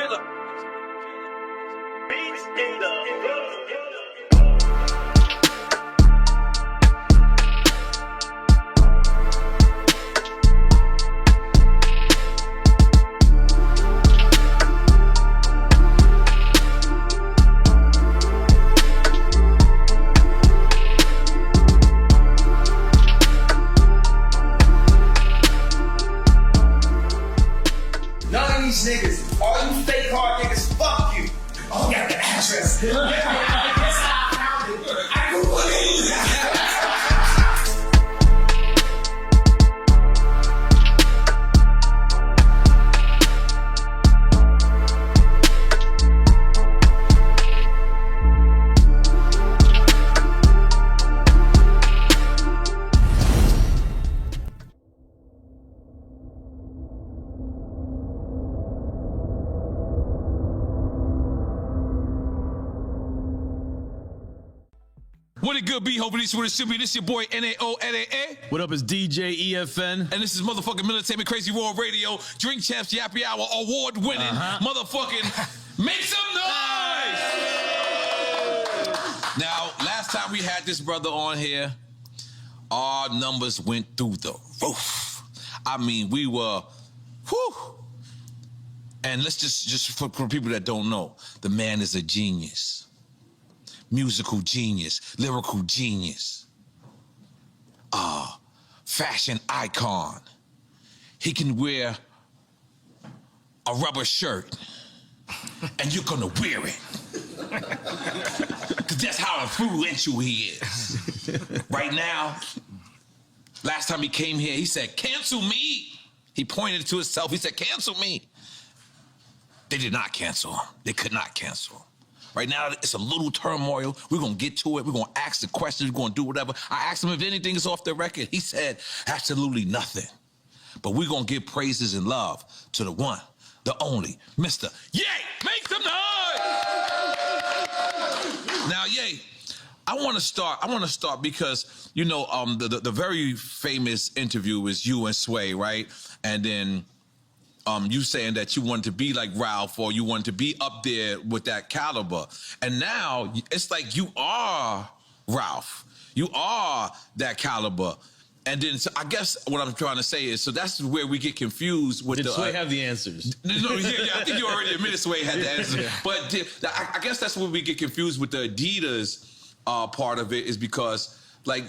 killer. Beats in the niggas, all you fake hard niggas, fuck you. Oh, got the address. I found it. I can believe What it good be? Hoping this what it should be. This your boy NAONAA. What up, is DJ EFN. And this is motherfucking Military Crazy World Radio, Drink Champs Yappy Hour, award winning motherfucking make some noise! Now, last time we had this brother on here, our numbers went through the roof. I mean, we were, whew. And let's just for people that don't know, the man is a genius. Musical genius, lyrical genius, fashion icon. He can wear a rubber shirt and you're gonna wear it. Cause that's how influential he is. Right now, last time he came here, he said, cancel me. He pointed to himself, he said, cancel me. They did not cancel him. They could not cancel him. Right now, it's a little turmoil. We're going to get to it. We're going to ask the questions. We're going to do whatever. I asked him if anything is off the record. He said, absolutely nothing. But we're going to give praises and love to the one, the only, Mr. Ye. Make some noise! Now, Ye, I want to start because, you know, the very famous interview is you and Sway, right? And then you saying that you wanted to be like Ralph or you wanted to be up there with that caliber. And now it's like you are Ralph. You are that caliber. And then so I guess what I'm trying to say is, so that's where we get confused with Did Sway have the answers? No, yeah, I think you already admitted Sway had the answers. Yeah. But I guess that's where we get confused with the Adidas part of it is because, like,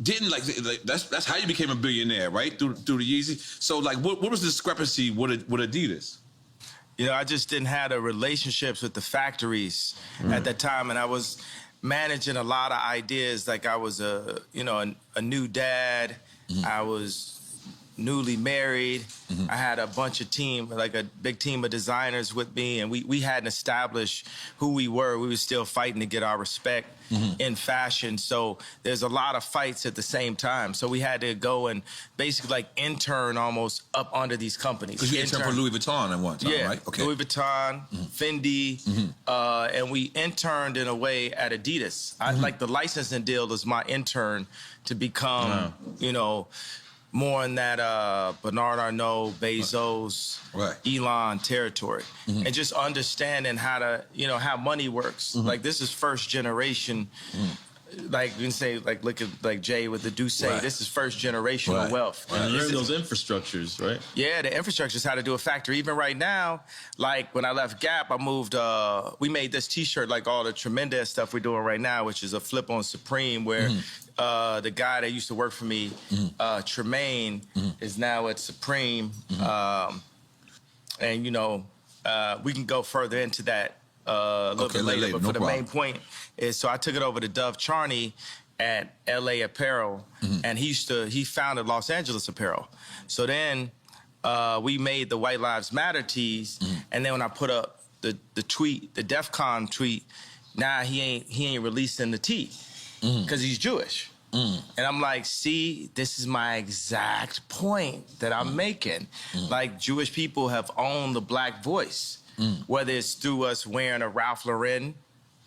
didn't like that's how you became a billionaire, right? Through the Yeezy. So like, what was the discrepancy with Adidas? You know, I just didn't have the relationships with the factories at that time, and I was managing a lot of ideas. Like I was a new dad. I was newly married. I had a bunch of team, like a big team of designers with me, and we hadn't established who we were. We were still fighting to get our respect in fashion. So there's a lot of fights at the same time. So we had to go and basically like intern almost up under these companies. Because you interned for Louis Vuitton at one time, right? Okay. Louis Vuitton, Fendi, and we interned in a way at Adidas. I like the licensing deal was my intern to become, you know, more in that Bernard Arnault, Bezos, Elon territory. And just understanding how to, you know, how money works. Like this is first generation, like you can say, like look at like Jay with the Duce, this is first generational wealth. And learn those infrastructures, right? Yeah, the infrastructure is how to do a factory. Even right now, like when I left Gap, I moved, we made this t-shirt, like all the tremendous stuff we're doing right now, which is a flip on Supreme where the guy that used to work for me, Tremaine, is now at Supreme. And, you know, we can go further into that a little bit later. But for the main point is, so I took it over to Dove Charney at LA Apparel, and he founded Los Angeles Apparel. So then we made the White Lives Matter tees, and then when I put up the tweet, the DEF CON tweet, now he ain't releasing the tee. Because he's Jewish. And I'm like, see, this is my exact point that I'm making. Like, Jewish people have owned the black voice, whether it's through us wearing a Ralph Lauren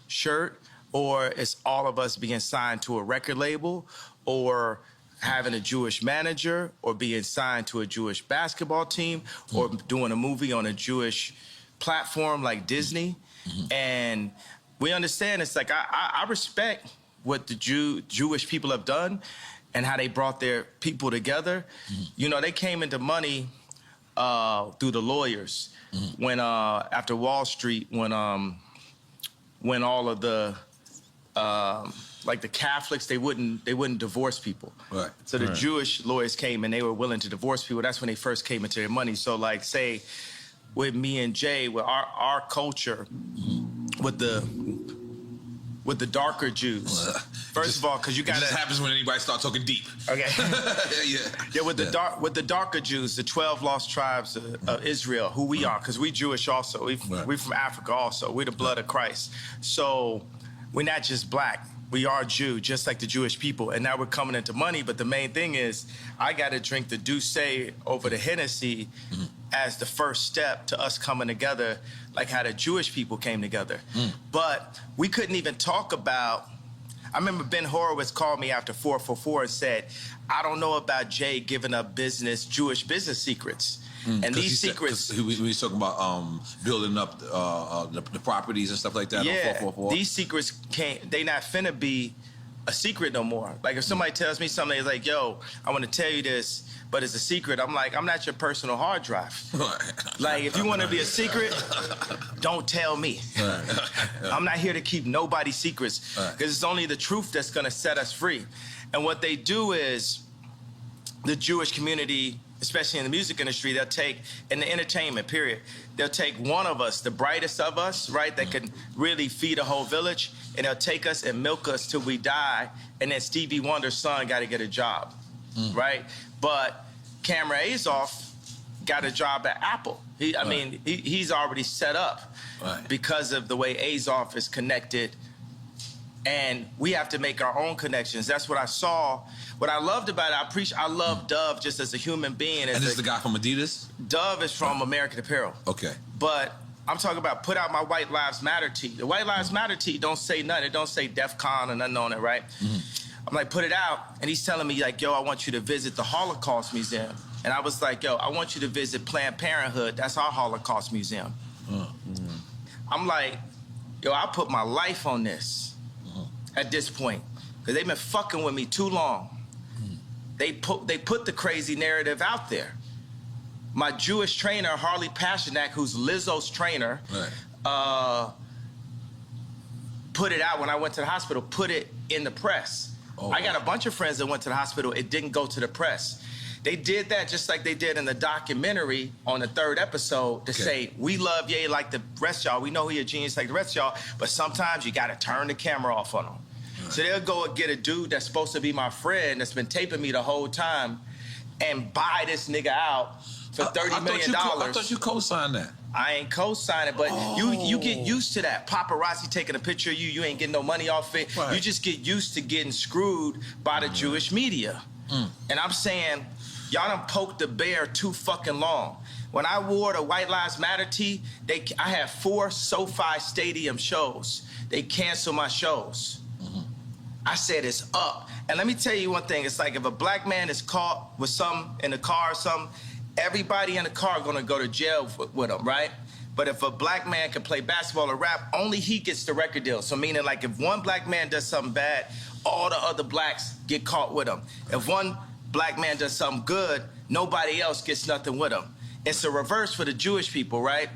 shirt, or it's all of us being signed to a record label, or having a Jewish manager, or being signed to a Jewish basketball team, or doing a movie on a Jewish platform like Disney, and we understand it's like I respect what the Jewish people have done and how they brought their people together. You know, they came into money through the lawyers when after Wall Street, when all of the like the Catholics, they wouldn't divorce people. Right. So the Jewish lawyers came and they were willing to divorce people. That's when they first came into their money. So like say with me and Jay, with our culture, with the darker Jews. First of all, because you got This happens when anybody starts talking deep. Okay. Yeah, with the darker Jews, the 12 lost tribes of Israel, who we are, because we Jewish also. We from Africa also. We're the blood of Christ. So we're not just black. We are Jew, just like the Jewish people. And now we're coming into money. But the main thing is, I got to drink the Douce over the Hennessy as the first step to us coming together, like how the Jewish people came together. But we couldn't even talk about, I remember Ben Horowitz called me after 444 and said, I don't know about Jay giving up Jewish business secrets. And these secrets... we was talking about building up the properties and stuff like that on 444. These secrets they not finna be a secret no more. Like if somebody tells me something, it's like, yo, I want to tell you this, but it's a secret. I'm like, I'm not your personal hard drive. Like if you want to be a secret, don't tell me. I'm not here to keep nobody's secrets, because it's only the truth that's gonna set us free. And what they do is, the Jewish community, especially in the music industry, they'll take, in the entertainment period, they'll take one of us, the brightest of us, right, that can really feed a whole village, and they'll take us and milk us till we die, and then Stevie Wonder's son got to get a job, right? But Cameron Azoff got a job at Apple. He's already set up because of the way Azoff is connected, and we have to make our own connections. That's what I saw. What I loved about it, I love Dove just as a human being. And this is the guy from Adidas? Dove is from American Apparel. Okay. But I'm talking about put out my White Lives Matter tee. The White Lives Matter tee don't say nothing. It don't say DEF CON or nothing on it, right? I'm like, put it out. And he's telling me like, yo, I want you to visit the Holocaust Museum. And I was like, yo, I want you to visit Planned Parenthood. That's our Holocaust Museum. I'm like, yo, I put my life on this at this point, because they've been fucking with me too long. They put the crazy narrative out there. My Jewish trainer, Harley Pasternak, who's Lizzo's trainer, put it out when I went to the hospital, put it in the press. I got a bunch of friends that went to the hospital. It didn't go to the press. They did that just like they did in the documentary on the 3rd episode to say, we love Ye like the rest of y'all. We know he a genius like the rest of y'all, but sometimes you got to turn the camera off on him. So they'll go and get a dude that's supposed to be my friend that's been taping me the whole time and buy this nigga out for $30 million. I thought you co-signed that. I ain't co-signing, but you get used to that. Paparazzi taking a picture of you, you ain't getting no money off it. You just get used to getting screwed by the Jewish media. And I'm saying, y'all done poked the bear too fucking long. When I wore the White Lives Matter tee, I had 4 SoFi Stadium shows. They canceled my shows. I said it's up. And let me tell you one thing. It's like if a black man is caught with something in the car or something, everybody in the car gonna go to jail with him, right? But if a black man can play basketball or rap, only he gets the record deal. So meaning like if one black man does something bad, all the other blacks get caught with him. If one black man does something good, nobody else gets nothing with him. It's a reverse for the Jewish people, right?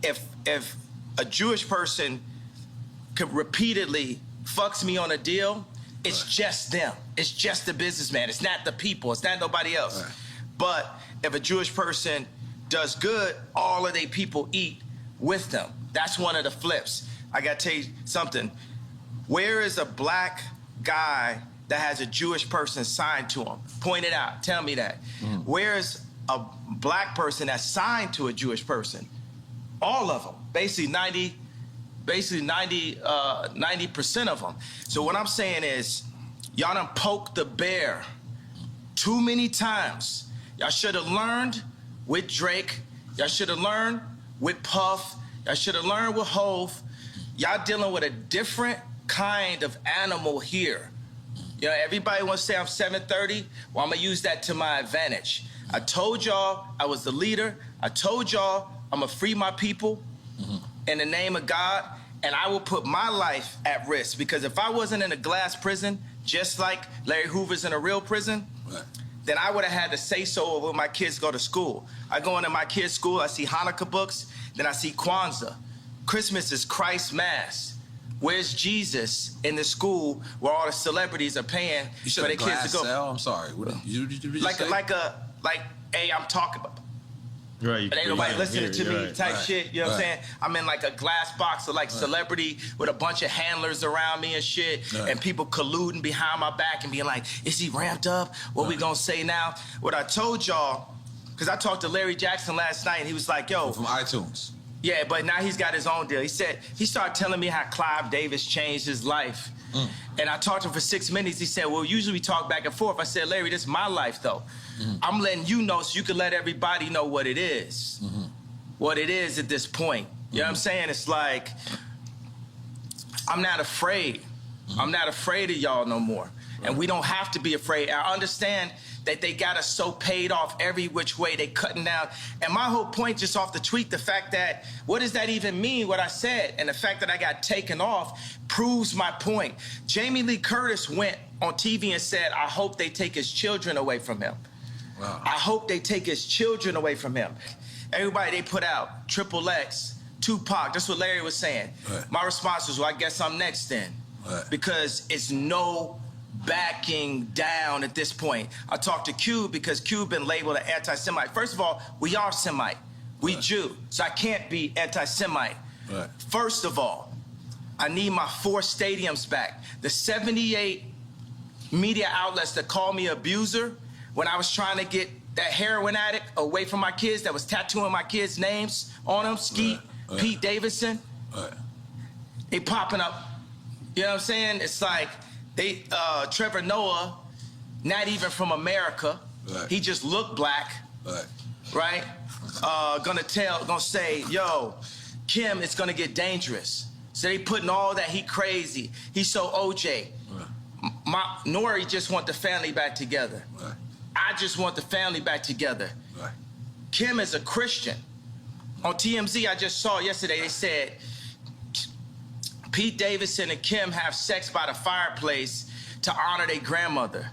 If a Jewish person could repeatedly fucks me on a deal, it's just them. It's just the businessman. It's not the people. It's not nobody else. But if a Jewish person does good, all of their people eat with them. That's one of the flips. I gotta tell you something. Where is a black guy that has a Jewish person signed to him? Point it out. Tell me that. Where is a black person that's signed to a Jewish person? All of them. Basically 90% of them. So what I'm saying is, y'all done poked the bear too many times. Y'all should have learned with Drake. Y'all should have learned with Puff. Y'all should have learned with Hove. Y'all dealing with a different kind of animal here. You know, everybody wants to say I'm 730. Well, I'm gonna use that to my advantage. I told y'all I was the leader. I told y'all I'm gonna free my people in the name of God, and I will put my life at risk, because if I wasn't in a glass prison, just like Larry Hoover's in a real prison, then I would have had to say so when my kids go to school. I go into my kids' school, I see Hanukkah books, then I see Kwanzaa. Christmas is Christ's Mass. Where's Jesus in the school where all the celebrities are paying for their kids to go? Cell? I'm sorry. What did you say? Hey, I'm talking about. Right. But ain't nobody listening to me right. type shit, you know what I'm saying? I'm in like a glass box of like celebrity with a bunch of handlers around me and shit, and people colluding behind my back and being like, is he ramped up? What we gonna say now? What I told y'all, because I talked to Larry Jackson last night and he was like, yo. From iTunes. Yeah, but now he's got his own deal. He started telling me how Clive Davis changed his life. And I talked to him for 6 minutes. He said, well, usually we talk back and forth. I said, Larry, this is my life, though. I'm letting you know so you can let everybody know what it is. What it is at this point. You know what I'm saying? It's like, I'm not afraid. I'm not afraid of y'all no more. And we don't have to be afraid. I understand that they got us so paid off every which way, they cutting down. And my whole point just off the tweet, the fact that, what does that even mean, what I said? And the fact that I got taken off proves my point. Jamie Lee Curtis went on TV and said, I hope they take his children away from him. Wow. I hope they take his children away from him. Everybody they put out, Triple X, Tupac, that's what Larry was saying. Right. My response was, well, I guess I'm next then. Right. Because it's no backing down at this point. I talked to Cube because Cube been labeled an anti-Semite. First of all, we are Semite. We Jew. So I can't be anti-Semite. Right. First of all, I need my 4 stadiums back. The 78 media outlets that called me abuser when I was trying to get that heroin addict away from my kids that was tattooing my kids' names on them, Skeet, Pete Davidson, they popping up. You know what I'm saying? It's like, they Trevor Noah, not even from America. He just looked black, right? Gonna say, yo, Kim, it's gonna get dangerous. So they putting all that, he crazy. He's so OJ. Nori just want the family back together. I just want the family back together. Kim is a Christian. On TMZ, I just saw yesterday, they said, Pete Davidson and Kim have sex by the fireplace to honor their grandmother.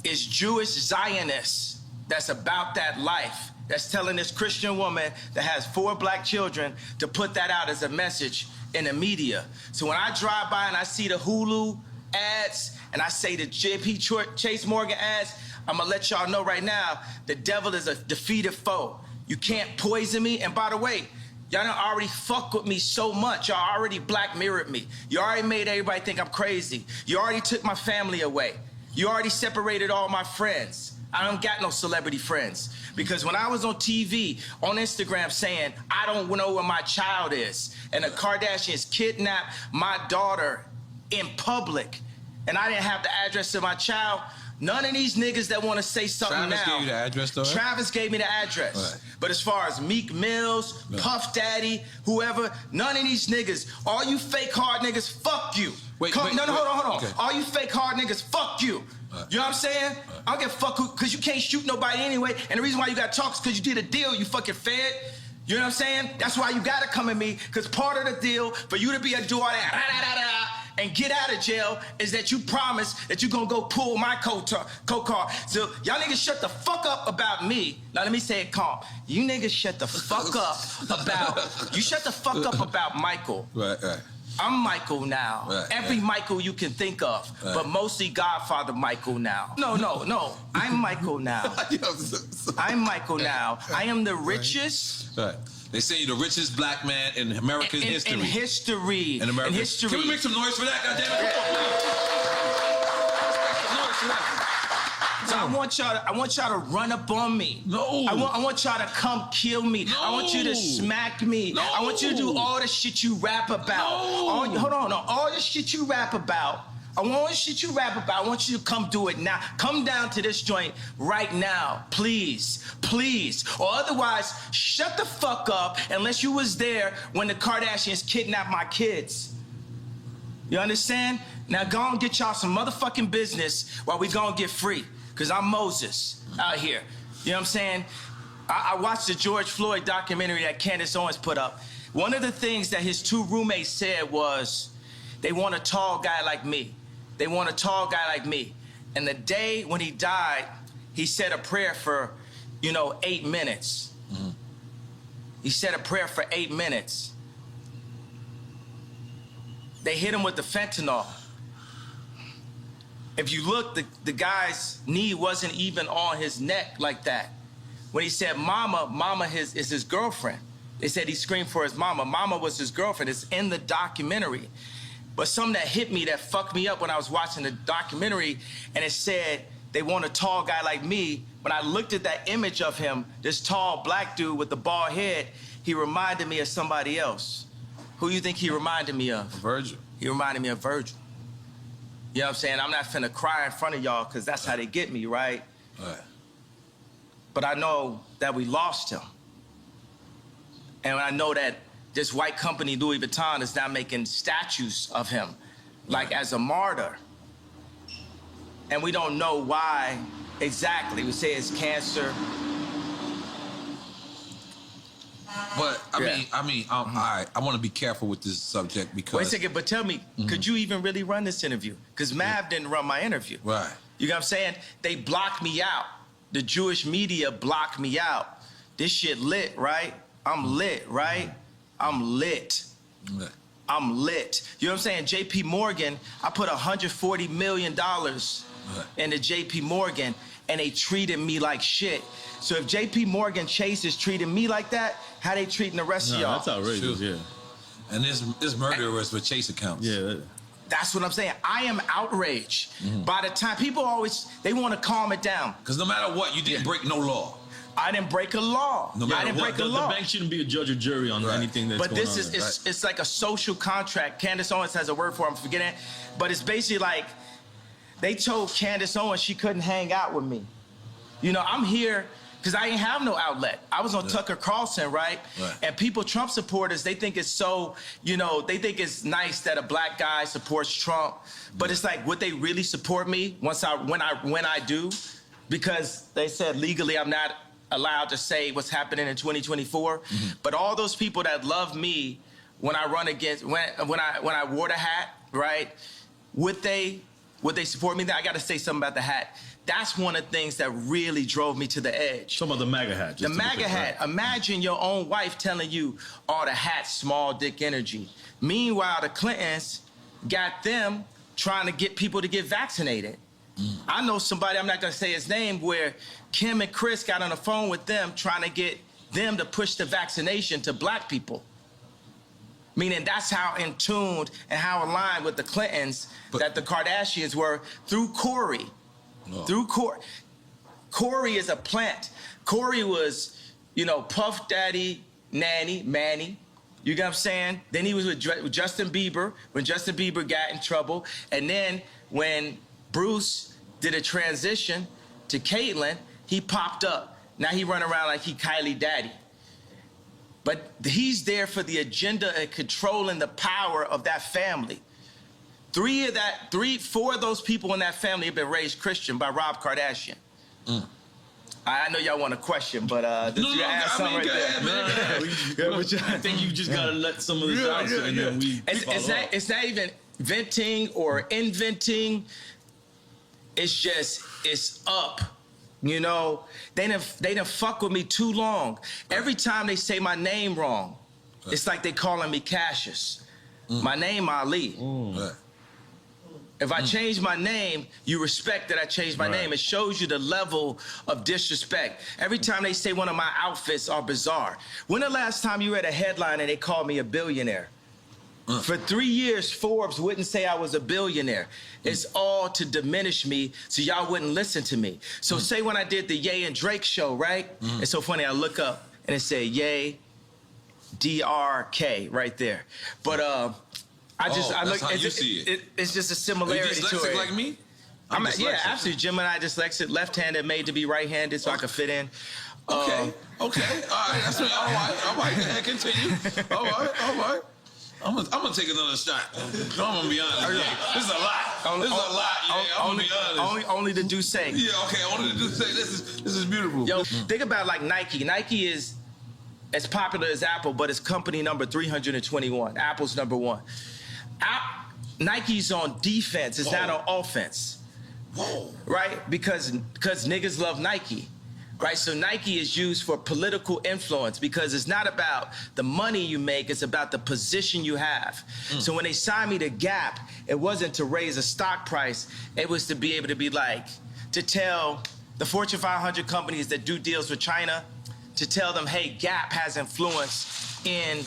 It's Jewish Zionists that's about that life, that's telling this Christian woman that has 4 black children to put that out as a message in the media. So when I drive by and I see the Hulu ads and I say the JP Chase Morgan ads, I'm gonna let y'all know right now, the devil is a defeated foe. You can't poison me. And by the way, y'all done already fuck with me so much. Y'all already Black Mirrored me. You already made everybody think I'm crazy. You already took my family away. You already separated all my friends. I don't got no celebrity friends. Because when I was on TV, on Instagram saying, I don't know where my child is, and the Kardashians kidnapped my daughter in public, and I didn't have the address of my child, none of these niggas that want to say something Travis now. gave you the address, though, right? Travis gave me the address. But as far as Meek Mills, Puff Daddy, whoever, none of these niggas, all you fake hard niggas, fuck you. Hold on. Okay. All you fake hard niggas, fuck you. You know what I'm saying? I don't give a fuck who, because you can't shoot nobody anyway. And the reason why you got to talk is because you did a deal, you fucking fed. You know what I'm saying? That's why you got to come at me, because part of the deal for you to be able to do all that and get out of jail is that you promise that you're going to go pull my co-car. So y'all niggas shut the fuck up about me. Now let me say it calm. You niggas shut the fuck up about Michael. Right. I'm Michael now. Every Michael you can think of, but mostly Godfather Michael now. No. I'm Michael now. I'm Michael now. I am the richest. They say you're the richest black man in American history. In history. In American history. Can we make some noise for that, goddammit? So I want y'all to run up on me. No. I want y'all to come kill me. No. I want you to smack me. No. I want you to do all the shit you rap about. No. All the shit you rap about. I want you to come do it now. Come down to this joint right now, please. Or otherwise, shut the fuck up unless you was there when the Kardashians kidnapped my kids. You understand? Now go and get y'all some motherfucking business while we go and get free. Because I'm Moses out here. You know what I'm saying? I watched the George Floyd documentary that Candace Owens put up. One of the things that his two roommates said was, they want a tall guy like me. They want a tall guy like me. And the day when he died, he said a prayer for, 8 minutes. Mm-hmm. He said a prayer for 8 minutes. They hit him with the fentanyl. If you look, the guy's knee wasn't even on his neck like that. When he said mama is his girlfriend. They said he screamed for his mama. Mama was his girlfriend. It's in the documentary. But something that hit me, that fucked me up when I was watching the documentary, and it said, they want a tall guy like me. When I looked at that image of him, this tall black dude with the bald head, he reminded me of somebody else. Who you think he reminded me of? Virgil. He reminded me of Virgil. You know what I'm saying? I'm not finna cry in front of y'all because that's how they get me, right? Right. But I know that we lost him. And I know that this white company, Louis Vuitton, is now making statues of him, like as a martyr. And we don't know why exactly. We say it's cancer. But I want to be careful with this subject because. Wait a second, but tell me, could you even really run this interview? Because Mav didn't run my interview. Right. You know what I'm saying? They blocked me out. The Jewish media blocked me out. This shit lit, right? I'm lit, right? I'm lit. Right. I'm lit. You know what I'm saying? JP Morgan, I put $140 million into JP Morgan, and they treated me like shit. So if JP Morgan Chase is treating me like that, how they treating the rest of y'all? That's outrageous, yeah. And this murderers with Chase accounts. Yeah. That's what I'm saying. I am outraged. By the time people always, they want to calm it down. Because no matter what, you didn't break no law. I didn't break a law. No matter I didn't break a law. The bank shouldn't be a judge or jury on anything that's but going on. But this is, it's like a social contract. Candace Owens has a word for it, I'm forgetting it. But it's basically like, they told Candace Owens she couldn't hang out with me. I'm here because I ain't have no outlet. I was on Tucker Carlson, right? And people, Trump supporters, they think it's so, they think it's nice that a black guy supports Trump. But it's like, would they really support me when I do? Because they said legally I'm not allowed to say what's happening in 2024. But all those people that love me when I run against, when I wore the hat, right? Would they support me? I got to say something about the hat. That's one of the things that really drove me to the edge. Talking about the MAGA hat. The MAGA hat. Right? Imagine your own wife telling you, oh, the hat's small dick energy. Meanwhile, the Clintons got them trying to get people to get vaccinated. I know somebody, I'm not going to say his name, where Kim and Chris got on the phone with them trying to get them to push the vaccination to black people. Meaning that's how in tuned and how aligned with the Clintons that the Kardashians were through Corey. Through Corey. Corey is a plant. Corey was, Puff Daddy, Manny. You get what I'm saying? Then he was with Justin Bieber when Justin Bieber got in trouble. And then when Bruce did a transition to Caitlyn, he popped up. Now he run around like he Kylie Daddy. But he's there for the agenda and controlling the power of that family. 4 of those people in that family have been raised Christian by Rob Kardashian. I know y'all want a question, but did you ask something right there? I think you just gotta let some of this out, and then we. It's not even venting or inventing. It's just, it's up. They done fuck with me too long. Every time they say my name wrong, it's like they calling me Cassius. My name Ali. If I change my name, you respect that I changed my name. It shows you the level of disrespect. Every time they say one of my outfits are bizarre. When the last time you read a headline and they called me a billionaire? For 3 years, Forbes wouldn't say I was a billionaire. It's all to diminish me so y'all wouldn't listen to me. So say when I did the Ye and Drake show, right? It's so funny, I look up and it said Ye, DRK right there. But I look, how you see it. It's just a similarity to it. Are you dyslexic like me? Yeah, absolutely. Gemini dyslexic, left-handed, made to be right-handed so I could fit in. Okay. All right. All right. Continue. All right. I'm gonna take another shot. I'm gonna be honest. Yeah. This is a lot. This is a lot. Yeah, I'm gonna be honest. Only the Duce. Yeah, okay. Only the Duce. This is beautiful. Yo, think about like Nike. Nike is as popular as Apple, but it's company number 321. Apple's number 1. Nike's on defense. It's not on offense. Whoa. Right? Because niggas love Nike. Right? So Nike is used for political influence because it's not about the money you make, it's about the position you have. So when they signed me to Gap, it wasn't to raise a stock price, it was to be able to be like, to tell the Fortune 500 companies that do deals with China, to tell them, hey, Gap has influence in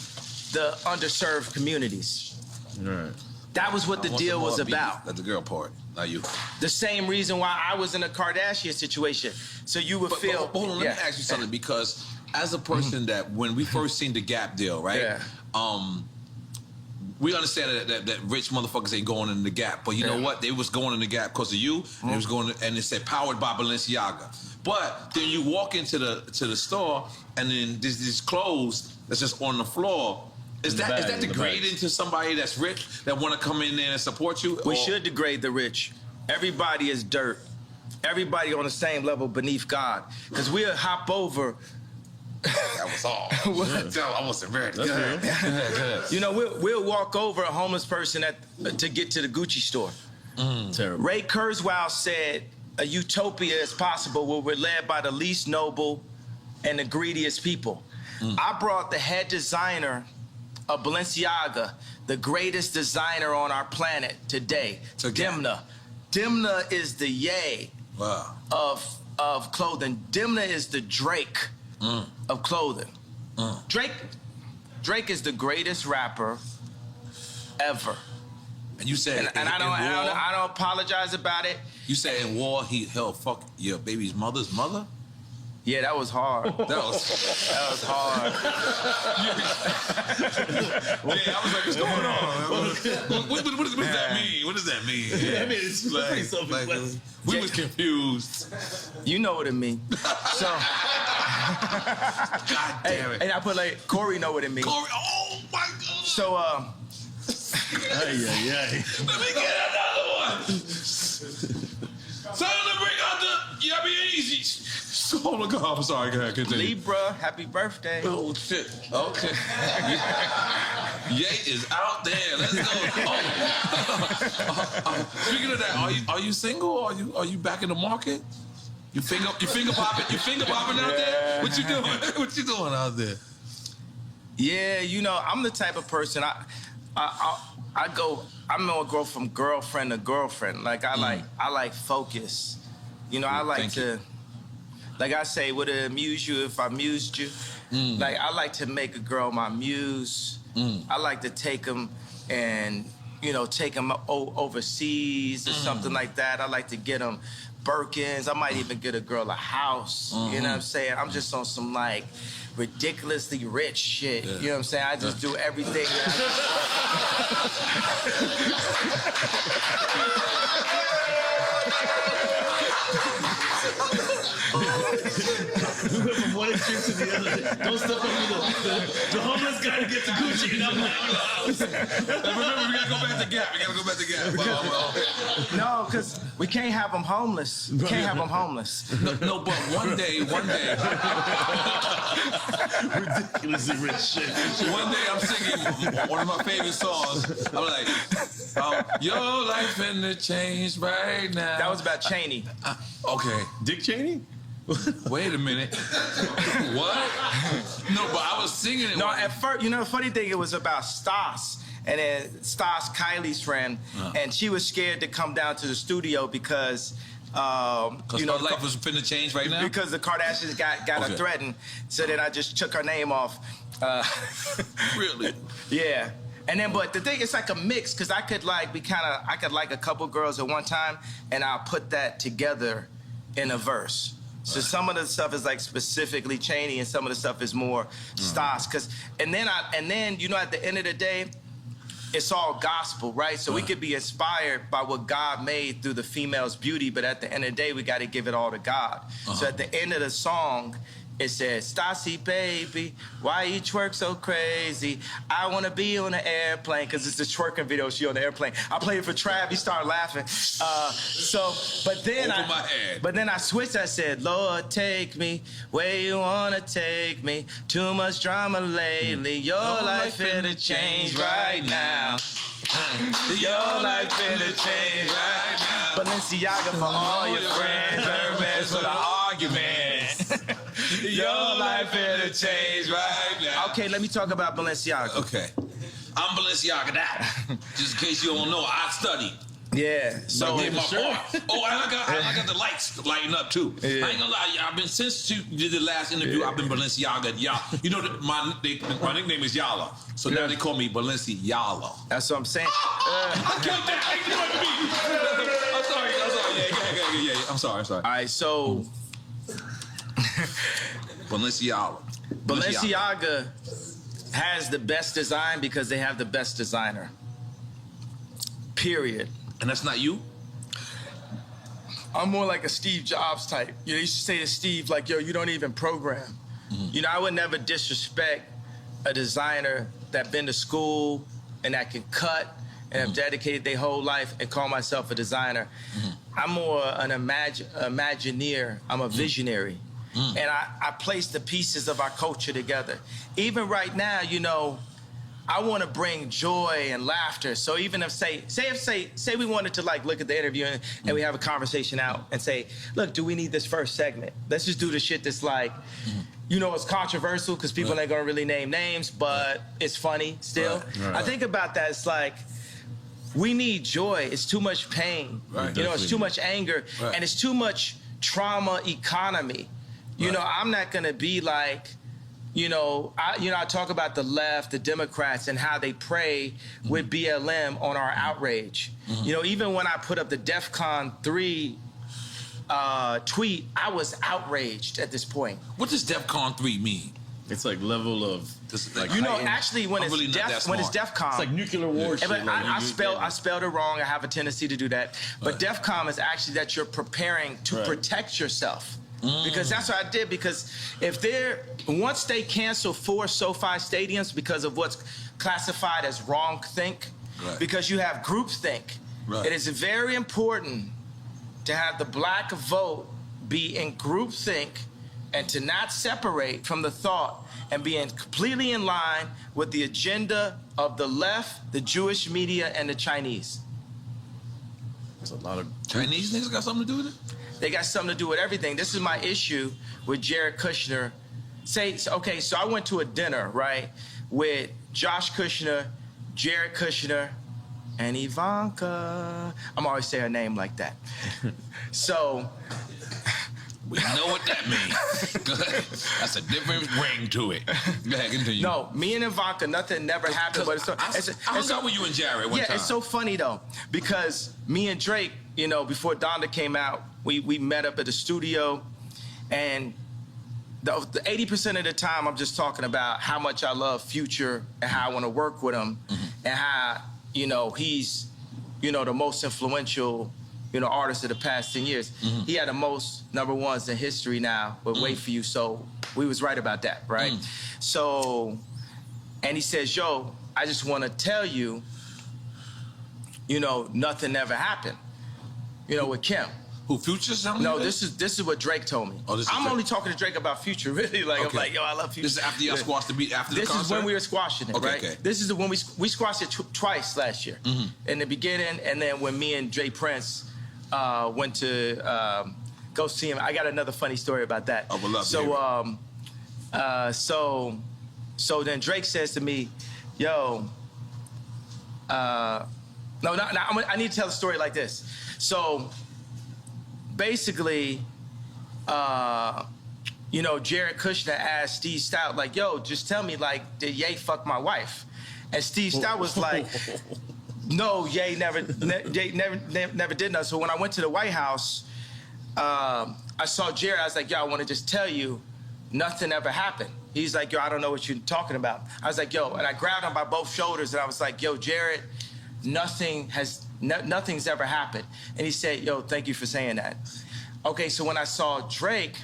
the underserved communities. Right. That was what the deal was about. That's the girl part, not you. The same reason why I was in a Kardashian situation. So you would feel. But hold on, let me ask you something, because as a person that when we first seen the Gap deal, right? Yeah. We understand that rich motherfuckers ain't going in the Gap, but you know what? They was going in the Gap because of you, and it was going, and it said powered by Balenciaga. But then you walk into the store, and then there's these clothes that's just on the floor. Is that degrading to somebody that's rich that want to come in there and support you? We should degrade the rich. Everybody is dirt. Everybody on the same level beneath God. Because we'll hop over. That was all. I wasn't very good. You know, we'll walk over a homeless person to get to the Gucci store. Terrible. Ray Kurzweil said, a utopia is possible where we're led by the least noble and the greediest people. I brought the head designer of Balenciaga, the greatest designer on our planet today, Dimna. Dimna is the Ye of clothing. Dimna is the Drake of clothing. Drake is the greatest rapper ever. And you said, and I don't apologize about it. You said in war he'll fuck your baby's mother's mother? Yeah, that was hard. That was hard. Yeah, I was like, what's going on? What does that mean? What does that mean? Yeah. I mean, it's like we was confused. You know what it means. So, God damn it. And I put like, Corey know what it means. Corey, oh my God. So, Let me get another one. Tell them to bring out the Yabby Easy. Oh my God, I'm sorry, go ahead, continue. Libra, happy birthday. Oh shit, okay. Ye is out there, let's go. Speaking of that, are you single? Are you back in the market? You finger popping out there? What you doing? What you doing out there? Yeah, you know, I'm the type of person, I'm gonna go from girlfriend to girlfriend. Like I like focus. You know, I like to, like I say, would it amuse you if I amused you? Like I like to make a girl my muse. I like to take them and, you know, take them overseas or something like that. I like to get them Birkins. I might even get a girl a house. You know what I'm saying? I'm just on some like ridiculously rich shit. You know what I'm saying? I just do everything. We went from one extreme to the other. Don't step over the homeless guy to get to Gucci. And I'm like, remember, we gotta go back to Gap. We gotta go back to Gap. No, because we can't have them homeless. We can't have them homeless. No, but one day. ridiculously rich shit. One day I'm singing one of my favorite songs. I'm like, your life finna change right now. That was about Cheney. Okay. Dick Cheney? Wait a minute. What? No, but I was singing it. No, at first, you know, the funny thing, it was about Stas. And then Stas, Kylie's friend, and she was scared to come down to the studio because, you know, her life was finna change right now? Because the Kardashians got her threatened. So then I just took her name off. Really? Yeah. And then, but the thing, it's like a mix, because I could like a couple girls at one time, and I'll put that together in a verse. So some of the stuff is like specifically Cheney, and some of the stuff is more Stas. And then, you know, at the end of the day, it's all gospel, right? So we could be inspired by what God made through the female's beauty, but at the end of the day, we got to give it all to God. So at the end of the song, It said, Stassi, baby, why you twerk so crazy? I want to be on an airplane, because it's the twerking video. She on the airplane. I played it for Trav. He started laughing. But then I switched. I said, Lord, take me where you want to take me. Too much drama lately. Your life finna change right now. Your life finna change right now. Balenciaga for all your friends. Hermes for the argument. Your life finna change right now. Okay, let me talk about Balenciaga. Okay. I'm Balenciaga that. Just in case you don't know, I studied. Yeah. So I did my part. Oh, and I got the lights lighting up too. Yeah. I ain't gonna lie, I've been since you did the last interview. I've been Balenciaga. You know, my nickname is Yala, so now they call me Balenciaga. That's what I'm saying. I killed that. I'm sorry. Yeah. I'm sorry. All right, so Balenciaga has the best design because they have the best designer. Period. And that's not you? I'm more like a Steve Jobs type. You know, you used to say to Steve, like, yo, you don't even program. Mm-hmm. You know, I would never disrespect a designer that been to school and that can cut and have dedicated their whole life and call myself a designer. Mm-hmm. I'm more an imagineer. I'm a visionary. Mm-hmm. And I place the pieces of our culture together. Even right now, you know, I want to bring joy and laughter. So even if say we wanted to like look at the interview and we have a conversation out and say, look, do we need this first segment? Let's just do the shit that's like, you know, it's controversial because people ain't gonna really name names, but it's funny still. Right. I think about that. It's like, we need joy. It's too much pain. Right. You know, it's too much anger, and it's too much trauma economy. You know, I'm not gonna be like, I talk about the left, the Democrats, and how they prey with BLM on our outrage. Mm-hmm. You know, even when I put up the DEFCON 3 tweet, I was outraged at this point. What does DEFCON 3 mean? It's like level of, like, you know, actually when it's DEFCON, it's like nuclear war shit. But I spelled it wrong. I have a tendency to do that. But DEFCON is actually that you're preparing to protect yourself. Because that's what I did. Because once they cancel 4 SoFi stadiums because of what's classified as wrong-think, because you have groupthink, it is very important to have the black vote be in groupthink and to not separate from the thought and be completely in line with the agenda of the left, the Jewish media, and the Chinese. There's a lot of Chinese niggas got something to do with it? They got something to do with everything. This is my issue with Jared Kushner. So I went to a dinner, right, with Josh Kushner, Jared Kushner, and Ivanka. I'm always saying her name like that. So we know what that means. That's a different ring to it. Go ahead, continue. No, me and Ivanka, nothing never happened. But I hung out with you and Jared one time. Yeah, it's so funny though, because me and Drake, you know, before Donda came out, we met up at the studio, and the 80% of the time I'm just talking about how much I love Future and how I want to work with him, and how, you know, he's, you know, the most influential, you know, artist of the past 10 years. He had the most #1s in history now, but Wait For You, so we was right about that, right? So, and he says, yo, I just want to tell you, you know, nothing ever happened, you know, with Kim. Who, Future? No, this is what Drake told me. Oh, I'm only talking to Drake about Future, really. Like, I'm like, yo, I love Future. This is after y'all squashed the beat, after the concert? This is when we were squashing it, right? Okay. This is when we squashed it twice last year. In the beginning, and then when me and Jay Prince went to go see him. I got another funny story about that. I would love to hear it. So then Drake says to me, yo, I need to tell the story like this. So basically, you know, Jared Kushner asked Steve Stout, like, yo, just tell me, like, did Ye fuck my wife? And Steve Stout was like, no, Ye never did nothing. So when I went to the White House, I saw Jared. I was like, yo, I want to just tell you, nothing ever happened. He's like, yo, I don't know what you're talking about. I was like, yo, and I grabbed him by both shoulders, and I was like, yo, Jared, nothing's ever happened. And he said, yo, thank you for saying that. Okay, so when I saw Drake,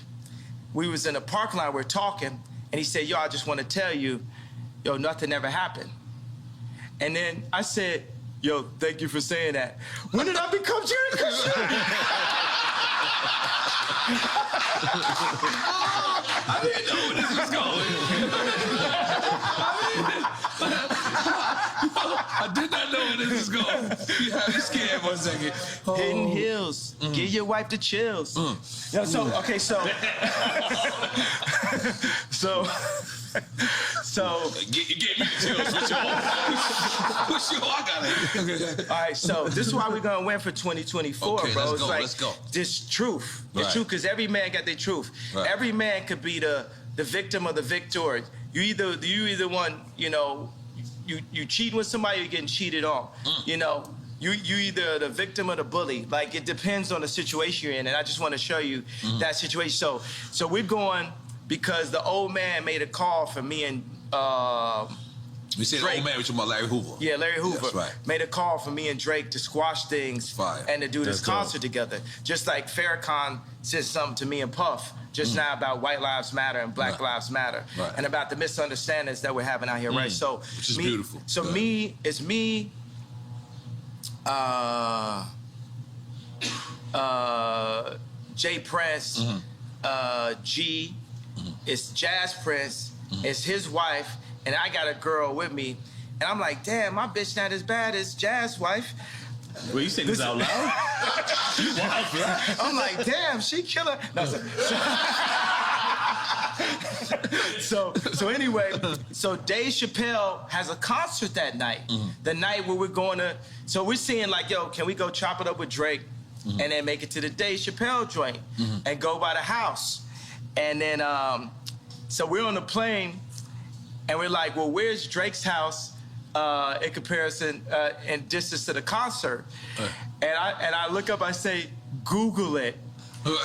we was in a parking lot, we're talking, and he said, yo, I just want to tell you, yo, nothing ever happened. And then I said, yo, thank you for saying that. When did I become Jared Kushner? I didn't know where this was going. I did not know where this was going. You had me scared for a second. Hidden Hills. Give your wife the chills. Yeah, so, okay, so. so. You gave me the chills. What's your I got it. All right, so this is why we're going to win for 2024, okay, bro. Let's go. This truth. The Right. truth, because every man got their truth. Right. Every man could be the victim or the victor. You either one, you know, you cheat with somebody, you're getting cheated on. You know, you either the victim or the bully. Like, it depends on the situation you're in, and I just want to show you that situation. So we're going because the old man made a call for me and We said Drake. old man, we talking about Larry Hoover. yeah, Larry Hoover That's right. made a call for me and Drake to squash things Fire. and to do this That's dope. concert together. Just like Farrakhan said something to me and Puff just now about white lives matter and black Right. lives matter, Right. and about the misunderstandings that we're having out here, right? So Which is beautiful. So Good. it's me, Jay Prince, G, it's Jazz Prince, it's his wife, and I got a girl with me, and I'm like, damn, my bitch not as bad as Jazz's wife. Wait, you saying this out loud? You wild for that. I'm like, damn, she killer. No, so anyway, so Dave Chappelle has a concert that night. The night where we're going to, so we're seeing like, yo, can we go chop it up with Drake and then make it to the Dave Chappelle joint and go by the house? And then, so we're on the plane and we're like, well, where's Drake's house in comparison, in distance to the concert? And I look up, I say, Google it.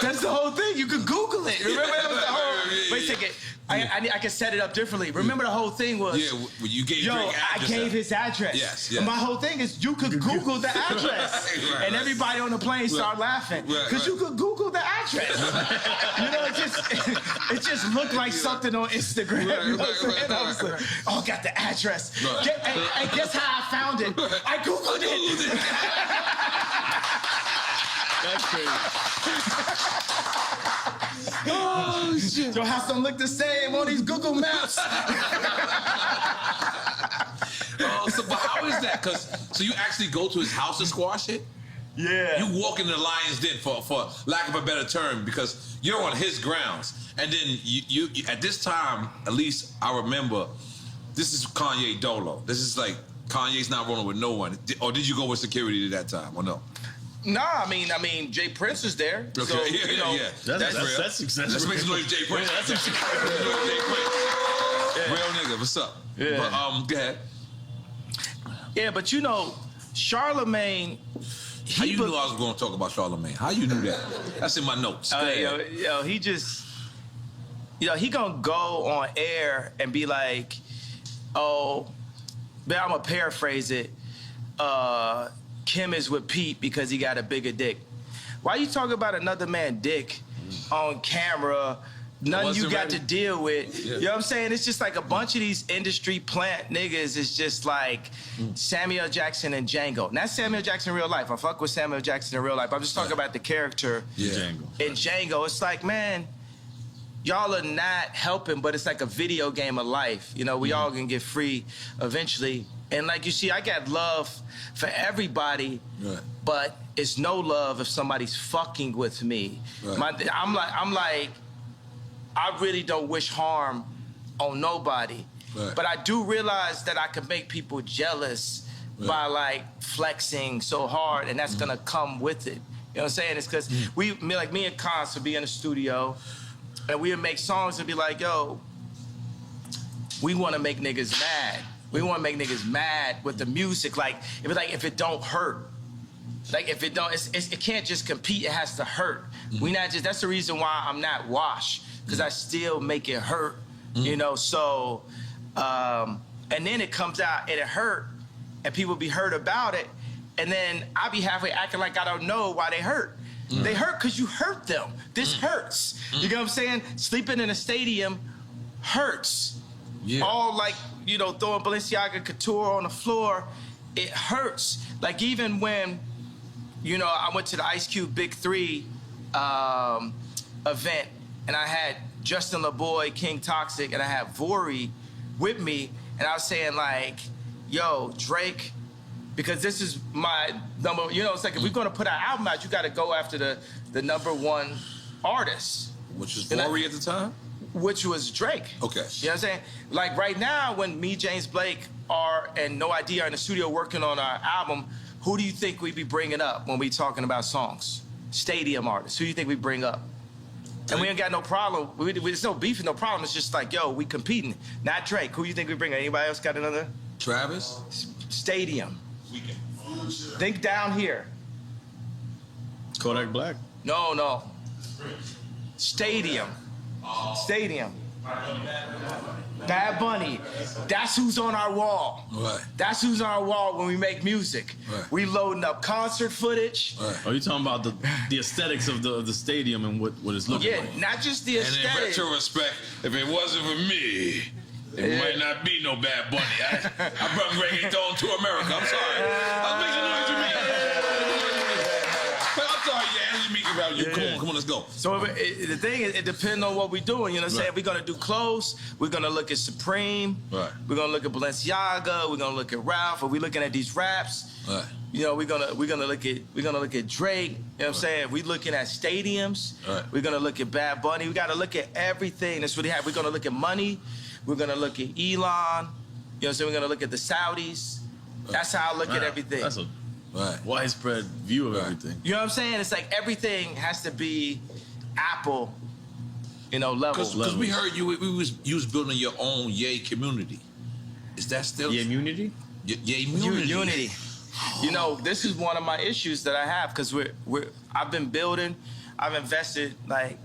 That's the whole thing. You could Google it. Remember that was the whole. Wait a second. I can set it up differently. Remember the whole thing was. Yeah, when you gave Yo, Drake I address gave out. his address. Yes, yes. And my whole thing is you could Google the address. Right, and right. everybody on the plane started laughing. Because you could Google the address. You know, it just looked like something on Instagram. Right, You know what I'm right, saying? I was right, like, oh, got the address. Right. And guess how I found it? I Googled it. That's crazy. Oh, shit. Your house don't look the same on these Google Maps. Oh, so but how is that? So you actually go to his house to squash it? Yeah. You walk in the lion's den, for lack of a better term, because you're on his grounds. And then you at this time, at least I remember, this is Kanye Dolo. This is like, Kanye's not rolling with no one. Or did you go with security at that time, or no? Nah, I mean, Jay Prince was there. Okay, So, yeah, you know, yeah. That's real. that's success. Let's make some noise, Jay Prince. Yeah, that's Jay Prince. Real nigga, what's up? Yeah. But go ahead. Yeah, but you know, Charlemagne. How you knew I was going to talk about Charlemagne? How you knew that? That's in my notes. Go ahead. He just, he gonna go on air and be like, oh, but I'm gonna paraphrase it. Kim is with Pete because he got a bigger dick. Why you talking about another man's dick on camera? Nothing you got to deal with. Yeah. You know what I'm saying? It's just like a bunch of these industry plant niggas is just like Samuel Jackson and Django. Not Samuel Jackson in real life. I fuck with Samuel Jackson in real life. I'm just talking about the character Django. in Django. It's like, man, y'all are not helping, but it's like a video game of life. You know, we all gonna get free eventually. And like you see, I got love for everybody, Right. but it's no love if somebody's fucking with me. Right. I'm like, I really don't wish harm on nobody. Right. But I do realize that I can make people jealous by like flexing so hard, and that's gonna come with it. You know what I'm saying? It's because me and Cons would be in the studio, and we would make songs and be like, yo, we wanna make niggas mad. We wanna make niggas mad with the music. Like if it don't hurt. Like if it don't, it can't just compete, it has to hurt. We not just, that's the reason why I'm not washed, because I still make it hurt, you know, so, and then it comes out and it hurt, and people be hurt about it, and then I be halfway acting like I don't know why they hurt. They hurt because you hurt them. This hurts. You get what I'm saying? Sleeping in a stadium hurts. Yeah. All like, you know, throwing Balenciaga Couture on the floor, it hurts. Like even when, you know, I went to the Ice Cube Big 3 event, and I had Justin LaBoy, King Toxic, and I had Vori with me, and I was saying like, yo, Drake, because this is my number, you know, it's like if we're gonna put our album out, you gotta go after the #1 artist. Which was Vori at the time? Which was Drake. Okay. You know what I'm saying? Like right now, when me, James Blake, and No ID are in the studio working on our album, who do you think we be bringing up when we talking about songs? Stadium artists. Who do you think we bring up? And we ain't got no problem. There's no beef and no problem. It's just like, yo, we competing. Not Drake. Who you think we bring? Anybody else got another? Travis? Stadium. Think down here. Kodak Black. No. Stadium. Stadium. Bad Bunny. That's who's on our wall. Right. That's who's on our wall when we make music. Right. We loading up concert footage. Right. Are you talking about the aesthetics of the stadium and what it's looking Yeah, like? not just the And in aesthetic. retrospect, if it wasn't for me, it might not be no Bad Bunny. I brought reggaeton to America. I'm sorry. I'll make some noise for me. I'm sorry, yeah, let me about you. Come on, let's go. So the thing is, it depends on what we're doing. You know what I'm saying? Right. We're gonna do clothes. We're gonna look at Supreme. Right. We're gonna look at Balenciaga. We're gonna look at Ralph. Are we looking at these raps? Right. You know, we're gonna look at Drake. You know what I'm saying? We're looking at stadiums. Right. We're gonna look at Bad Bunny. We gotta look at everything that's really happening. We're gonna look at money. We're gonna look at Elon. You know what I'm saying? We're gonna look at the Saudis. That's how I look at everything. That's a Right. widespread view of everything. You know what I'm saying? It's like everything has to be Apple, you know, level. Because we heard you was building your own Yay community. Is that still The immunity? Yay community? Unity. You know, this is one of my issues that I have because I've been building. I've invested like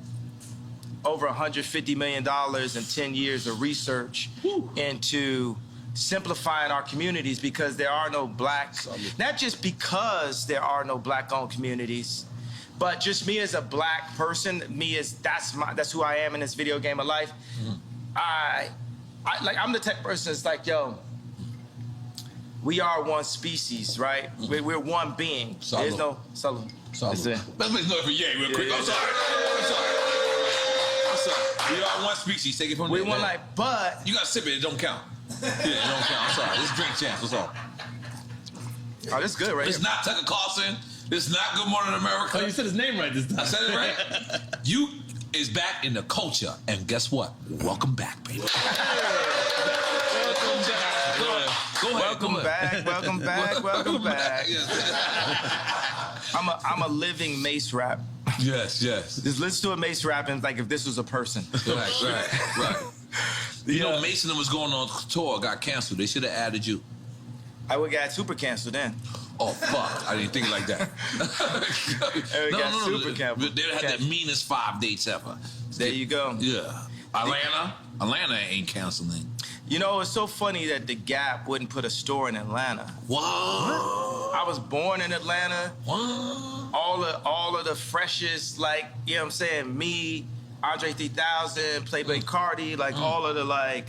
over $150 million in 10 years of research into simplifying our communities because there are no black, not just because there are no black-owned communities, but just me as a black person, that's who I am in this video game of life. I'm the type of person that's like, yo, we are one species, right? We're one being. There's no salute. Let's make noise for Yay real quick. I'm sorry. We are one species. Take it from We there. one like, but You gotta sip it. It don't count. Yeah, it don't count. I'm sorry. This is drink champs. What's up? oh, this good, right? It's not Tucker Carlson. This is not Good Morning America. Oh, you said his name right this time. I said it right. You is back in the culture, and guess what? Welcome back, baby. Go ahead. Welcome back. Welcome back. Welcome back. Yes. I'm a living Mace rap. Yes. Just listen to a Mace rapping like if this was a person. Right. You know, Mason was going on tour, got canceled. They should have added you. I would got super canceled then. Oh, fuck. I didn't think it like that. got super canceled. They had the meanest 5 dates ever. There you go. Yeah. Atlanta ain't canceling. You know, it's so funny that the Gap wouldn't put a store in Atlanta. What? I was born in Atlanta. What? All of the freshest, like, you know what I'm saying, me, Andre 3000, Playboy Cardi, like all of the like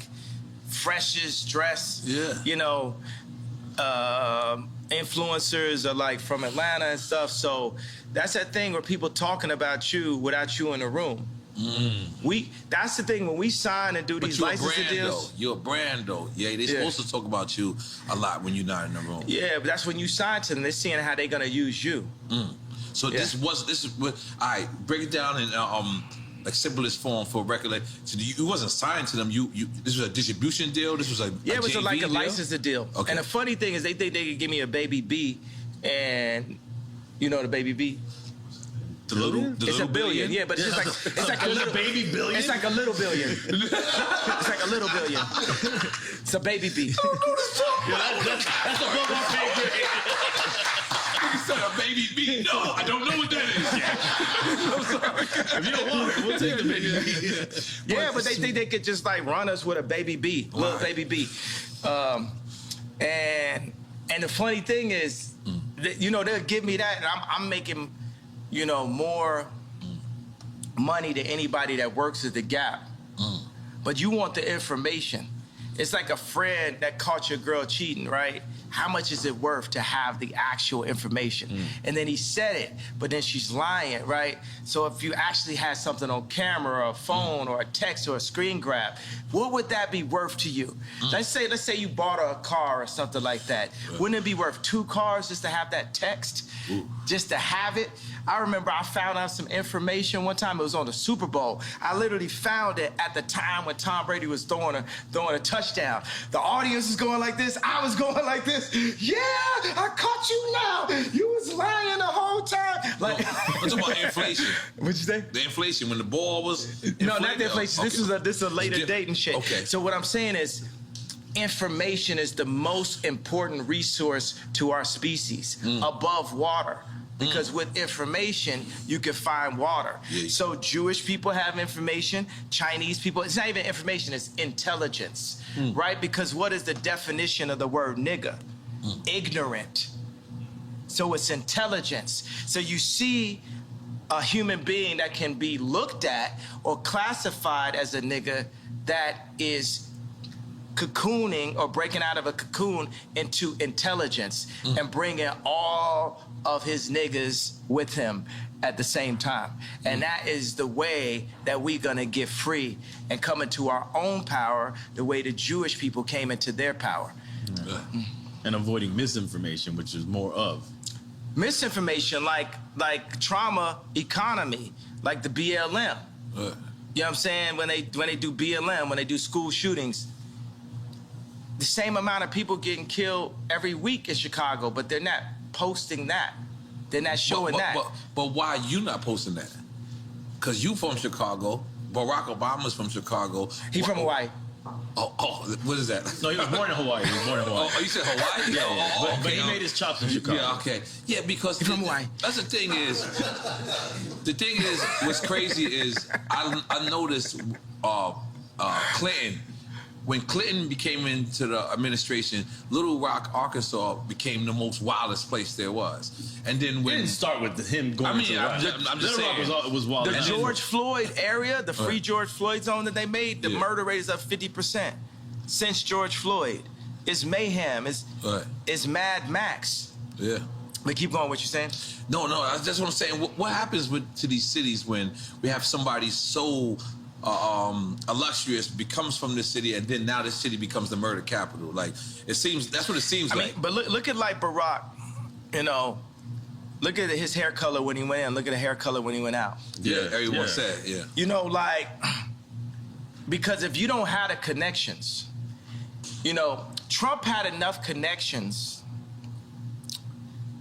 freshest dress, you know, influencers are like from Atlanta and stuff. So that's that thing where people talking about you without you in the room. That's the thing when we sign and do these licensing deals. You're a brand though. Yeah, they supposed to talk about you a lot when you're not in the room. Yeah, but that's when you sign to them. They're seeing how they're gonna use you. So this is what I break it down in like simplest form for a record. Like, so you wasn't signed to them. You this was a distribution deal. This was a it was JV like a deal? licensing deal. Okay. And the funny thing is they think they could give me a Baby B, and you know the Baby B. It's a billion, yeah, but it's just like it's like a little baby billion. It's like a little billion. It's like a little billion. It's a Baby B. That's above our pay grade. You said a baby B. No, I don't know what that is yet. I'm sorry. If you don't want it, we'll take the baby. Yeah, but they think they could just like run us with a Baby B, little Baby B. And the funny thing is, that, you know, they'll give me that, and I'm making. more money to anybody that works at the Gap. But you want the information. It's like a friend that caught your girl cheating, right? How much is it worth to have the actual information? And then he said it, but then she's lying, right? So if you actually had something on camera or a phone or a text or a screen grab, what would that be worth to you? Let's say you bought a car or something like that. Wouldn't it be worth 2 cars just to have that text? Just to have it? I remember I found out some information one time. It was on the Super Bowl. I literally found it at the time when Tom Brady was throwing a touchdown. The audience was going like this. I was going like this. Yeah, I caught you now. You was lying the whole time. Like, I'm talking about inflation. What'd you say? The inflation when the ball was. No, not the inflation. Okay. This is a later date and shit. Okay. So what I'm saying is, information is the most important resource to our species above water. Because with information, you can find water. Yeah. So Jewish people have information, Chinese people, it's not even information, it's intelligence, right? Because what is the definition of the word nigga? Ignorant. So it's intelligence. So you see a human being that can be looked at or classified as a nigga that is cocooning or breaking out of a cocoon into intelligence and bringing all of his niggas with him at the same time. And that is the way that we're gonna get free and come into our own power the way the Jewish people came into their power. And avoiding misinformation, which is more of. Misinformation like trauma economy, like the BLM. You know what I'm saying? When they do BLM, when they do school shootings, the same amount of people getting killed every week in Chicago, but they're not posting that. They're not showing that. But why you not posting that? Because you from Chicago. Barack Obama's from Chicago. He from Hawaii. Oh, what is that? No, he was born in Hawaii. Oh, you said Hawaii? Yeah. But he made his chops in Chicago. Yeah, okay. Yeah, because from Hawaii. That's the thing is, what's crazy is I noticed Clinton. When Clinton became into the administration, Little Rock, Arkansas became the most wildest place there was. And then when... It didn't start with him going to I'm just saying. Little Rock was wild. The George Floyd area, the free George Floyd zone that they made, the murder rate is up 50% since George Floyd. It's mayhem. It's Mad Max. Yeah. But keep going, what you saying? No, that's what I'm saying. What happens to these cities when we have somebody so... illustrious becomes from this city, and then now this city becomes the murder capital. Like that's what it seems like. I mean, but look at like Barack, look at his hair color when he went in. Look at the hair color when he went out. Yeah, everyone said, like, because if you don't have the connections, Trump had enough connections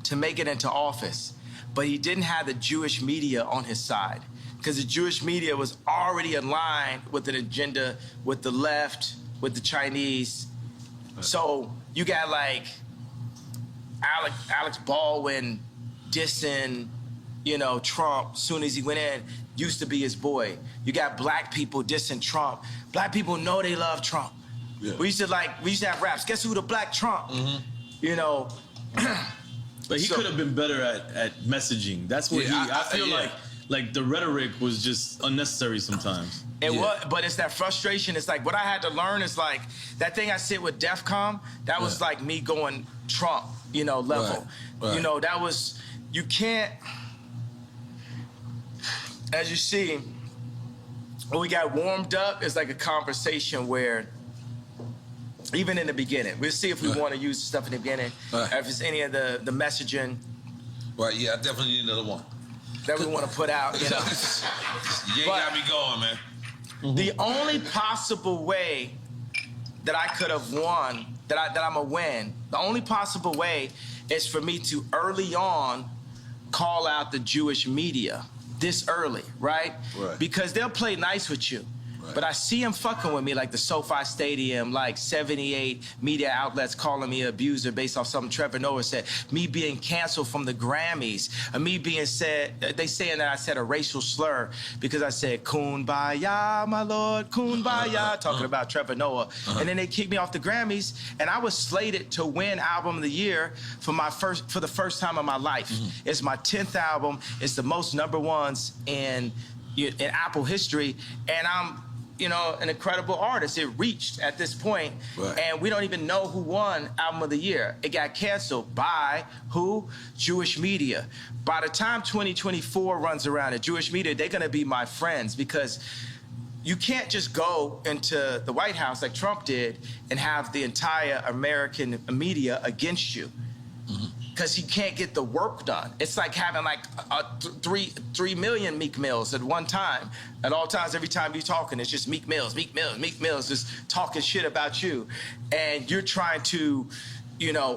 to make it into office, but he didn't have the Jewish media on his side. Because the Jewish media was already aligned with an agenda with the left, with the Chinese. So you got like Alex Baldwin dissing, Trump as soon as he went in, used to be his boy. You got black people dissing Trump. Black people know they love Trump. Yeah. We used to have raps. Guess who the black Trump? But he could have been better at messaging. That's what I feel like the rhetoric was just unnecessary sometimes. But it's that frustration. It's like what I had to learn is like that thing I said with DEFCON, that was like me going Trump, level. Right. That was, you can't, as you see, when we got warmed up, it's like a conversation where even in the beginning, we'll see if we want to use stuff in the beginning, if it's any of the messaging. Right, yeah, I definitely need another one. That we want to put out, You got me going, man. The only possible way that I could have won, that I'm gonna win, the only possible way is for me to early on call out the Jewish media this early, right? Because they'll play nice with you. But I see him fucking with me, like the SoFi Stadium, like 78 media outlets calling me an abuser based off something Trevor Noah said. Me being canceled from the Grammys. Me being they saying that I said a racial slur because I said, Kumbaya, my lord, Kumbaya, talking about Trevor Noah. And then they kicked me off the Grammys, and I was slated to win Album of the Year for the first time in my life. It's my 10th album. It's the most #1s in Apple history, and I'm an incredible artist. It reached at this point, and we don't even know who won Album of the Year. It got canceled by who? Jewish media. By the time 2024 runs around, at Jewish media, they're gonna be my friends, because you can't just go into the White House like Trump did and have the entire American media against you. Because you can't get the work done. It's like having like 3 million Meek Mills at one time. At all times, every time you're talking, it's just Meek Mills, just talking shit about you. And you're trying to,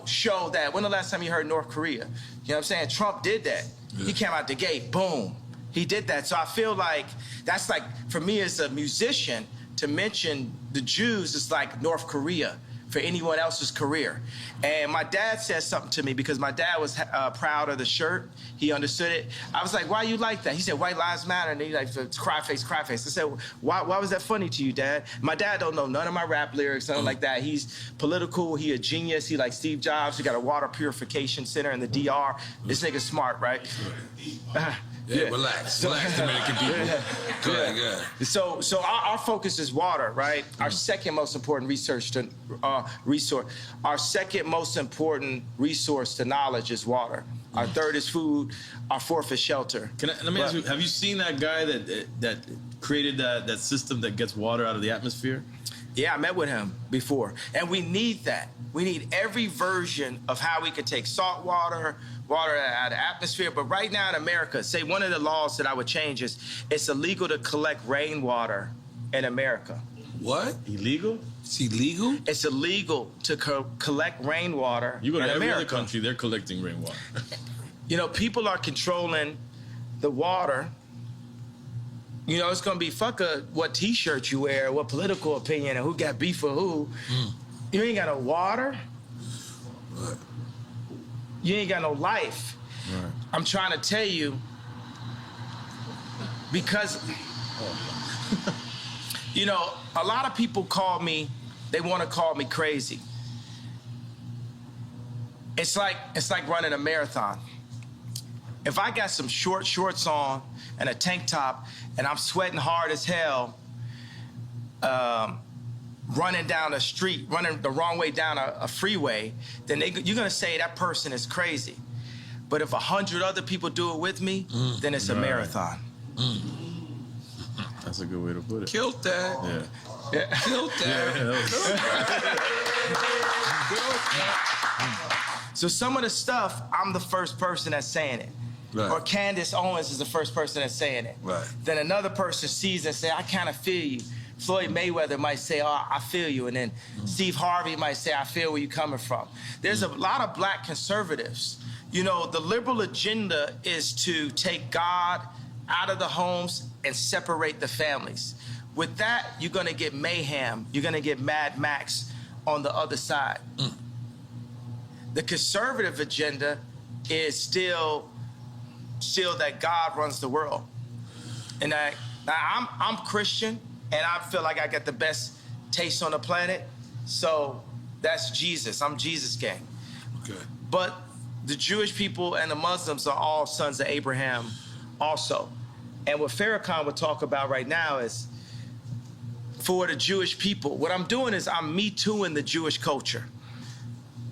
show that. When the last time you heard North Korea? You know what I'm saying? Trump did that. Yeah. He came out the gate, boom. He did that. So I feel like that's like, for me as a musician, to mention the Jews is like North Korea for anyone else's career. And my dad said something to me, because my dad was proud of the shirt. He understood it. I was like, why you like that? He said, white lives matter. And he like, cry face, cry face. I said, why was that funny to you, Dad? My dad don't know none of my rap lyrics, nothing like that. He's political, he a genius. He like Steve Jobs. He got a water purification center in the DR. This nigga's smart, right? Yeah, relax, Dominican people. Good. So our focus is water, right? Our second most important resource. Our second most important resource to knowledge is water. Our third is food. Our fourth is shelter. Let me ask you: have you seen that guy that created that system that gets water out of the atmosphere? Yeah, I met with him before, and we need that. We need every version of how we could take salt water out of the atmosphere. But right now in America, say one of the laws that I would change is it's illegal to collect rainwater in America. What? Illegal? It's illegal? It's illegal to collect rainwater You go to in every America. other country, they're collecting rainwater. People are controlling the water. It's going to be what T-shirt you wear, what political opinion, and who got beef for who. You ain't got no water. Right. You ain't got no life. Right. I'm trying to tell you, because, a lot of people they want to call me crazy. It's like running a marathon. If I got some shorts on and a tank top and I'm sweating hard as hell, running down a street, running the wrong way down a freeway, then you're gonna say that person is crazy. But if 100 other people do it with me, then it's a marathon. That's a good way to put it. Killed that. Yeah. Killed that. So some of the stuff, I'm the first person that's saying it. Right. Or Candace Owens is the first person that's saying it. Right. Then another person sees it and say, I kind of feel you. Floyd Mayweather might say, oh, I feel you. And then Steve Harvey might say, I feel where you're coming from. There's a lot of black conservatives. The liberal agenda is to take God out of the homes and separate the families. With that, you're gonna get mayhem. You're gonna get Mad Max on the other side. The conservative agenda is still that God runs the world. And I'm Christian, and I feel like I got the best taste on the planet. So that's Jesus. I'm Jesus gang. Okay. But the Jewish people and the Muslims are all sons of Abraham also. And what Farrakhan would talk about right now is, for the Jewish people, what I'm doing is I'm Me Tooing the Jewish culture.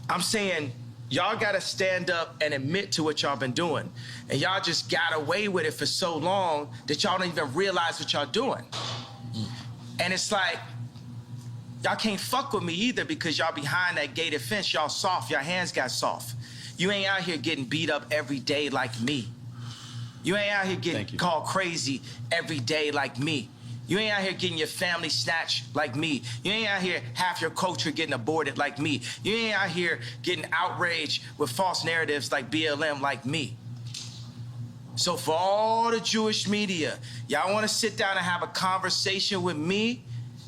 I'm saying, y'all gotta stand up and admit to what y'all been doing. And y'all just got away with it for so long that y'all don't even realize what y'all doing. And it's like, y'all can't fuck with me either, because y'all behind that gated fence, y'all soft, your hands got soft. You ain't out here getting beat up every day like me. You ain't out here getting called crazy every day like me. You ain't out here getting your family snatched like me. You ain't out here half your culture getting aborted like me. You ain't out here getting outraged with false narratives like BLM like me. So for all the Jewish media, y'all want to sit down and have a conversation with me?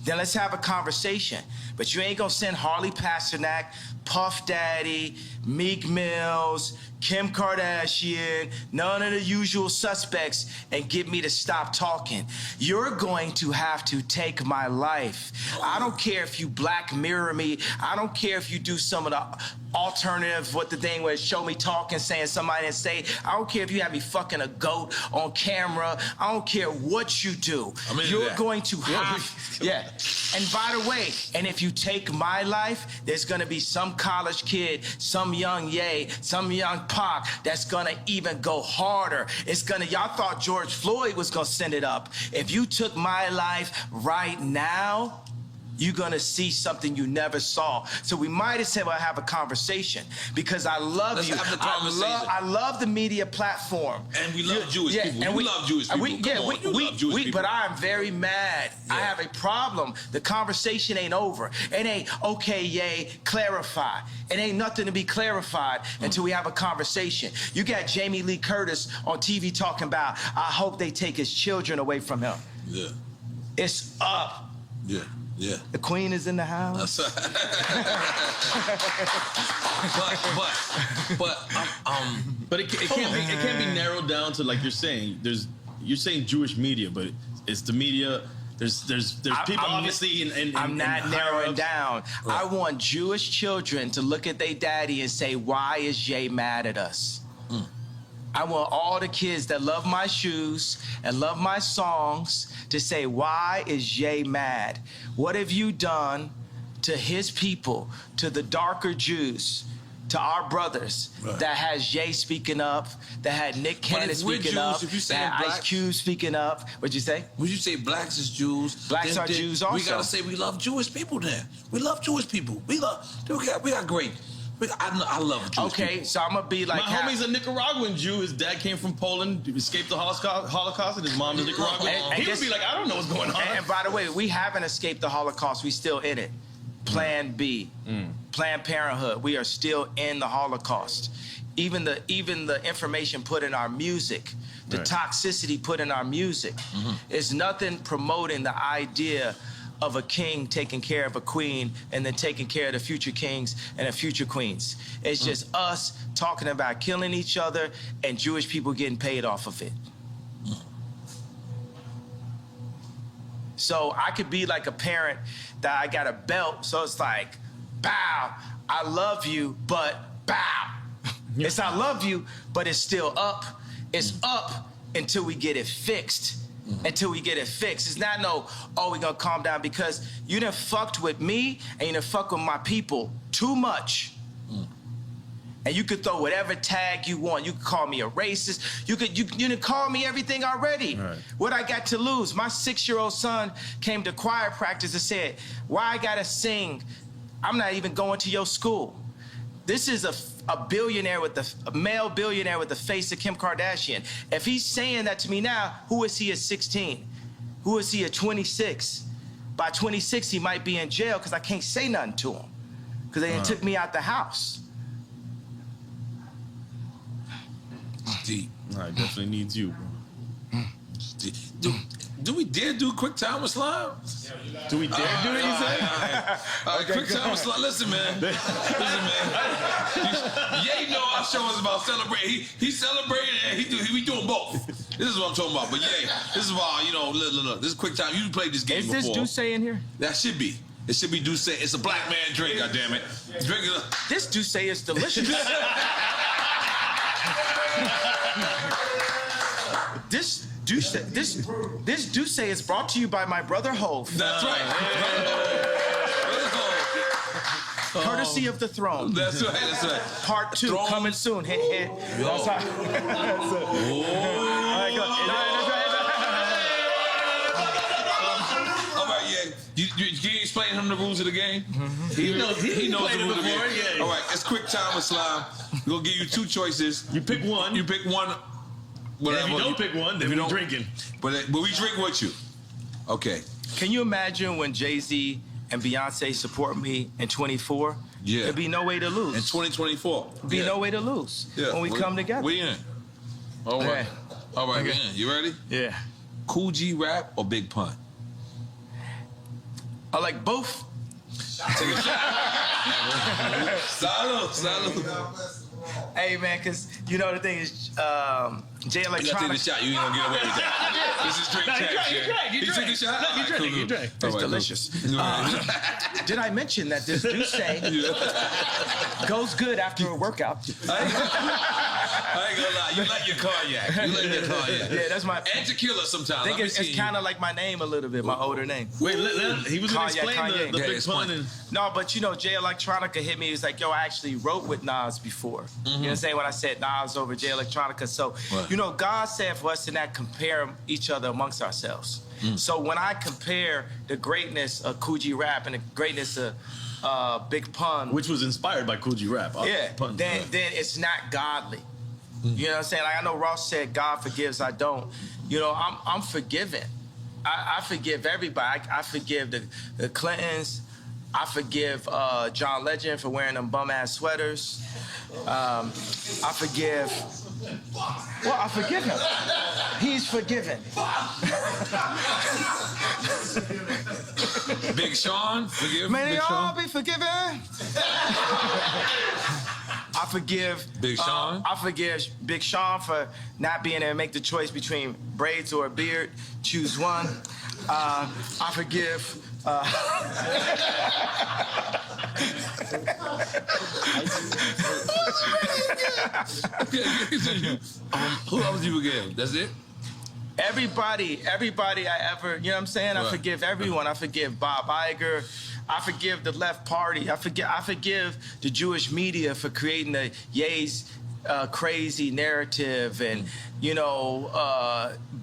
Then let's have a conversation. But you ain't gonna send Harley Pasternak, Puff Daddy, Meek Mills, Kim Kardashian, none of the usual suspects, and get me to stop talking. You're going to have to take my life. I don't care if you Black Mirror me. I don't care if you do some of the alternative, what the thing was, show me talking, saying somebody didn't say. I don't care if you have me fucking a goat on camera. I don't care what you do. You're going to have, yeah. And by the way, and if you take my life, there's gonna be some college kid, some young Ye, some young Pac that's gonna even go harder. It's gonna, y'all thought George Floyd was gonna send it up. If you took my life right now, you're gonna see something you never saw. So we might as well have a conversation because I love you. I love the media platform. And we love Jewish people. And we love Jewish people. Love Jewish people. But I'm very mad. Yeah. I have a problem. The conversation ain't over. It ain't, okay, yay, clarify. It ain't nothing to be clarified until we have a conversation. You got Jamie Lee Curtis on TV talking about, I hope they take his children away from him. Yeah. It's up. Yeah. Yeah. The queen is in the house. But it can't be narrowed down to, like you're saying. You're saying Jewish media, but it's the media. There's people obviously in I'm not narrowing down. Right. I want Jewish children to look at their daddy and say, why is Jay mad at us? I want all the kids that love my shoes and love my songs to say, why is Jay mad? What have you done to his people, to the darker Jews, to our brothers, that has Jay speaking up, that had Nick Cannon speaking up, that had Ice Cube speaking up? What'd you say? Would you say blacks is Jews? Blacks are Jews also. We gotta say we love Jewish people then. We love Jewish people. We got great. I love Jewish people. Okay, so I'm gonna be like, my homie's a Nicaraguan Jew. His dad came from Poland, escaped the Holocaust, and his mom is Nicaraguan. He would be like, I don't know what's going on. And by the way, we haven't escaped the Holocaust. We still in it. Plan B, Planned Parenthood. We are still in the Holocaust. Even the information put in our music, the toxicity put in our music, is nothing promoting the idea of a king taking care of a queen and then taking care of the future kings and the future queens. It's just us talking about killing each other and Jewish people getting paid off of it. So I could be like a parent that I got a belt, so it's like, bow, I love you, but bow. It's I love you, but it's still up. It's up until we get it fixed. Until we get it fixed. It's not no, oh, we gonna calm down, because you done fucked with me and you done fucked with my people too much. And you could throw whatever tag you want. You could call me a racist. You done call me everything already. Right. What I got to lose? My 6-year-old son came to choir practice and said, why I gotta sing? I'm not even going to your school. This is a billionaire a male billionaire with the face of Kim Kardashian. If he's saying that to me now, who is he at 16? Who is he at 26? By 26, he might be in jail because I can't say nothing to him because they took me out the house. Deep. I definitely needs you, bro. Do we dare do quick time with slime? Do we dare do it, you say? All right, quick time with slime. Listen, man. Ye know our show is about celebrating. He celebrated and we doing both. This is what I'm talking about. But yeah, this is why, look. This is quick time. You played this game before. Is this Douce in here? That should be. It should be Douce. It's a black man drink, goddammit. Drink it. This Douce is delicious. This Douce is brought to you by my brother Hove. That's right. Courtesy of the throne. That's right. Part 2 coming soon. Hint, hint. That's right. All right, yeah. You explain him the rules of the game? He knows the rules of the game. Yeah. All right, it's quick time with slime. We're gonna give you 2 choices. You pick one. You pick one. Whatever. If you don't pick one, then we're drinking. But we drink with you. Okay. Can you imagine when Jay-Z and Beyonce support me in 24? Yeah. There'd be no way to lose. In 2024. There'd be no way to lose when we come together. We in. All right. All right, man. You ready? Yeah. Cool G rap or Big Pun? I like both. Take a shot. Salud. Hey, man, because you know the thing is, Jay You gotta take the Electronica. shot. You ain't gonna get away with that. This is drink check. You took a shot? No, you drank. You drank. It's delicious. Did I mention that this juice goes good after a workout? I ain't gonna lie. You like your cognac. Yeah, that's my. And tequila sometimes. I think it's kind of like my name a little bit, my older name. Wait, he was gonna explain Kanye. the Yeah, Big Pun. And No, but you know, Jay Electronica hit me. He was like, yo, I actually wrote with Nas before. You know what I'm saying? When I said Nas over Jay Electronica. So, Right. you know, God said for us to not compare each other amongst ourselves. So when I compare the greatness of Cool G Rap and the greatness of Big Pun, which was inspired by Cool G Rap. yeah, Pun. then it's not godly. You know what I'm saying? Like I know Ross said, God forgives, I don't. You know, I'm forgiven. I forgive everybody. I forgive the Clintons. I forgive John Legend for wearing them bum ass sweaters. I forgive. Well, I forgive him. He's forgiven. Big Sean, forgive May Big they all Sean. be forgiven. I forgive Big Sean? I forgive Big Sean for not being able to make the choice between braids or a beard. Choose one. I forgive. Who else you forgive? That's it? Everybody I ever, you know what I'm saying? I Right. forgive everyone. I forgive Bob Iger. I forgive the left party. I forgive the Jewish media for creating the Ye's crazy narrative and, you know,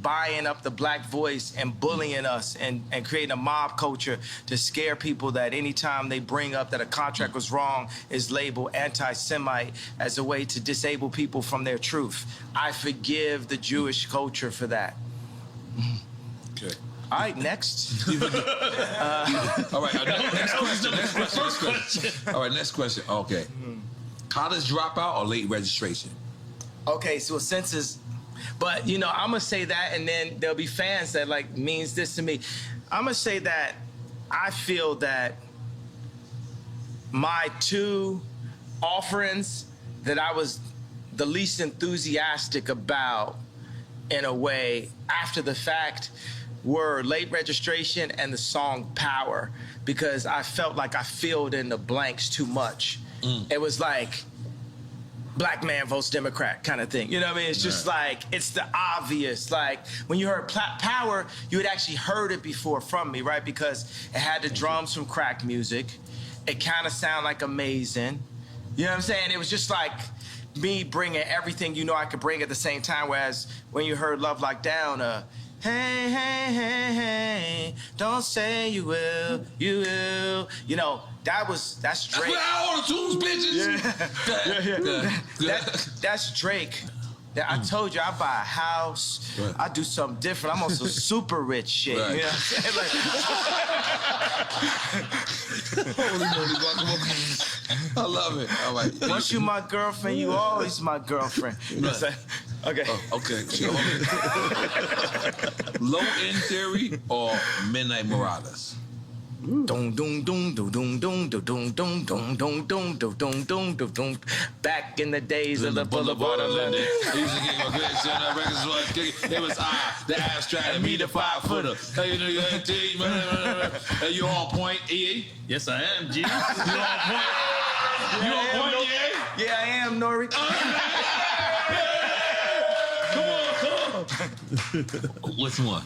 buying up the black voice and bullying us and creating a mob culture to scare people that anytime they bring up that a contract was wrong is labeled anti-Semite as a way to disable people from their truth. I forgive the Jewish culture for that. Okay. All right, next. All right, next question. All right, next question. Okay. College dropout or late registration? Okay, so census, but you know, I'm gonna say that, and then there'll be fans that like means this to me. I'm gonna say that I feel that my two offerings that I was the least enthusiastic about, in a way, after the fact, were late registration and the song Power, because I felt like I filled in the blanks too much. It was like black man votes Democrat kind of thing. You know what I mean? It's just like, it's the obvious. Like when you heard Power, you had actually heard it before from me, right? Because it had the drums from crack music. It kind of sounded like Amazing. You know what I'm saying? It was just like me bringing everything you know I could bring at the same time. Whereas when you heard Love Like Down, hey, hey, hey, hey, don't say you will, you will. You know, that's Drake. That's what all the tunes, bitches. That's Drake. I told you I buy a house. Right. I do something different. I'm on some super rich shit. Right. You know what I'm saying? Holy moly, guacamole. I love it. All right. Once you my girlfriend, you always my girlfriend. You know what I'm saying? Okay. Okay. Low End Theory or Midnight Marauders? Dum dum dum dum dum dum dum dum dum dum dum dum dum dum dum dum. Back in the days of the Boulevard of London. I used to get my great shit on records was kicking. It was the abstract and me the 5-footer. Hey, you on point, EA? Yes, I am, G. You on point? You on point, EA? Yeah, I am, Nori. Which one?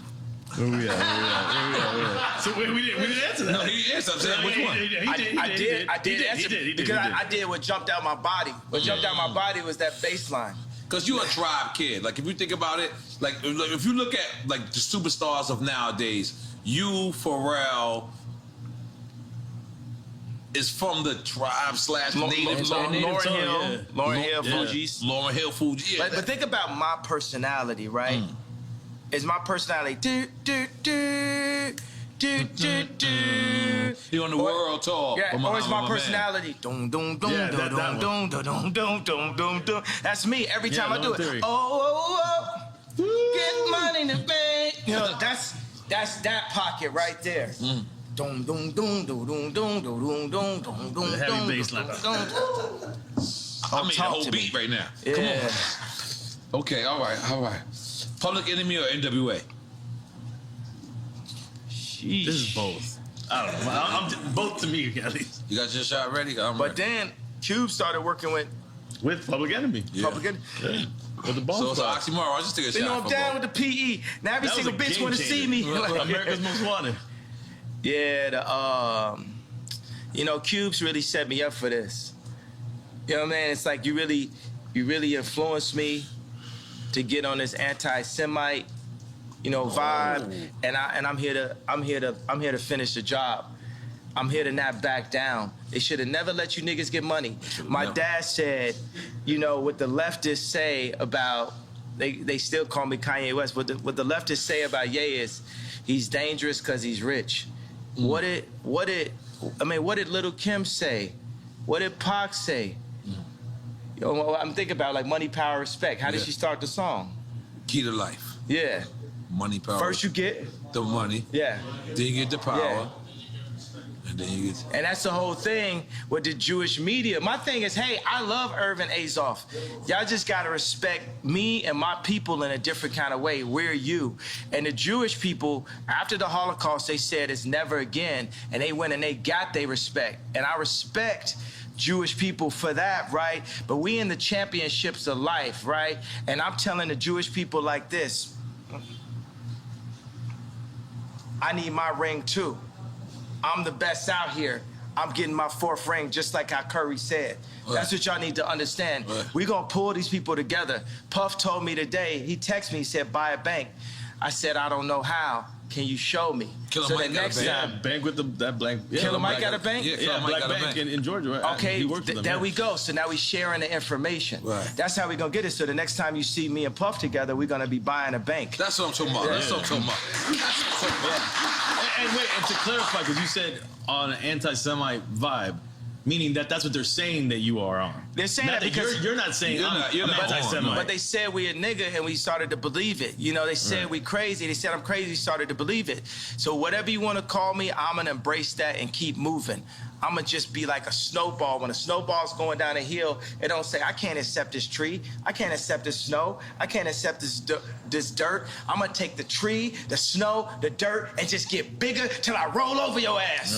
Where we at? So we didn't answer that. No, he is. I'm saying, which one? I did answer because I did what jumped out my body. What jumped out my body was that bass line. Because you're a tribe kid. Like, if you think about it, like if you look at, like, the superstars of nowadays, you, Pharrell, is from the tribe / native. Lauryn Hill, Fugees. Lauryn Hill, Fugees. Yeah, But think about my personality, right? Is my personality do do do do do do? He on the world tour. Yeah, or is my personality dum dum dum Yeah, dum that dum one. dum dum dum dum dum dum dum? That's me every time I do Theory. it. Oh, Get money in the bank. You know, that's that pocket right there. Dum dum dum dum dum dum dum dum dum dum. Heavy bass line. I made the whole beat right now. Yeah. Come on. Okay, all right. Public Enemy or NWA? Sheesh. This is both. I don't know. I'm both to me, at least. You got your shot ready? But then Cube started working with With Public Enemy. Public Enemy. Yeah. With the Bone So it's an Squad. oxymoron. I'll just take a You shot. know, I'm down with the PE. Now every That was single a bitch game want to see me. changer. America's Most Wanted. Yeah, you know, Cube's really set me up for this. You know what I mean? It's like you really influenced me to get on this anti-Semite, you know, vibe. And I'm here to finish the job. I'm here to not back down. They should have never let you niggas get money. My dad said, you know, what the leftists say about, they still call me Kanye West, what the leftists say about Ye is, he's dangerous because he's rich. What did Little Kim say? What did Pac say? You know, I'm thinking about like Money, Power, Respect. How did she start the song? Key to life. Yeah. Money, power. First you get, the money. yeah. Then you get the power. Yeah. And then you get... And that's the whole thing with the Jewish media. My thing is, hey, I love Irvin Azoff. Y'all just gotta respect me and my people in a different kind of way. We're you. And the Jewish people, after the Holocaust, they said it's never again. And they went and they got their respect. And I respect Jewish people for that, right? But we in the championships of life, right? And I'm telling the Jewish people like this, I need my ring too. I'm the best out here. I'm getting my 4th ring, just like how Curry said. Right. That's what y'all need to understand. Right. We're gonna pull these people together. Puff told me today, he texted me, he said, buy a bank. I said, I don't know how. Can you show me? Killer so Mike the got a next bank. Yeah, time, bank with that black. Yeah, Killer Mike got a bank? Yeah, Killer Mike Black got a Bank bank. in Georgia. Right? Okay, he worked with them. there yeah. we go. So now we sharing the information. Right. That's how we gonna get it. So the next time you see me and Puff together, we're gonna be buying a bank. That's what I'm talking about. That's what I'm talking about. That's what I'm talking about. And wait, and to clarify, because you said on an anti-Semite vibe, meaning that's what they're saying that you are on. They're saying Not that because you're not saying You're not on, anti-Semite. But they said we a nigga and we started to believe it. You know, they said we crazy. They said I'm crazy, started to believe it. So whatever you want to call me, I'm going to embrace that and keep moving. I'm going to just be like a snowball. When a snowball's going down a hill, it don't say, I can't accept this tree. I can't accept this snow. I can't accept this dirt. I'm going to take the tree, the snow, the dirt, and just get bigger till I roll over your ass.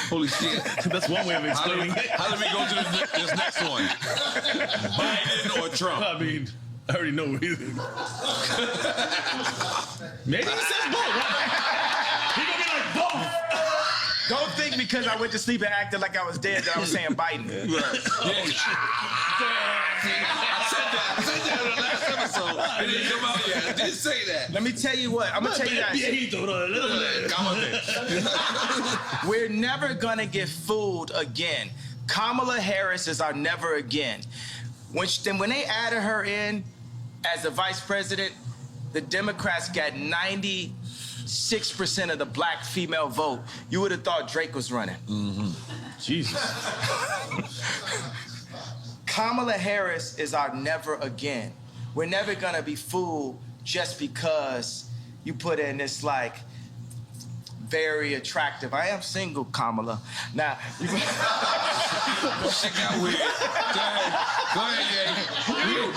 Holy shit. That's one way of explaining it. How did we go to this next one? Biden or Trump? I mean, I already know what he thinks. Maybe he says both. He gonna be like both. Don't think because I went to sleep and acted like I was dead that I was saying Biden. I said that in the last episode. It didn't come out yet. I did say that. Let me tell you what. I'm going to tell you guys. We're never going to get fooled again. Kamala Harris is our never again. When they added her in as the vice president, the Democrats got 96% of the black female vote. You would have thought Drake was running. Mm-hmm. Jesus. Kamala Harris is our never again. We're never gonna be fooled just because you put in this like very attractive. I am single, Kamala. Now, you Shit got weird. Go ahead, yeah.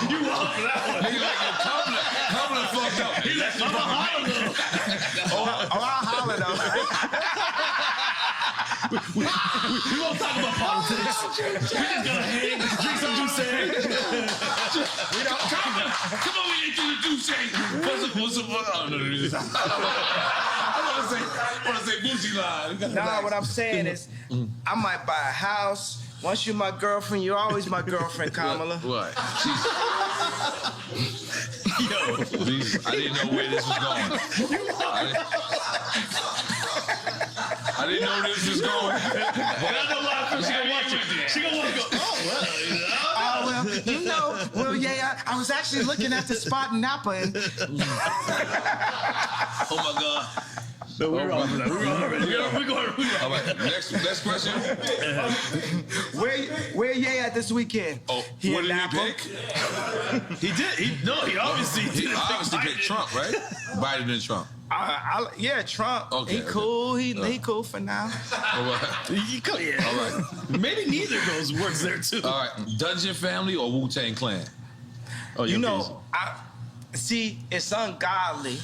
You walk that one. Nigga like your Kamala fucked up. He left you behind. I'll holler though. We won't talk about politics. We're just gonna hang, drink some juice. We don't come on, we ain't do the juice. What's up? I want to say bougie line. Nah, what I'm saying is, I might buy a house. Once you're my girlfriend, you're always my girlfriend, Kamala. What? Yo, I didn't know where this was going. I didn't know this was going. But I know why I feel she gonna watch it. She gonna want to go, I was actually looking at the spot in Napa and... Oh my God. So we're on that. We're going. All right, next question. Where Ye at this weekend? Oh, He what in did he Napa? pick? He did. He obviously He didn't obviously pick picked Biden. Trump, right? Biden and Trump. Yeah, Trump. Okay, He cool. He cool for now. All right. Yeah. All right. Maybe neither of those works there too. All right. Dungeon Family or Wu-Tang Clan? Oh, You okay. know, see, it's ungodly.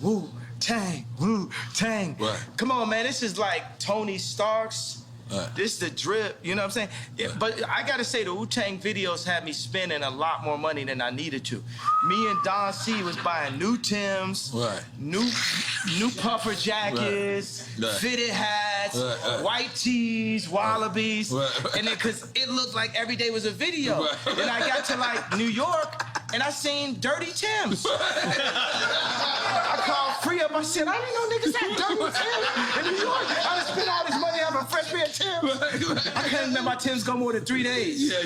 Wu-Tang, Wu-Tang. Right. Come on, man. This is like Tony Stark's. Right. This is the drip. You know what I'm saying? Yeah, but I got to say, the Wu-Tang videos had me spending a lot more money than I needed to. Me and Don C was buying new Timbs, Right. new puffer jackets, Right. fitted hats, Right. white tees, wallabies. Right. And then, because it looked like every day was a video. Right. Then I got to like New York and I seen Dirty Timbs. I called Free Up. I said, I didn't know niggas had Dirty Timbs in New York. I done spent all this money on a fresh pair of Timbs. I couldn't let my Timbs go more than 3 days. Yeah.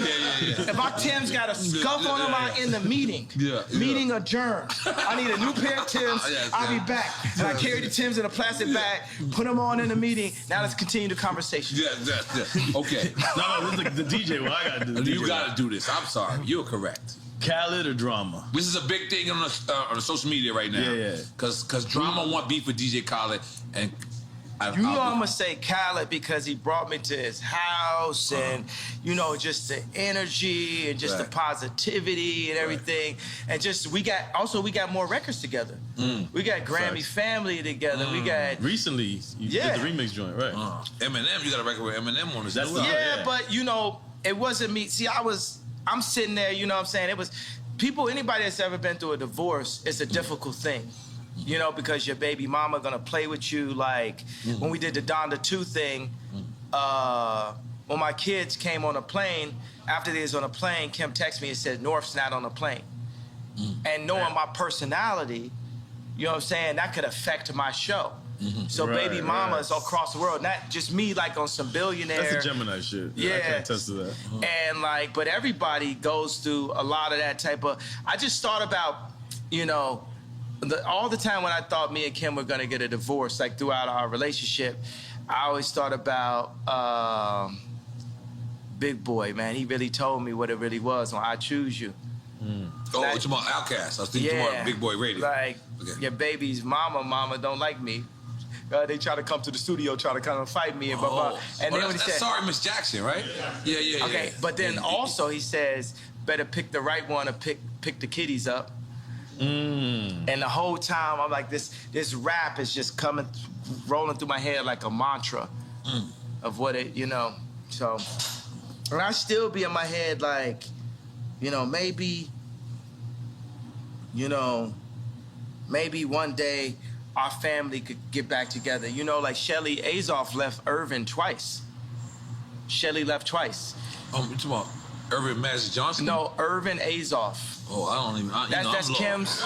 If my Timbs got a scuff on them, I'm in the meeting. Yeah. Meeting adjourned. I need a new pair of Timbs. Yes, I'll be yeah. back. And I carried the Timbs in a plastic bag, put them on in the meeting. Now let's continue the conversation. Yeah. Okay. No, this is the DJ. Well, I gotta do. The You DJ. got to do this. I'm sorry. You're correct. Khaled or drama? This is a big thing on the social media right now. Yeah. Because drama want beef with DJ Khaled, and You know I'm gonna say Khaled because he brought me to his house and you know just the energy and just the Right. positivity and everything and just we got more records together. We got Grammy Facts. Family together. We got Recently, you Yeah. did the remix joint, right? Eminem. You got a record with Eminem on this. That's as well. the- yeah, yeah. but you know it wasn't me. See, I'm sitting there. You know what I'm saying? It was people. Anybody that's ever been through a divorce, it's a difficult thing. You know, because your baby mama gonna play with you. Like when we did the Donda 2 thing, when my kids came on a plane, after they was on a plane, Kim texted me and said, North's not on the plane. And knowing my personality, you know what I'm saying, that could affect my show. So Right, baby mama right. is across the world, not just me like on some billionaire. That's the Gemini shit. Yeah, I Yeah. can attest to that. And like, but everybody goes through a lot of that type of. I just thought about, you know, all the time when I thought me and Kim were gonna get a divorce, like throughout our relationship, I always thought about Big Boy, man. He really told me what it really was on I Choose You. Oh, Like- you're talking about Outkast. I was thinking about Big Boy Radio. Like, Okay. your baby's mama don't like me. They try to come to the studio, try to come and fight me and blah, blah. And then when he that's said, Sorry, Miss Jackson, right? Yeah. okay, but then also he says, better pick the right one or pick the kiddies up. And the whole time I'm like, this rap is just rolling through my head like a mantra of what it, you know. So, and I still be in my head like, you know, maybe one day our family could get back together. You know, like Shelly Azoff left Irvin twice. Shelly left twice. You talking about Irvin Magic Johnson? No, Irvin Azoff. Oh, I don't even. That's I'm Kim's.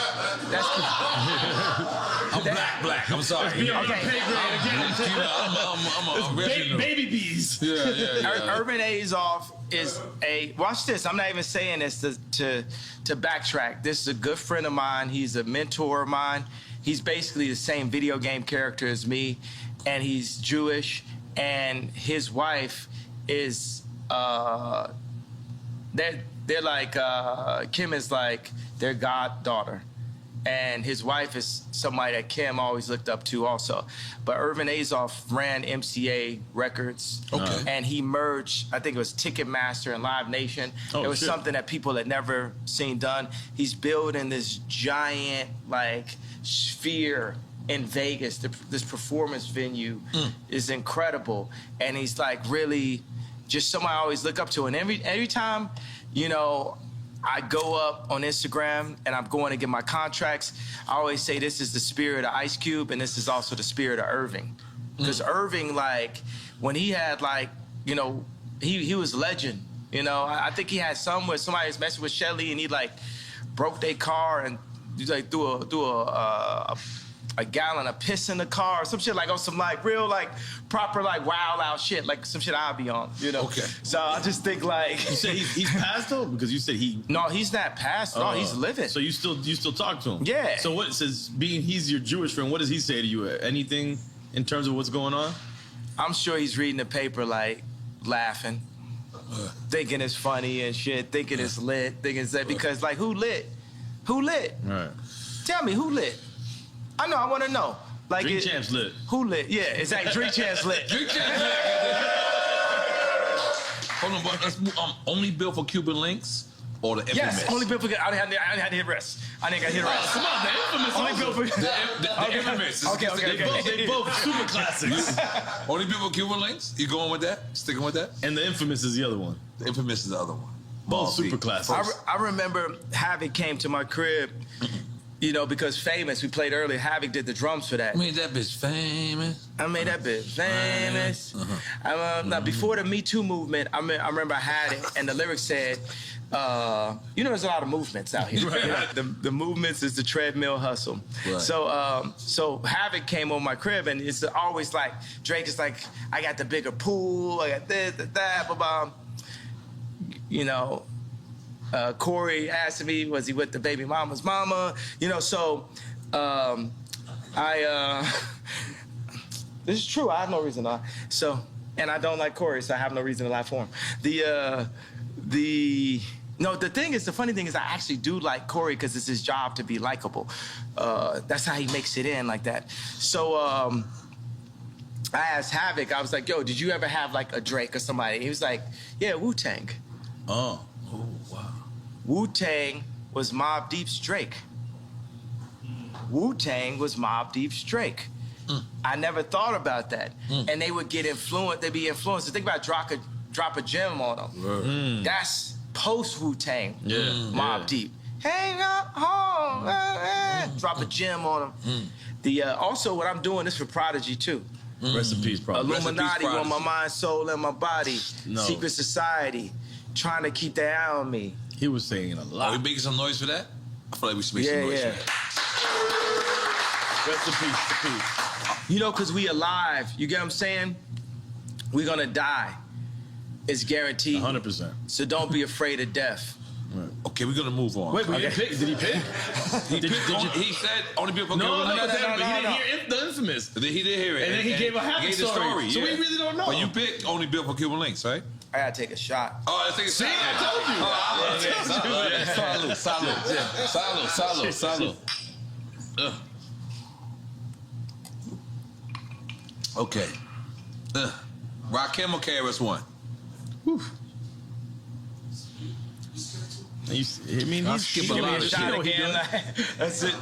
That's I'm black. I'm sorry. Be on the Okay. pay grade again. I'm repping Baby bees. Yeah. Urban Azoff is watch this. I'm not even saying this to backtrack. This is a good friend of mine. He's a mentor of mine. He's basically the same video game character as me, and he's Jewish. And his wife is they're like Kim is like their goddaughter. And his wife is somebody that Kim always looked up to also. But Irvin Azoff ran MCA Records. Okay. And he merged, I think it was Ticketmaster and Live Nation. Oh, it was shit. something that people had never seen done. He's building this giant, like, sphere in Vegas. This performance venue is incredible. And he's, like, really just someone I always look up to. And every time, you know, I go up on Instagram and I'm going to get my contracts, I always say this is the spirit of Ice Cube and this is also the spirit of Irving. Because Irving, like, when he had, like, you know, he was legend. You know, I think he had some where somebody was messing with Shelly and he, like, broke their car and, like, threw a a gallon of piss in the car, or some shit like on some like real like proper like wild out shit, like some shit I'll be on, you know. Okay. So I just think like You said he's passed though, because you said he. no, he's not passed. No, he's living. So you still talk to him? Yeah. So what says he's your Jewish friend? What does he say to you? Anything in terms of what's going on? I'm sure he's reading the paper like laughing, thinking it's funny and shit, thinking it's lit, thinking it's that because like who lit? Who lit? Right. Tell me who lit? I know. I want to know. Like Drink Champs lit. Who lit? Yeah, exactly. Drink Champs lit. Drink Champs lit. Hold on, but let's move. Only built for Cuban links or the infamous? Yes, only built for. I didn't have to hit rest. I didn't got to hit rest. Come on, the infamous. Only built for The infamous. Okay. They both super classics. Only built for Cuban links? You going with that? Sticking with that? And the infamous is the other one. The infamous is the other one. Both super classics. I remember Havoc came to my crib, you know, because Famous, we played earlier, Havoc did the drums for that. I made that bitch famous. I made that bitch famous. Now, before the Me Too movement, I remember I had it, and the lyrics said, you know, there's a lot of movements out here. Right. You know, the movements is the treadmill hustle. Right. So Havoc came on my crib, and it's always like, Drake is like, I got the bigger pool, I got this, that, blah, blah. You know, Corey asked me, was he with the baby mama's mama? You know, so this is true. I have no reason to lie. So, and I don't like Corey, so I have no reason to lie for him. The funny thing is I actually do like Corey because it's his job to be likable. That's how he makes it in like that. So I asked Havoc, I was like, yo, did you ever have like a Drake or somebody? He was like, yeah, Wu-Tang. Oh, wow. Wu-Tang was Mobb Deep's Drake. Wu-Tang was Mobb Deep's Drake. I never thought about that. And they would get influenced, they'd be influenced. Think about drop a gem on them. That's post Wu-Tang. Mobb Deep. Hang up home, drop a gem on them. Also, what I'm doing is for Prodigy too. Rest in peace, Prodigy. Illuminati on my mind, soul, and my body. No. Secret society, trying to keep their eye on me. He was saying a lot. Are we making some noise for that? I feel like we should make some noise for that. Rest in peace. You know, because we alive. You get what I'm saying? We're going to die. It's guaranteed. 100%. So don't be afraid of death. Right. Okay, we're gonna move on. Wait, but did he pick? He said only people can No, go. but he didn't hear the infamous. He did hear it. And then he gave a happy story. So we really don't know. But you picked only built for Cuban links, right? I got to take a shot. Oh, let's take a shot. I told you. Salud. Okay. Rakim or KRS-One? He's skip a lot of shit. Again. That's it.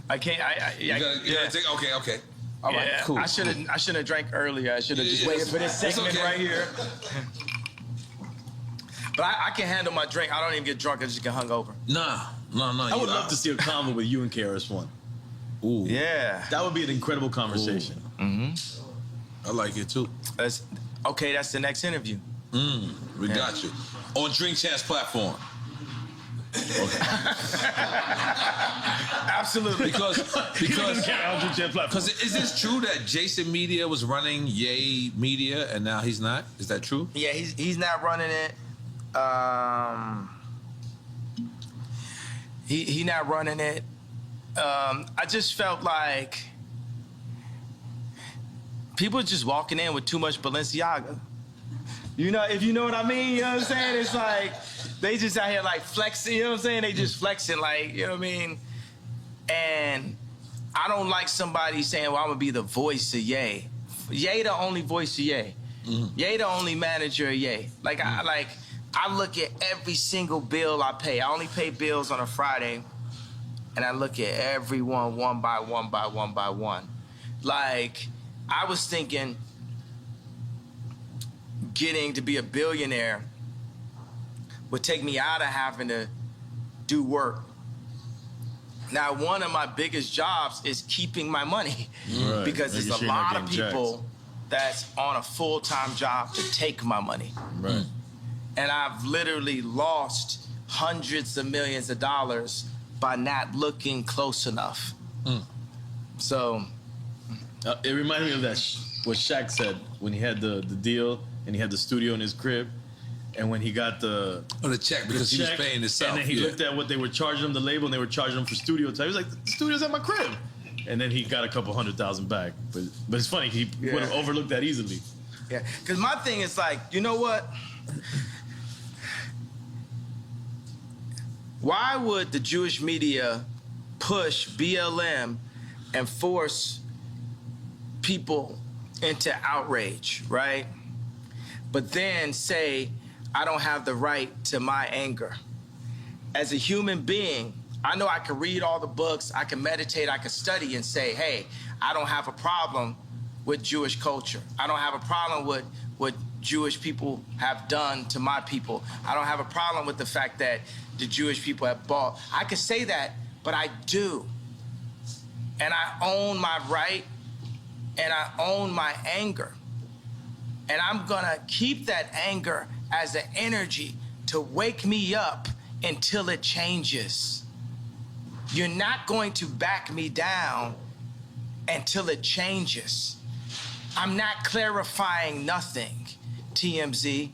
I can't. You gotta take. Okay. All right, cool. I shouldn't have drank earlier. I should have just waited for this segment right here. But I can handle my drink. I don't even get drunk. I just get hungover. No. I would love to see a convo with you and KRS-One. Ooh. Yeah. That would be an incredible conversation. I like it too. That's the next interview. We got you. On Drink Champs platform. Absolutely. Because Because is this true that Jason Media was running Ye Media and now he's not? Is that true? Yeah, he's not running it. He not running it. I just felt like people just walking in with too much Balenciaga. You know, if you know what I mean, you know what I'm saying? It's like, they just out here like flexing, you know what I'm saying? They just flexing like, you know what I mean? And I don't like somebody saying, well, I'm gonna be the voice of Ye. Ye the only voice of Ye. Ye the only manager of Ye. Like, I look at every single bill I pay. I only pay bills on a Friday, and I look at everyone one by one. Like, I was thinking, getting to be a billionaire would take me out of having to do work. Now, one of my biggest jobs is keeping my money because there's a lot of people that's on a full-time job to take my money. Right. And I've literally lost hundreds of millions of dollars by not looking close enough. So it reminded me of that what Shaq said when he had the deal and he had the studio in his crib, and when he got the check because he was paying himself. and then he looked at what they were charging him, the label, and they were charging him for studio time. He was like, "The studio's at my crib," and then he got a couple $100,000 back. But it's funny, he would have overlooked that easily. yeah, because my thing is like, you know what? Why would the Jewish media push BLM and force people into outrage, right? But then say, I don't have the right to my anger. As a human being, I know I can read all the books, I can meditate, I can study and say, hey, I don't have a problem with Jewish culture. I don't have a problem with what Jewish people have done to my people. I don't have a problem with the fact that the Jewish people have bought. I can say that, but I do. And I own my right, and I own my anger. And I'm gonna keep that anger as an energy to wake me up until it changes. You're not going to back me down until it changes. I'm not clarifying nothing, TMZ.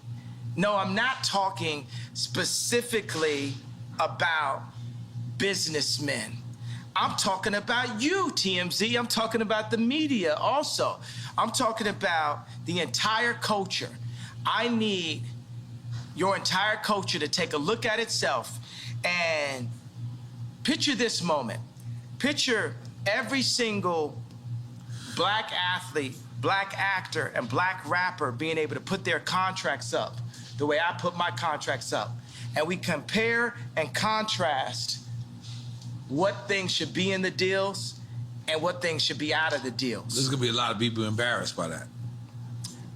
No, I'm not talking specifically about businessmen. I'm talking about you, TMZ. I'm talking about the media also. I'm talking about the entire culture. I need your entire culture to take a look at itself and picture this moment. Picture every single black athlete, black actor, and black rapper being able to put their contracts up the way I put my contracts up. And we compare and contrast what things should be in the deals and what things should be out of the deals. There's gonna be a lot of people embarrassed by that.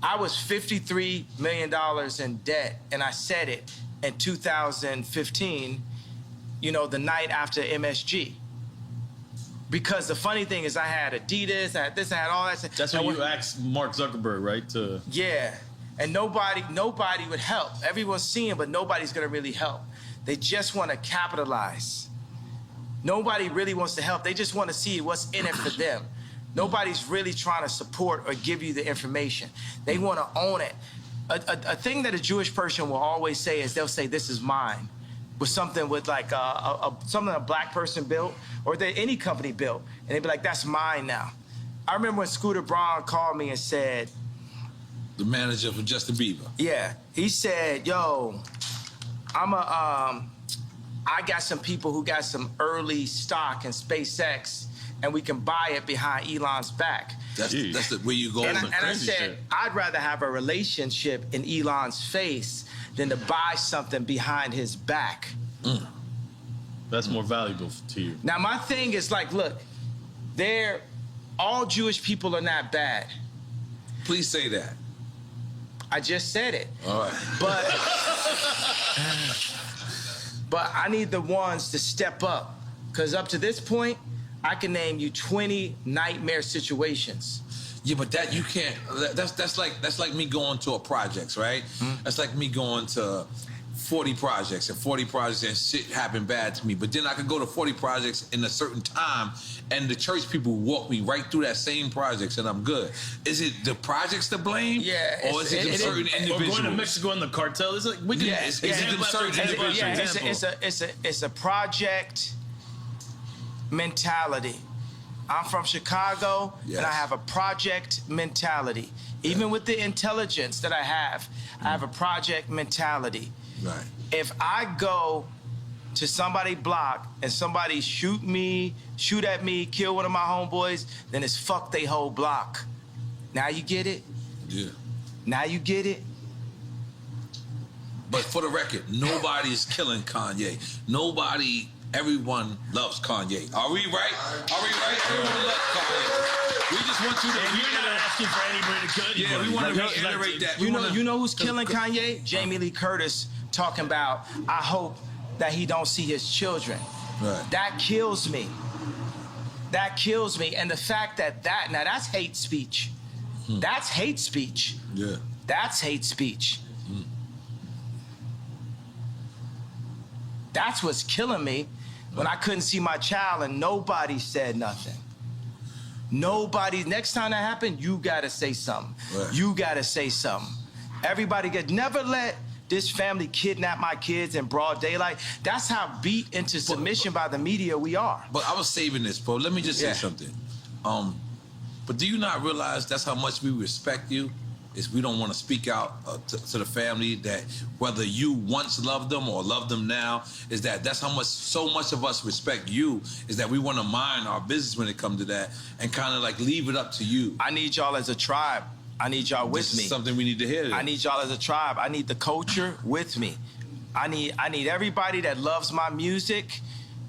I was $53 million in debt, and I said it in 2015, you know, the night after MSG. Because the funny thing is I had Adidas, I had this, I had all that. That's when you asked Mark Zuckerberg, right? Yeah, and nobody would help. Everyone's seeing, but nobody's gonna really help. They just wanna capitalize. Nobody really wants to help. They just want to see what's in it for them. Nobody's really trying to support or give you the information. They want to own it. A thing that a Jewish person will always say is they'll say, this is mine. With something with like something a black person built or that any company built. And they'd be like, that's mine now. I remember when Scooter Braun called me and said, the manager for Justin Bieber. Yeah, he said, yo, I got some people who got some early stock in SpaceX, and we can buy it behind Elon's back. That's where you go. And I said, shit. I'd rather have a relationship in Elon's face than to buy something behind his back. That's more valuable to you. Now, my thing is like, look, all Jewish people are not bad. Please say that. I just said it. All right. But I need the ones to step up. Because up to this point, I can name you 20 nightmare situations. Yeah, but that you can't. That's like me going to a projects, right? Mm-hmm. That's like me going to 40 projects and 40 projects and shit happened bad to me. But then I could go to 40 projects in a certain time, and the church people walk me right through that same projects, and I'm good. Is it the projects to blame? Yeah, or is it certain individuals? Or going to Mexico in the cartel? Is it? We can, yeah, is it them certain individuals? Yeah, it's a project mentality. I'm from Chicago, and I have a project mentality. Even with the intelligence that I have a project mentality. Right. If I go to somebody's block and somebody shoot at me, kill one of my homeboys, then it's fuck they whole block. Now you get it? Yeah. Now you get it? But for the record, nobody's killing Kanye. Everyone loves Kanye. Are we right? Everyone loves Kanye. We just want you to. We're not asking for anybody to kill anybody. Yeah, we want to reiterate that. You know who's killing Kanye? Jamie Lee Curtis talking about, I hope that he don't see his children. Right. That kills me. That kills me. And the fact now that's hate speech. That's hate speech. Yeah. That's hate speech. That's what's killing me. when I couldn't see my child and nobody said nothing. Nobody, next time that happened, you gotta say something. Right. You gotta say something. Everybody never let this family kidnap my kids in broad daylight. That's how beat into submission by the media we are. But I was saving this, bro. Let me just say something. But do you not realize that's how much we respect you? Is we don't want to speak out to the family that whether you once loved them or love them now, is that's how much, so much of us respect you, is that we want to mind our business when it comes to that and kind of like leave it up to you. I need y'all as a tribe. I need y'all with me. This is something we need to hear. I need y'all as a tribe. I need the culture with me. I need everybody that loves my music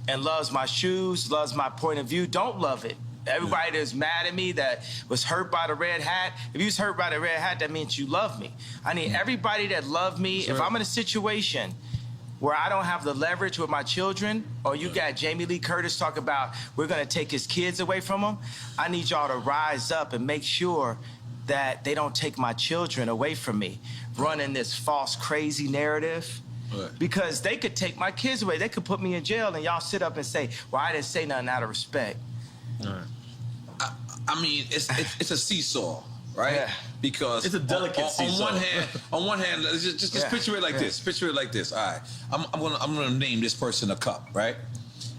and loves my shoes, loves my point of view. Don't love it. Everybody that's mad at me, that was hurt by the red hat. If you was hurt by the red hat, that means you love me. I need everybody that love me. Sure. If I'm in a situation where I don't have the leverage with my children, or you got Jamie Lee Curtis talk about we're gonna take his kids away from him, I need y'all to rise up and make sure that they don't take my children away from me, running this false, crazy narrative. Right. Because they could take my kids away. They could put me in jail and y'all sit up and say, well, I didn't say nothing out of respect. Right. I mean, it's a seesaw, right? Yeah. Because it's a delicate seesaw. On one hand, just picture it like this. Picture it like this. All right, I'm gonna name this person a cup, right?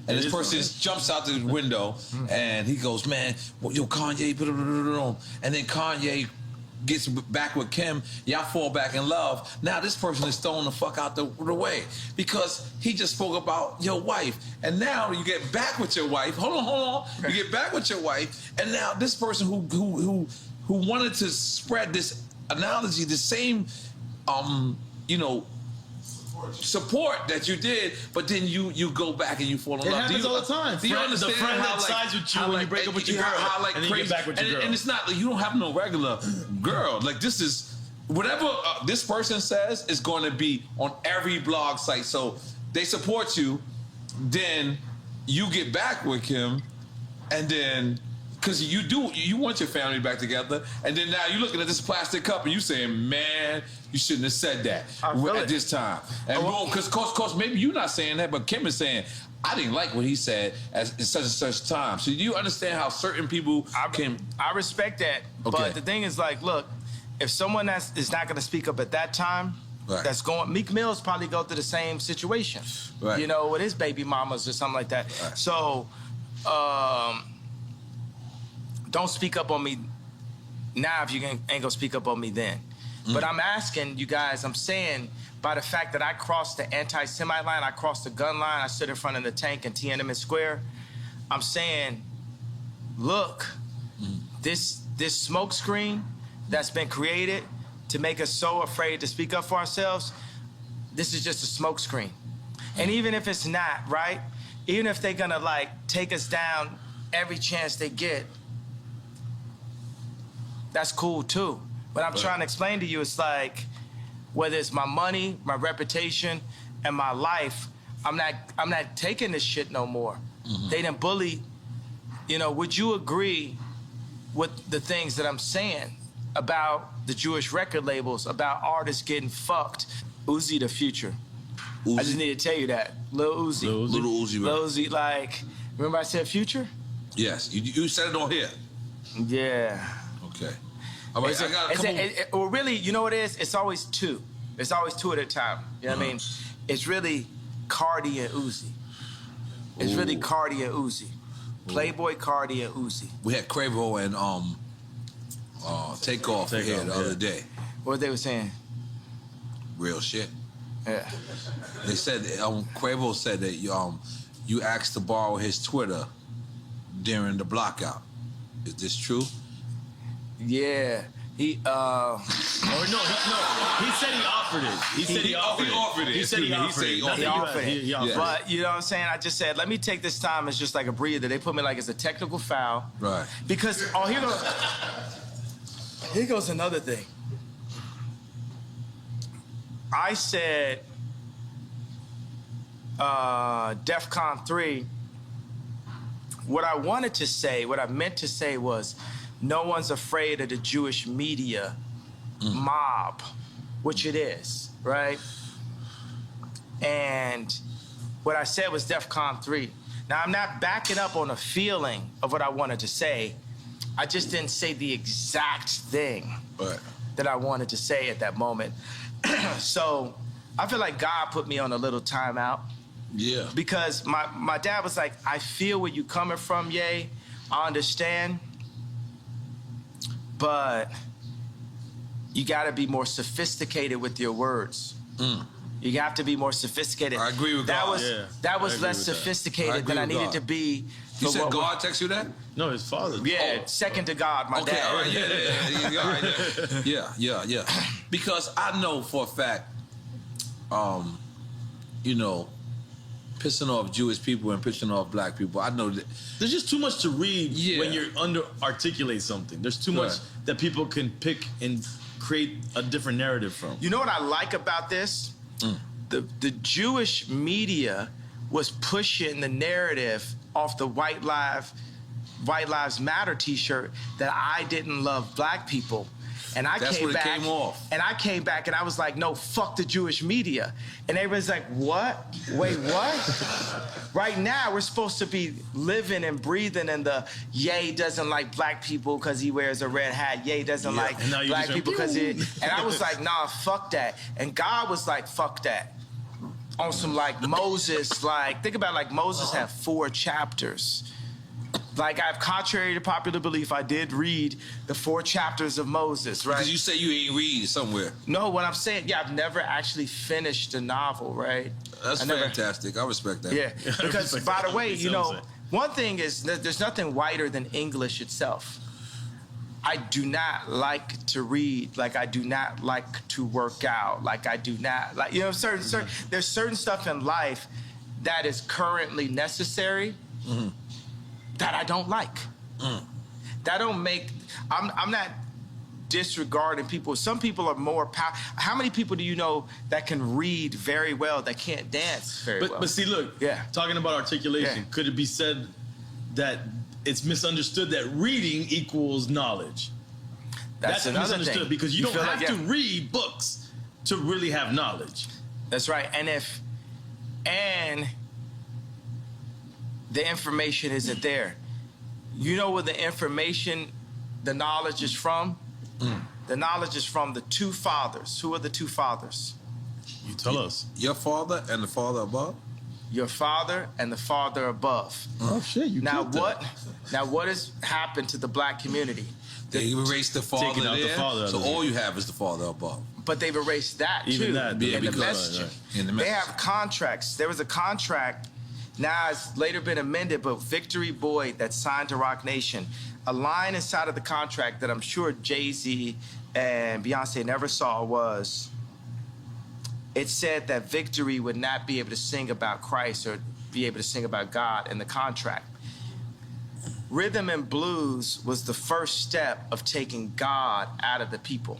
And this person jumps out the window and he goes, man, yo, Kanye, blah, blah, blah, blah. And then Kanye gets back with Kim, y'all fall back in love. Now this person is thrown the fuck out the way because he just spoke about your wife. And now you get back with your wife. Hold on. You get back with your wife, and now this person who wanted to spread this analogy, the same support that you did, but then you go back and you fall in love. It happens all the time. Do you understand the friend how that sides with you when you break up with your girl, and then you get back with your girl. And it's not like you don't have no regular girl. Like this is whatever this person says is going to be on every blog site. So they support you, then you get back with him, and then because you want your family back together, and then now you're looking at this plastic cup and you saying, man, you shouldn't have said that at this time. And because course, maybe you're not saying that, but Kim is saying, I didn't like what he said at such and such time. So do you understand how certain people can... I respect that, but the thing is like, look, if someone is not going to speak up at that time, that's going... Meek Mill's probably go through the same situation, you know, with his baby mamas or something like that. Right. So, don't speak up on me now if you ain't gonna speak up on me then. But I'm asking you guys, I'm saying, by the fact that I crossed the anti-Semite line, I crossed the gun line, I stood in front of the tank in Tiananmen Square, I'm saying, look, this smoke screen that's been created to make us so afraid to speak up for ourselves, this is just a smoke screen. And even if it's not, right? Even if they're gonna like take us down every chance they get, that's cool too. But I'm trying to explain to you, it's like, whether it's my money, my reputation, and my life, I'm not taking this shit no more. They done bully, you know, would you agree with the things that I'm saying about the Jewish record labels, about artists getting fucked? Uzi the future. Uzi? I just need to tell you that. Lil Uzi. Little Uzi. Right. Lil Uzi, like, remember I said future? Yes, you said it on here. Yeah. Okay. All right, I got a couple... well, really, you know what it is? It's always two. It's always two at a time. You know what I mean? It's really Cardi and Uzi. It's really Cardi and Uzi. Playboy Cardi and Uzi. We had Quavo and Takeoff here the other day. What they were saying? Real shit. Yeah. They said Quavo said that you asked to borrow his Twitter during the blockout. Is this true? Yeah. He he said he offered it. He said he offered it. He said he offered it. But you know what I'm saying? I just said, let me take this time as just like a breather. They put me like as a technical foul. Right. Because here goes another thing. I said DEFCON 3, what I wanted to say, what I meant to say was, no one's afraid of the Jewish media mob, which it is, right? And what I said was DEFCON 3. Now, I'm not backing up on a feeling of what I wanted to say. I just didn't say the exact thing that I wanted to say at that moment. So I feel like God put me on a little timeout. Yeah. Because my dad was like, I feel where you coming from, Ye. I understand. But you got to be more sophisticated with your words. You have to be more sophisticated. I agree with God. That was less sophisticated than I needed to be. You said God text you that? No, his father. Yeah, second to God, my dad. All right, yeah. Because I know for a fact, you know, pissing off Jewish people and pissing off black people. I know that there's just too much to read when you're articulate something. There's too much that people can pick and create a different narrative from. You know what I like about this? The Jewish media was pushing the narrative off the White Lives Matter T-shirt that I didn't love black people. And I came back and I was like, no, fuck the Jewish media. And everybody's like, what? Wait, what? Right now, we're supposed to be living and breathing in the Ye doesn't like black people because he wears a red hat. Ye doesn't like black people because he... And I was like, nah, fuck that. And God was like, fuck that. On some like Moses, like, think about like Moses had 4 chapters. Like, contrary to popular belief, I did read the 4 chapters of Moses, right? Because you say you ain't read somewhere. No, what I'm saying, I've never actually finished a novel, right? That's fantastic. I respect that. Yeah, because by the way, you know, one thing is that there's nothing whiter than English itself. I do not like to read, like I do not like to work out, like I do not like, you know, there's certain stuff in life that is currently necessary that I don't like. That don't make, I'm not disregarding people. Some people are more powerful. How many people do you know that can read very well, that can't dance very well? But see, look, talking about articulation, could it be said that it's misunderstood that reading equals knowledge? That's misunderstood thing. Because you don't have to read books to really have knowledge. That's right. And the information isn't there. You know where the information, the knowledge is from? The knowledge is from the 2 fathers. Who are the 2 fathers? You tell us. Your father and the father above? Your father and the father above. Oh shit! You now what has happened to the black community? They erased the father there, so all you have is the father above. But they've erased that too. Even that, in the messaging. They have contracts. There was a contract. Now it's later been amended, but Victory Boyd that signed to Rock Nation, a line inside of the contract that I'm sure Jay-Z and Beyonce never saw was, it said that Victory would not be able to sing about Christ or be able to sing about God in the contract. Rhythm and blues was the first step of taking God out of the people.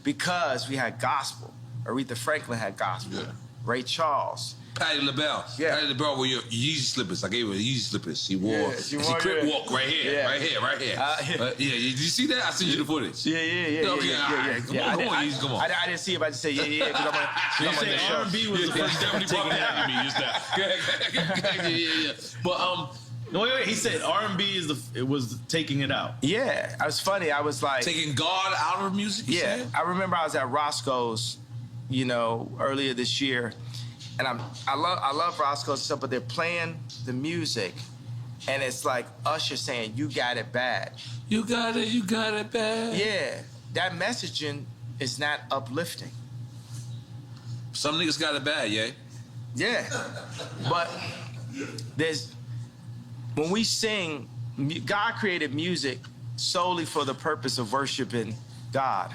Because we had gospel. Aretha Franklin had gospel. Ray Charles. Patti LaBelle. Patti LaBelle wore your Yeezy slippers. I gave her the Yeezy slippers. She wore, she crip walk right here, right here. Did you see that? I sent you the footage. Yeah. Come on. I didn't see it, but I just say yeah. You said R&B was the first step of taking that to me just now. Yeah. But no, wait. He said R&B was taking it out. Yeah, it was funny. I was like taking God out of music. Yeah, I remember I was at Roscoe's, you know, earlier this year. And I love Roscoe's stuff, but they're playing the music, and it's like Usher saying, "You got it bad." You got it bad. Yeah, that messaging is not uplifting. Some niggas got it bad, Yeah, but when we sing, God created music solely for the purpose of worshiping God.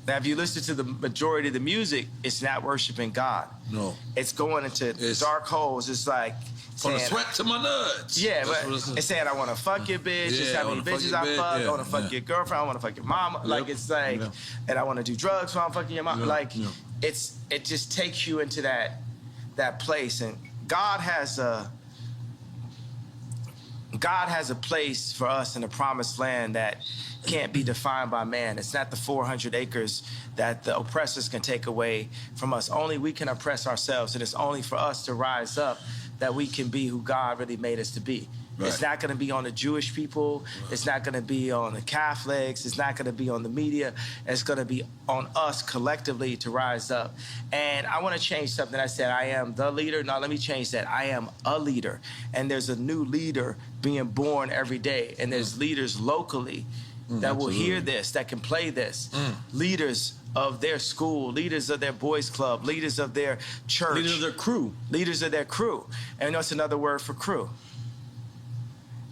Now, if you listen to the majority of the music, it's not worshiping God. No. It's going into dark holes. It's like from the sweat to my nuts. Yeah, but it's saying I want to fuck your bitch. It's how many bitches I fuck. I want to fuck your girlfriend. I want to fuck your mama. Like it's like, and I want to do drugs while I'm fucking your mama. Like it just takes you into that place. And God has God has a place for us in the promised land that can't be defined by man. It's not the 400 acres that the oppressors can take away from us. Only we can oppress ourselves, and it's only for us to rise up that we can be who God really made us to be. Right. It's not going to be on the Jewish people. Right. It's not going to be on the Catholics. It's not going to be on the media. It's going to be on us collectively to rise up. And I want to change something. I said, I am the leader. No, let me change that. I am a leader. And there's a new leader being born every day. And there's leaders locally that will hear this, that can play this. Leaders of their school, leaders of their boys club, leaders of their church. Leaders of their crew. Leaders of their crew. And that's another word for crew.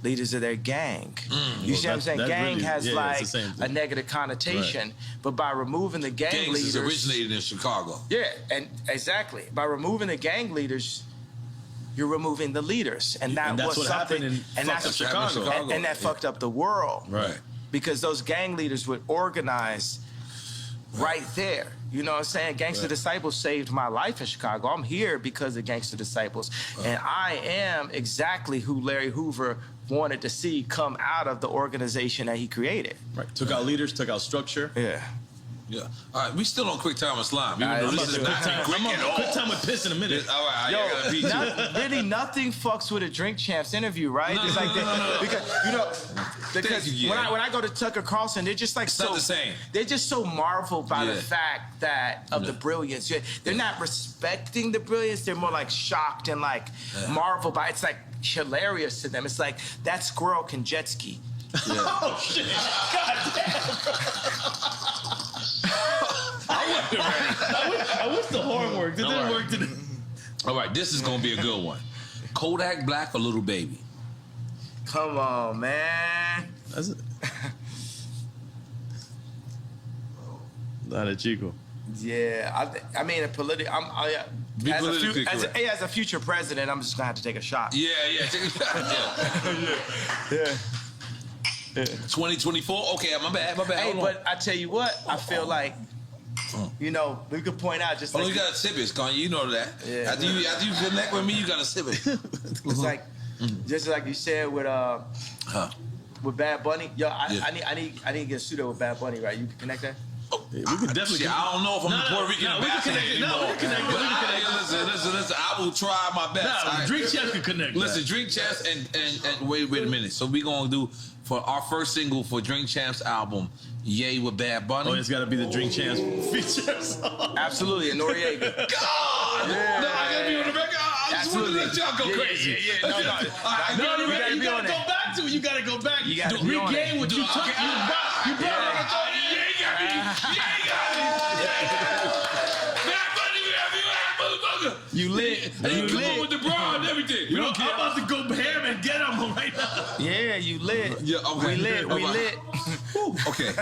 Leaders of their gang. You see what I'm saying? Gang really, has like a negative connotation, but by removing the gang leaders... Gangs originated in Chicago. Yeah, and exactly. By removing the gang leaders, you're removing the leaders. And that that's was what happened in Chicago. And that fucked up the world. Right. Because those gang leaders would organize right there. You know what I'm saying? Gangster Disciples saved my life in Chicago. I'm here because of Gangster Disciples. And I am exactly who Larry Hoover wanted to see come out of the organization that he created. Right. Took out leaders, took out structure. Yeah. Yeah. All right, we still on quick time with slime. I'm on quick time with piss in a minute. All right, I gotta beat you. Really, nothing fucks with a Drink Champs interview, right? No, it's like no. Because when I go to Tucker Carlson, they're just like it's so not the same. They're just so marveled by the fact that of the brilliance. They're not respecting the brilliance. They're more like shocked and like marveled by it. It's like hilarious to them. It's like that squirrel can jet ski. Yeah. Oh shit! God damn. I wish the horn worked. It didn't work today. All right, this is gonna be a good one. Kodak Black or Little Baby? Come on, man. That's it. Not a Chico. Yeah, I mean, as a future president, I'm just gonna have to take a shot. Yeah, take a shot. Yeah. 2024. Okay, my bad. Hey, but I tell you what, I feel like, you know, we could point out just. You gotta sip it, Kanye. You know that. Yeah. After you connect with me, you gotta sip it. It's like, just like you said with Bad Bunny. Yo, I need to get a studio with Bad Bunny, right? You can connect that. Yeah, we could definitely. I don't know if I'm the Puerto Rican ambassador anymore. We can connect it. Listen. I will try my best. Drink Champs can connect. Listen, Drink Champs and wait a minute. So we gonna do for our first single for Drink Champs album, Yay with Bad Bunny. Oh, it's gotta be the Drink Champs feature song. Absolutely, and Noriega. God! Yeah. No, I gotta be on the record. I just want to let y'all go crazy. No, you gotta go back to it. You gotta go back. You gotta regain what you took. You brought it. You lit. You come on with the bra and everything. I'm about to go ham and get him right now. Yeah, you lit. Yeah, okay. We lit. Okay.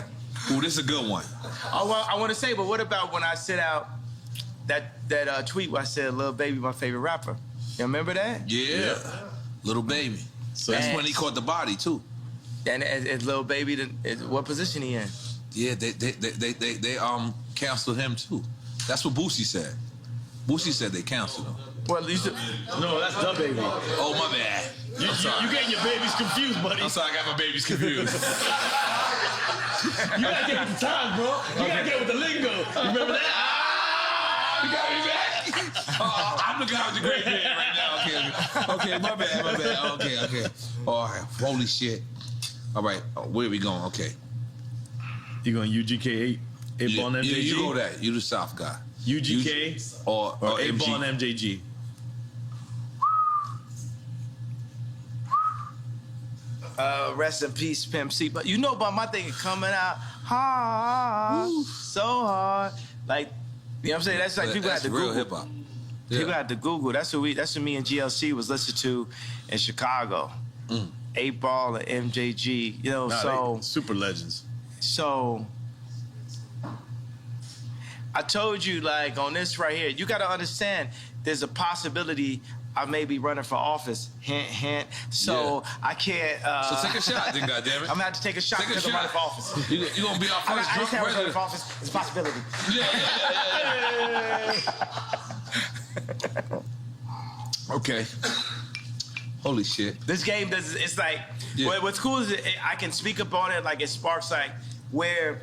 Ooh, this is a good one. I want to say, but what about when I sent out that tweet where I said, "Lil Baby, my favorite rapper." You remember that? Yeah. Little Baby. So that's when he caught the body too. And Lil Baby, what position he in? Yeah, they canceled him too. That's what Boosie said. Boosie said they canceled him. Well, no, that's the baby. Oh, my bad. You getting your babies confused, buddy. I'm sorry, I got my babies confused. You gotta get with the times, bro. You gotta get with the lingo. You remember that? You got me back? I'm the guy with the great beard right now. Okay, my bad. Okay. All right, holy shit. All right, where are we going? Okay. You going UGK 8 Ball and MJG? You go that. You the South guy. UGK or 8 Ball and MJG. Rest in peace, Pimp C. But you know about my thing coming out hard, so hard. Like, you know what I'm saying? That's like people have to Google. Hip hop. Yeah. People have to Google. That's what me and GLC was listening to in Chicago. 8 Ball and MJG. You know, so super legends. So I told you, like, on this right here, you got to understand there's a possibility I may be running for office. Hint, hint. So I can't. So take a shot, then, goddammit. I'm gonna have to take a shot because I'm running for office. You're gonna be our first drunk president. Running for office. It's a possibility. Yeah. Okay. Holy shit. This game does. It's like what's cool is I can speak up on it. Like it sparks like where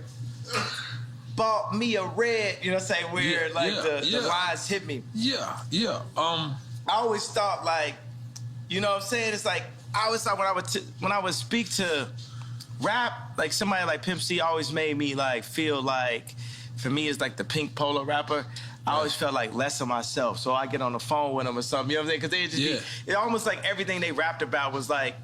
bought me a red. You know what I'm saying? Where the lines hit me. Yeah. I always thought like, you know what I'm saying? It's like I always thought when I would speak to rap, like somebody like Pimp C always made me like feel like, for me it's like the Pink Polo rapper. I always felt like less of myself, so I get on the phone with them or something. You know what I'm saying? Because they just it almost like everything they rapped about was like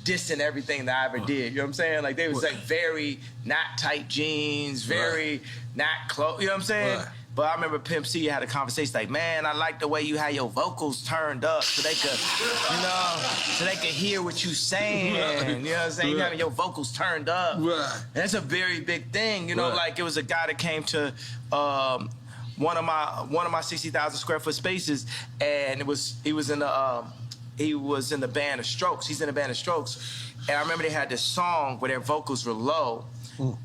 dissing everything that I ever did. You know what I'm saying? Like they was like very not tight jeans, very not close. You know what I'm saying? Right. But I remember Pimp C had a conversation like, man, I like the way you had your vocals turned up so they could, so they could hear what you saying. You know what I'm saying? You having your vocals turned up. Right. And that's a very big thing. You know, like it was a guy that came to one of my 60,000 square foot spaces, and he was in the band of Strokes. He's in the band of Strokes, and I remember they had this song where their vocals were low.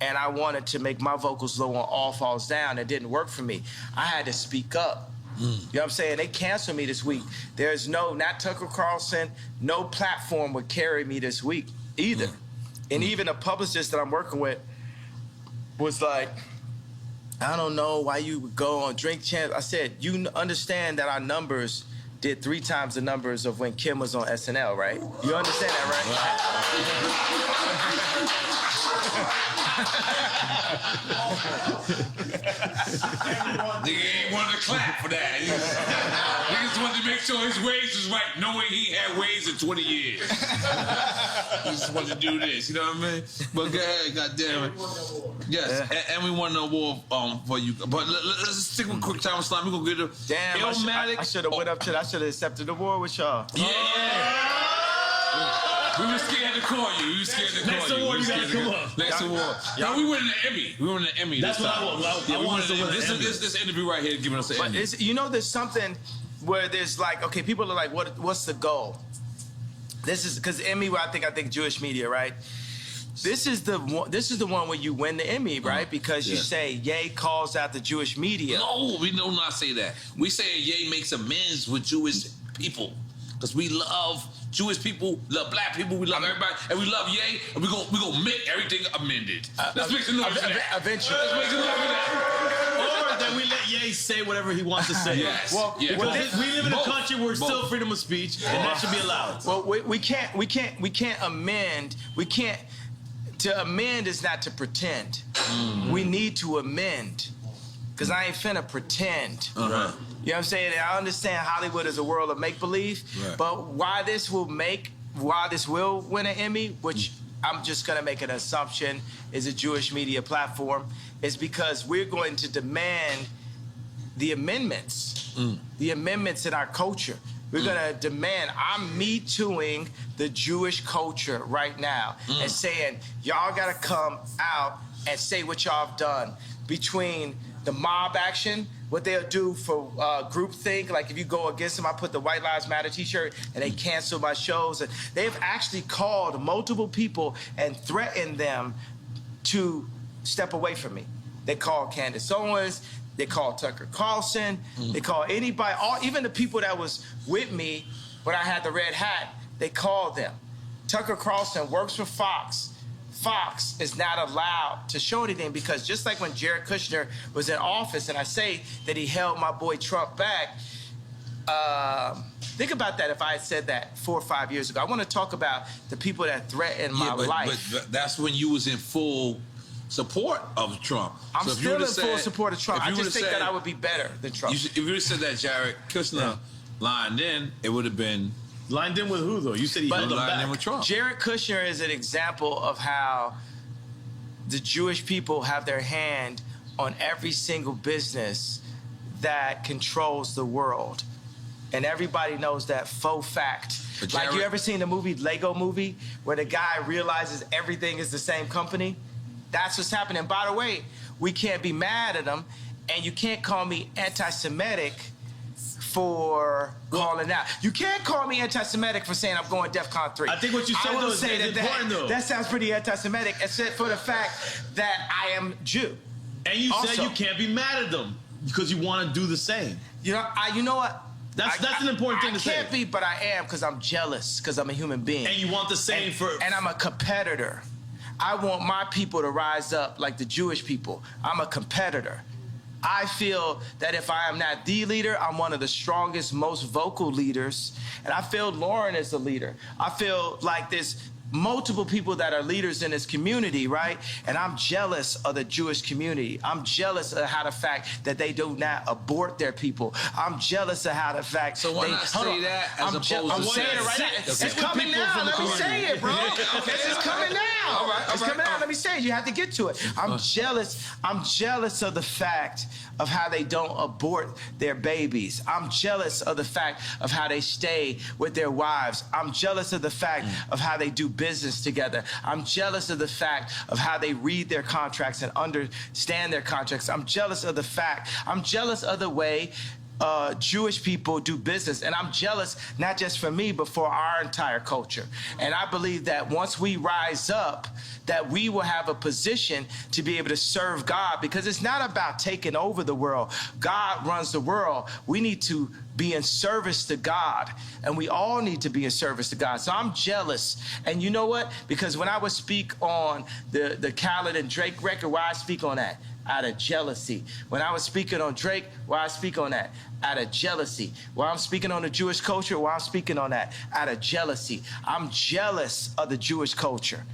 And I wanted to make my vocals low on All Falls Down. It didn't work for me. I had to speak up. You know what I'm saying? They canceled me this week. There's not Tucker Carlson, no platform would carry me this week either. And even a publicist that I'm working with was like, I don't know why you would go on Drink Champs. I said, you understand that our numbers did 3 times the numbers of when Kim was on SNL, right? You understand that, right? Nigga ain't wanted to clap for that. Niggas wanted to make sure his ways was right, knowing he had ways in 20 years. He just wanted to do this, you know what I mean? But go ahead, goddamn it. Yes, and we won an award for you. But let's just stick with quick time slime. We're gonna get it. Damn, I should have went up to that. I should have accepted the award with y'all. Yeah. We were scared to call you. We were scared to call you. Next award, you gotta come up. Next award. No, we won an Emmy. We won an Emmy. That's what I want. This interview right here giving us an Emmy. But you know, there's something where there's like, okay, people are like, what's the goal? This is because Emmy. I think Jewish media, right? This is the one where you win the Emmy, right? Because you say Ye calls out the Jewish media. No, we do not say that. We say Ye makes amends with Jewish people because we love Jewish people, love black people, we love everybody, and we love Ye, and we gonna make everything amended. Let's make some noise for that. Eventually. Let's make some noise for that. Or that we let Ye say whatever he wants to say. Yes. Well, yeah. Because we live in a country where it's still freedom of speech, and that should be allowed. Well, we can't amend. To amend is not to pretend. We need to amend. Because I ain't finna pretend. You know what I'm saying? I understand Hollywood is a world of make-believe, but why this will win an Emmy, which I'm just gonna make an assumption is a Jewish media platform, is because we're going to demand the amendments. The amendments in our culture. We're gonna demand, I'm Me Tooing the Jewish culture right now and saying, y'all gotta come out and say what y'all have done between the mob action, what they'll do for groupthink, like if you go against them, I put the White Lives Matter t-shirt and they cancel my shows. And they've actually called multiple people and threatened them to step away from me. They called Candace Owens, they called Tucker Carlson, they called anybody, even the people that was with me when I had the red hat, they called them. Tucker Carlson works for Fox. Fox is not allowed to show anything because just like when Jared Kushner was in office and I say that he held my boy Trump back, think about that if I had said that 4 or 5 years ago. I want to talk about the people that threatened my life. But that's when you was in full support of Trump. I'm still in full support of Trump. I just think that I would be better than Trump. If you would have said that Jared Kushner lined in, it would have been... Lined in with who, though? You said he held him back. In with Trump. Jared Kushner is an example of how the Jewish people have their hand on every single business that controls the world. And everybody knows that faux fact. Like, you ever seen the movie Lego Movie where the guy realizes everything is the same company? That's what's happening. By the way, we can't be mad at him, and you can't call me anti-Semitic for calling out. You can't call me anti-Semitic for saying I'm going DEFCON 3. I think what you said though is important though. That sounds pretty anti-Semitic, except for the fact that I am Jew. And you said you can't be mad at them because you want to do the same. You know what? That's an important thing to say. I can't be, but I am because I'm jealous because I'm a human being. And you want the same And I'm a competitor. I want my people to rise up like the Jewish people. I'm a competitor. I feel that if I am not the leader, I'm one of the strongest, most vocal leaders. And I feel Lauren is the leader. I feel like there's multiple people that are leaders in this community, right? And I'm jealous of the Jewish community. I'm jealous of how the fact that they do not abort their people. I'm jealous of how the fact. So why not say that as opposed to I'm saying it right now. It's coming now. Let me say it, bro. It's coming now. All right. It's coming out. Let me say it. You have to get to it. I'm jealous. I'm jealous of the fact of how they don't abort their babies. I'm jealous of the fact of how they stay with their wives. I'm jealous of the fact of how they do business together. I'm jealous of the fact of how they read their contracts and understand their contracts. I'm jealous of the fact. I'm jealous of the way Jewish people do business. And I'm jealous, not just for me, but for our entire culture. And I believe that once we rise up, that we will have a position to be able to serve God, because it's not about taking over the world. God runs the world. We need to be in service to God, and we all need to be in service to God. So I'm jealous. And you know what? Because when I would speak on the Khaled and Drake record, why I speak on that? Out of jealousy. When I was speaking on Drake, why I speak on that? Out of jealousy. While I'm speaking on the Jewish culture, why I'm speaking on that? Out of jealousy. I'm jealous of the Jewish culture.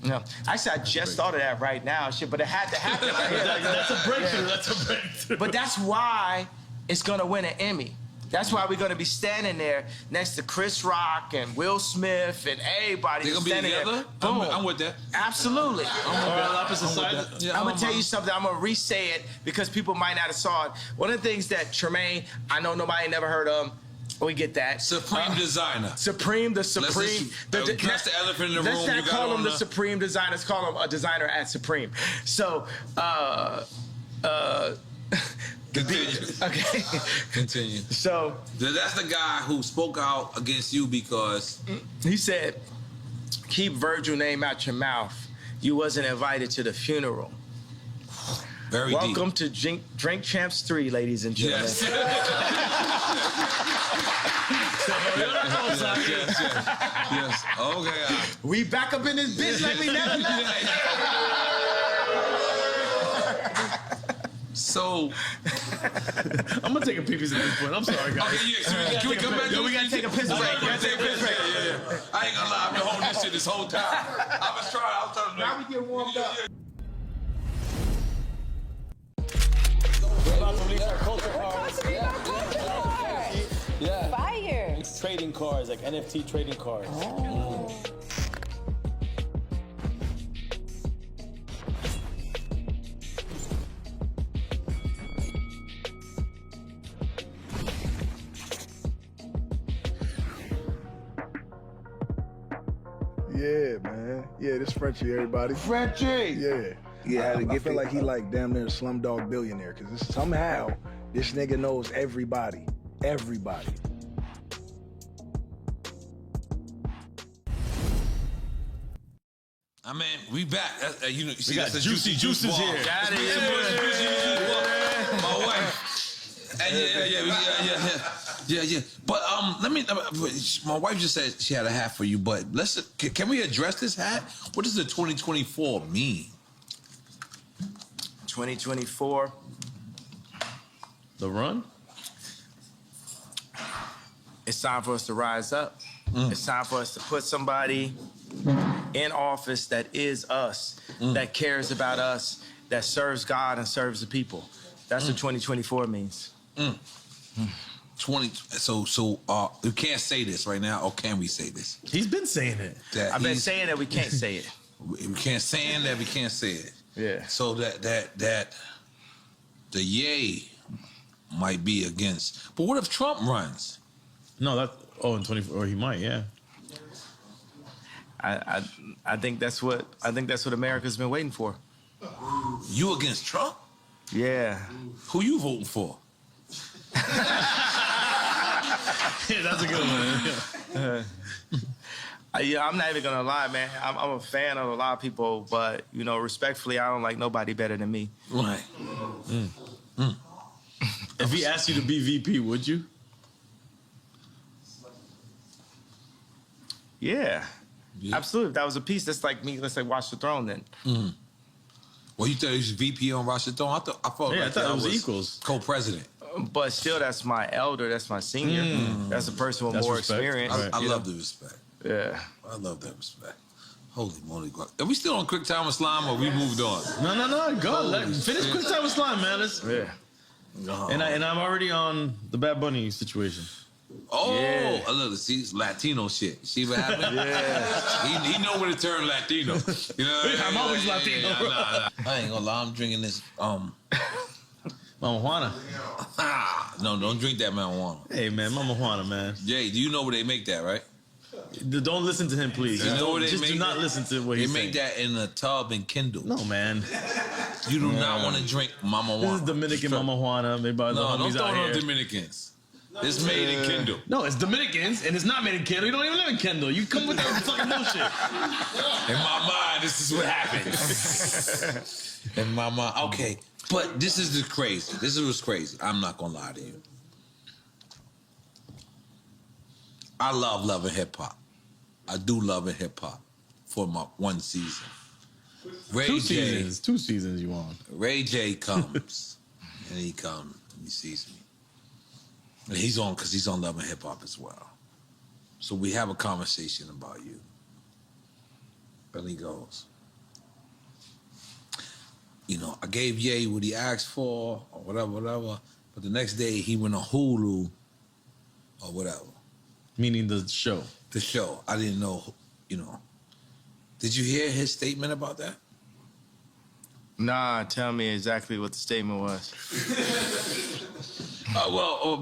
No, actually, I just thought of that right now, shit, but it had to happen. That's a breakthrough. Yeah. That's a breakthrough. But that's why it's gonna win an Emmy. That's why we're gonna be standing there next to Chris Rock and Will Smith and everybody. They're gonna be together? Boom. I'm with that. Absolutely. Yeah, I'm gonna tell you something. I'm gonna re-say it because people might not have saw it. One of the things that Tremaine, I know nobody never heard of. We get that. Supreme designer. Supreme, the Supreme. That's the elephant in the room. Let's not call him the Supreme designer. Let's call him a designer at Supreme. So, Continue. Okay. Continue. So that's the guy who spoke out against you because he said, "Keep Virgil name out your mouth. You wasn't invited to the funeral." Very Welcome deep. to Drink Champs 3, ladies and gentlemen. Yes. Yes. Okay. We back up in this bitch like we never left. So I'm gonna take a pee-pee at this point. I'm sorry, guys. Okay, yeah. So can we come back? We gotta take a piss break. Yeah. I ain't gonna lie. I've been holding this shit this whole time. I was trying. Now we get warmed up. We're about to release our culture cards. Yeah. Fire. It's trading cards, like NFT trading cards. Oh. Yeah, man. Yeah, this Frenchie, everybody. Frenchie! Yeah. Yeah, I feel like he like damn near a Slumdog Billionaire, because somehow this nigga knows everybody. Everybody. I mean, we back. You know, see, We got that's the Juicy Juices ball. here. Got it. Yeah. My wife. And yeah. But my wife just said she had a hat for you. But can we address this hat? What does the 2024 mean? 2024. The run? It's time for us to rise up. It's time for us to put somebody in office that is us, that cares about us, that serves God and serves the people. That's what 2024 means. 20. So we can't say this right now, or can we say this? He's been saying it. I've been saying that we can't say it. We can't say that we can't say it. Yeah. So that the yay might be against. But what if Trump runs? No, in 24, or he might, yeah. I think that's what America's been waiting for. You against Trump? Yeah. Who you voting for? Yeah, that's a good one. I'm not even gonna lie, man. I'm a fan of a lot of people, but respectfully, I don't like nobody better than me. Right. If he asked you to be VP, would you? Yeah. Absolutely. If that was a piece, that's like me, let's say Watch the Throne then. Mm-hmm. Well, you thought he was VP on Watch the Throne? I thought it was equals. Co-president. But still, that's my elder, that's my senior. That's a person with more experience. I love the respect. Yeah. I love that respect. Holy moly. Are we still on Quick Time with Slime or we moved on? No. Go. Finish Quick Time with Slime, man. And I'm already on the Bad Bunny situation. Oh, I love to see Latino shit. See what happened? Yeah. He know when to turn Latino. You know what I'm always Latino. Nah. I ain't gonna lie. I'm drinking this. Mama Juana. No, don't drink that marijuana. Hey, man, Mama Juana, man. Jay, do you know where they make that, right? Don't listen to him, please. You know where they just make do not that? listen to what he's saying. They make that in a tub and Kindle. No, man. You do not want to drink Mama Juana. This is Dominican Mama Juana. Made by the No, don't homies throw out it on here. Dominicans. It's made in Kindle. No, it's Dominicans, and it's not made in Kendall. You don't even live in Kendall. You come with that fucking bullshit. In my mind, this is what happens. In my mind, okay. But this is the crazy. This is what's crazy. I'm not gonna lie to you. I love loving hip hop. I do love hip hop for my one season. Two seasons you on. Ray J comes, and he comes, and he sees me. And he's on because he's on Love and Hip Hop as well. So we have a conversation about you. And he goes, you know, I gave Ye what he asked for or whatever. But the next day he went on Hulu or whatever. Meaning the show. The show. I didn't know, you know. Did you hear his statement about that? Nah, tell me exactly what the statement was.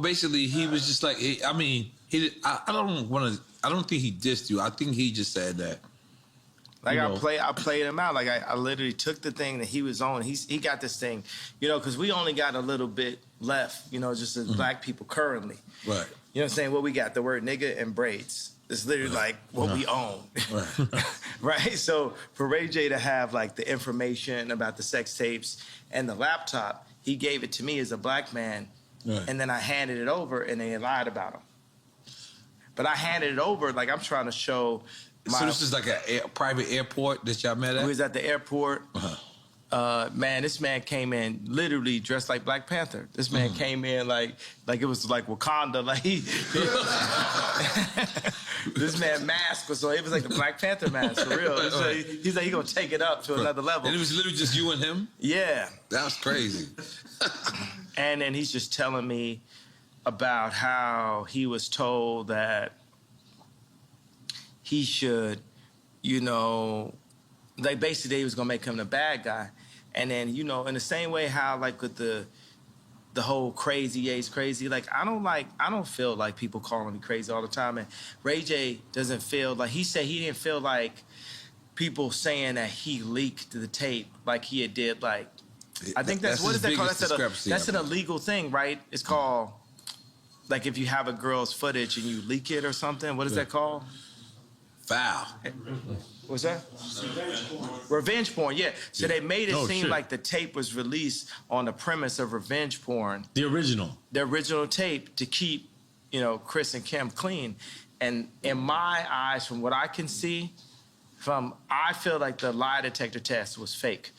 Basically, he was just like, I don't think he dissed you. I think he just said that. Like, I played him out. Like, I literally took the thing that he was on. He got this thing, you know, because we only got a little bit left, you know, just as black people currently. Right. You know what I'm saying? What we got, the word nigga and braids. It's literally like what we own. Right. Right? So for Ray J to have like the information about the sex tapes and the laptop, he gave it to me as a black man. Right. And then I handed it over and they lied about him. But I handed it over like I'm trying to show so this is like a private airport that y'all met at? We was at the airport. Man, this man came in literally dressed like Black Panther. This man came in like it was like Wakanda. Like this man mask was so it was like the Black Panther mask for real. So he's like he gonna take it up to another level. And it was literally just you and him? Yeah. That was crazy. And then he's just telling me about how he was told that he should, you know, like basically he was gonna make him the bad guy. And then, you know, in the same way how like with the whole crazy, Ye's crazy, like I don't feel like people calling me crazy all the time. And Ray J doesn't feel like, he said he didn't feel like people saying that he leaked the tape like he had did like, I think that's what is that called? That's an illegal thing, right? It's called, like if you have a girl's footage and you leak it or something, what is that called? Foul. What's that? Revenge porn, yeah. So they made it seem like the tape was released on the premise of revenge porn. The original tape to keep, you know, Chris and Kim clean. And in my eyes, from what I can see, I feel like the lie detector test was fake.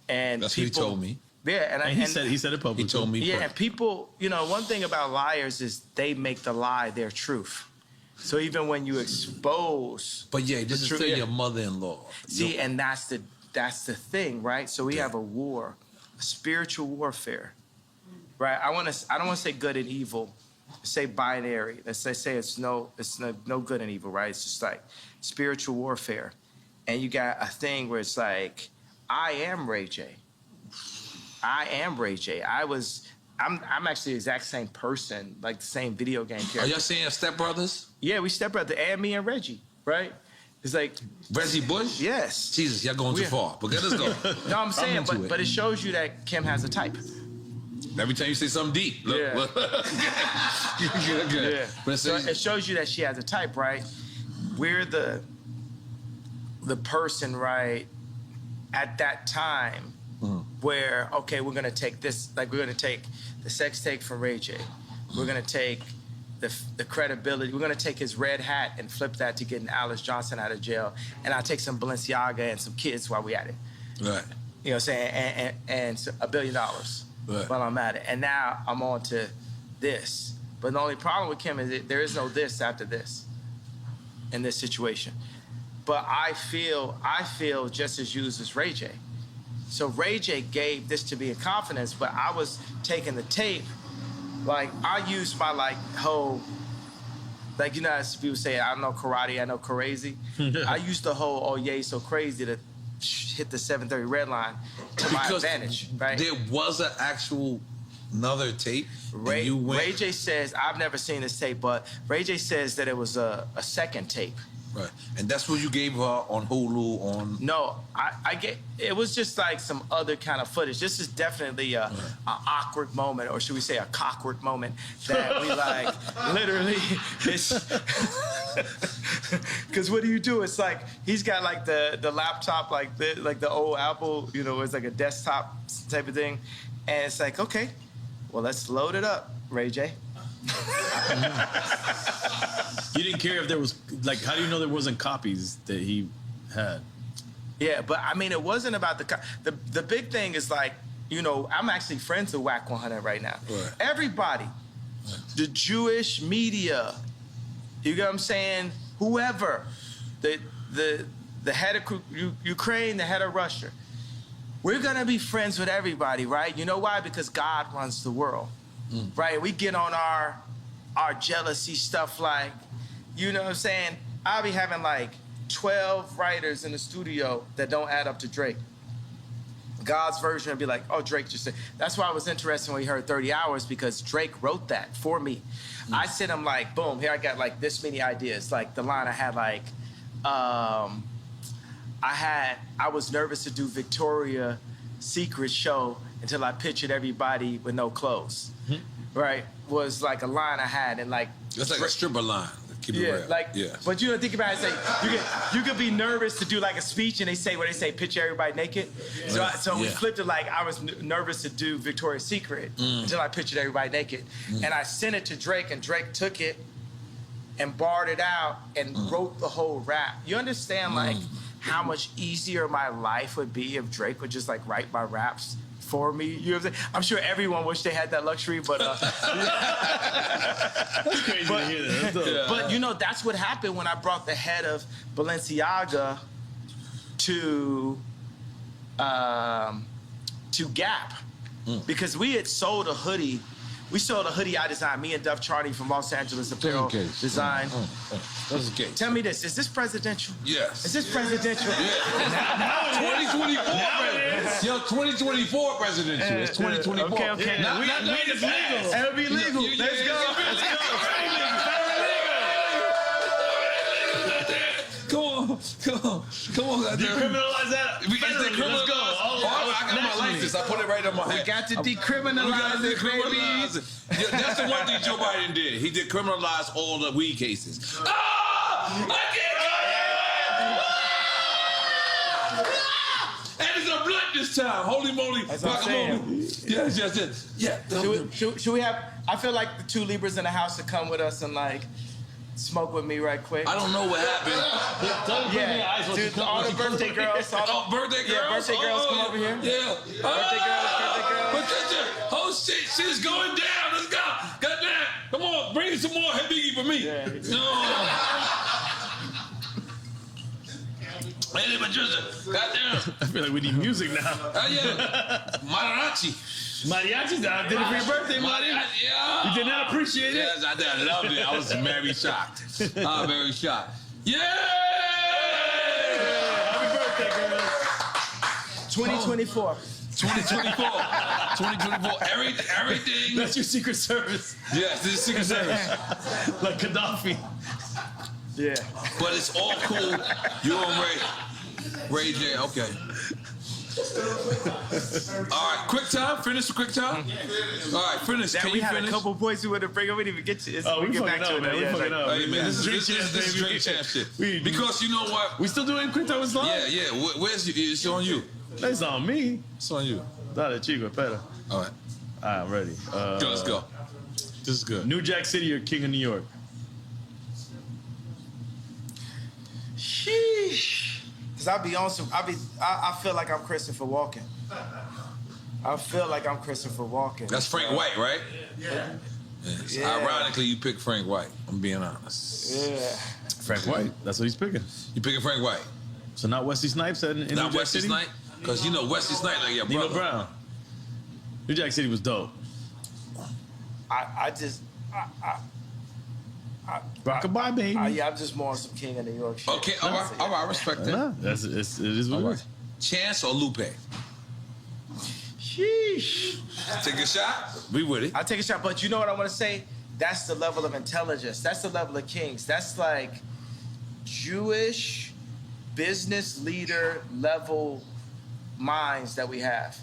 And that's what he told me. Yeah, and he said it publicly. He told me. Yeah, and people, you know, one thing about liars is they make the lie their truth. So even when you expose, but yeah, this is still your mother-in-law. See, and that's the thing, right? So we have a war, a spiritual warfare, right? I don't want to say good and evil, say binary. Let's say it's no good and evil, right? It's just like spiritual warfare, and you got a thing where it's like, I am Ray J. I am Ray J. I'm actually the exact same person, like the same video game character. Are y'all saying Step Brothers? Yeah, we Step Brother, and me and Reggie, right? It's like Reggie Bush? Yes. Jesus, y'all going too far. But let's go. No, I'm saying, but it shows you that Kim has a type. Every time you say something deep, look. Yeah. But so it shows you that she has a type, right? We're the person, right, at that time where, okay, we're gonna take this, like we're gonna take the sex tape from Ray J. We're gonna take the credibility. We're gonna take his red hat and flip that to getting Alice Johnson out of jail, and I'll take some Balenciaga and some kids while we at it. Right. You know what I'm saying? And $1 billion while I'm at it. And now I'm on to this. But the only problem with Kim is that there is no this after this in this situation. But I feel just as used as Ray J. So Ray J gave this to me in confidence, but I was taking the tape. Like, I used my, like, whole, like, you know, as people say, I know karate, I know crazy. I used the whole, oh, yeah, so crazy to hit the 730 red line to my advantage, right? There was an actual another tape. Ray J says, I've never seen this tape, but Ray J says that it was a second tape. Right. And that's what you gave her on Hulu on... No, it was just like some other kind of footage. This is definitely a awkward moment, or should we say a cockwork moment, that we like, literally, it's... Because what do you do? It's like, he's got like the laptop, like the old Apple, you know, it's like a desktop type of thing. And it's like, okay, well, let's load it up, Ray J. You didn't care if there was, like, how do you know there wasn't copies that he had? Yeah, but I mean, it wasn't about the big thing is like, you know, I'm actually friends with Whack 100 right now. Right. Everybody, the Jewish media, you get what I'm saying? Whoever, the head of Ukraine, the head of Russia, we're gonna be friends with everybody, right? You know why? Because God runs the world, right? We get on our jealousy stuff, like, you know what I'm saying? I'll be having like 12 writers in the studio that don't add up to Drake. God's version would be like, oh, Drake just said. That's why I was interested when we heard 30 Hours, because Drake wrote that for me. I sent him like, boom, here I got like this many ideas. Like the line I had like, I was nervous to do Victoria's Secret show until I pictured everybody with no clothes, right? Was like a line I had, and like. That's like a stripper line. Keep it real. Like, but you don't think about it, say, you could be nervous to do like a speech and they say, picture everybody naked. So we flipped it, like I was nervous to do Victoria's Secret until I pictured everybody naked. And I sent it to Drake, and Drake took it and barred it out and wrote the whole rap. You understand like how much easier my life would be if Drake would just like write my raps for me? You know what I'm saying? I'm sure everyone wished they had that luxury, but that's crazy to hear that. But you know, that's what happened when I brought the head of Balenciaga to Gap, because we had sold a hoodie. We sold a hoodie I designed, me and Duff Charney from Los Angeles Apparel Design. That's the case. Tell me this, is this presidential? Yes. Is this presidential? Yeah. 2024 presidential. Yo, 2024 presidential. It's 2024. Okay. Not It's legal. It'll be legal. Let's go. Come on. Decriminalize that. Let's go. I got my license. I put it right on my head. We got to decriminalize it, baby. Yeah, that's the one thing Joe Biden did. He decriminalized all the weed cases. I can't. And it's a blunt this time. Holy moly. That's what I'm saying. Yes. Yeah. Should we have, I feel like the two Libras in the house to come with us and like smoke with me right quick. I don't know what happened. Dude, all the birthday girls. Birthday girls? Yeah, birthday girls come over here. Yeah. Birthday girls. Patricia, oh shit, shit's going down. Let's go. Goddamn. Come on, bring some more Hey Biggie for me. Yeah. No. Hey, Patricia, goddamn. I feel like we need music now. Yeah. Mariachi. Mariachi did it for your birthday, Mariachi. Yeah. You did not appreciate it? Yes, I did. I loved it. I was very shocked. Very shocked. Yeah! Happy birthday, girls. 2024. 2024. Everything. That's your Secret Service. Yes, this is Secret Service. Like Gaddafi. Yeah. But it's all cool. You and Ray J. Okay. All right, quick time. Finish the quick time. All right, finish. Can we you had finish? a couple points we would have bring up. We didn't even get to this. Oh, we get back to it. Man. Yeah, fucking up. Hey, man, this is baby. drink champ shit. Because you know what? We still doing quick time with Slime? Yeah. Where's you? It's on you. It's on me. It's on you. Dale, chico, espera. All right. I'm ready. Let's go. This is good. New Jack City or King of New York? Sheesh. Cause I feel like I'm Christopher Walken. I feel like I'm Christopher Walken. That's Frank White, right? Yeah. Ironically, you picked Frank White. I'm being honest. Yeah. Frank White. That's what he's picking. You picking Frank White? So not Wesley Snipes in New Not Jack Wesley City? Snipes? Because you know Wesley Snipes like your brother. Nino Brown. New Jack City was dope. Rockabye, baby. Yeah, I'm just more on some King of New York shit. Okay, all right, I respect that. It is what it is. Chance or Lupe? Sheesh. Take a shot. We with it. I take a shot, but you know what I want to say? That's the level of intelligence. That's the level of kings. That's like Jewish business leader level minds that we have.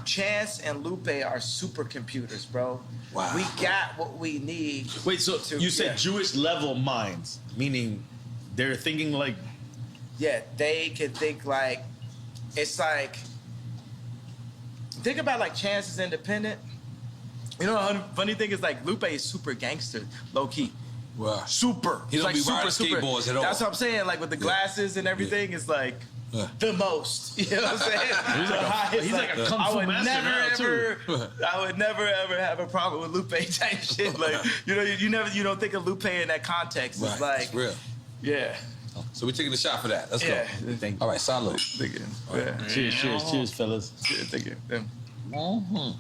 Chance and Lupe are supercomputers, bro. Wow. We got what we need. Wait, so you said Jewish level minds, meaning they're thinking like... Yeah, they can think like, it's like, think about like Chance is independent. You know, the funny thing is like Lupe is super gangster, low key. Wow. Super. He don't like be riding skateboards at all. That's what I'm saying. Like with the glasses and everything, it's like the most. You know what I'm saying? He's like a kung fu master I would never ever have a problem with Lupe type shit. Like you don't think of Lupe in that context. It's like it's real. Yeah. So we're taking a shot for that. Let's Yeah. go. Thank you. All right, salute. Thank you. Right. Cheers, fellas. Yeah, thank you. Mm-hmm.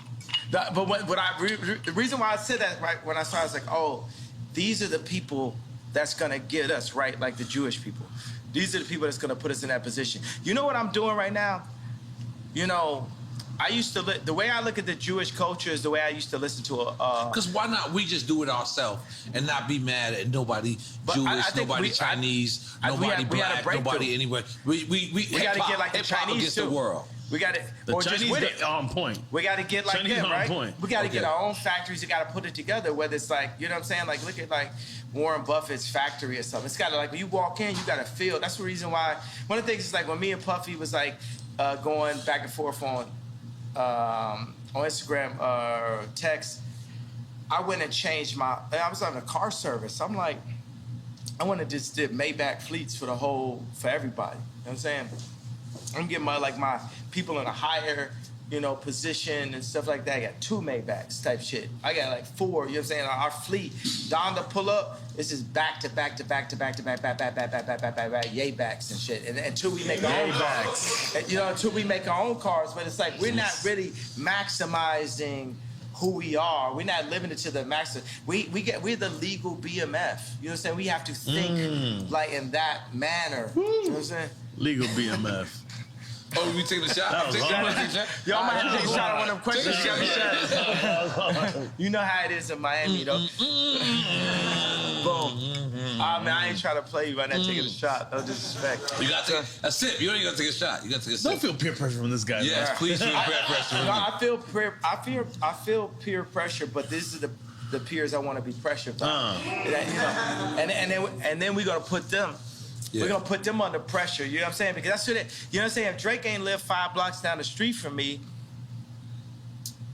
But the reason why I said that right when I started, I was like, oh, these are the people that's gonna get us right, like the Jewish people. These are the people that's gonna put us in that position. You know what I'm doing right now? You know, I used to the way I look at the Jewish culture is the way I used to listen to Because why not we just do it ourselves and not be mad at nobody Jewish, nobody Chinese, nobody black, nobody anywhere. We gotta get like the Chinese against too. the world. We got it. The or Chinese just with it. on point. We got to get like Chinese them, on right? point. We got to get our own factories. We got to put it together. Whether it's like, you know what I'm saying? Like, look at like Warren Buffett's factory or something. It's got to like when you walk in, you got to feel. That's the reason why. One of the things is like when me and Puffy was like going back and forth on Instagram text. I went and changed I was on a car service. I'm like, I want to just did Maybach fleets for everybody. You know what I'm saying? I'm getting my people in a higher, position and stuff like that. I got 2 Maybachs type shit. I got like 4, you know what I'm saying? Our fleet, Don to pull up, it's just back yay backs and shit. And until we make our own cars. Until we make our own cars, but it's like we're not really maximizing who we are. We're not living it to the max. We're the legal BMF. You know what I'm saying? We have to think like in that manner. You know what I'm saying? Legal BMF. Oh, we taking a shot? Y'all might have to take a shot on one of them questions. You know how it is in Miami, though. Boom. I ain't trying to play you by not taking a shot. No disrespect. You got to take a sip. You don't even got to take a shot. You got to take a sip. Don't feel peer pressure from this guy. Yes, man. please feel peer pressure. I feel peer pressure, but this is the peers I want to be pressured by. And then we're gonna put them. Yeah. We're gonna put them under pressure. You know what I'm saying? Because that's what you know what I'm saying. If Drake ain't lived 5 blocks down the street from me,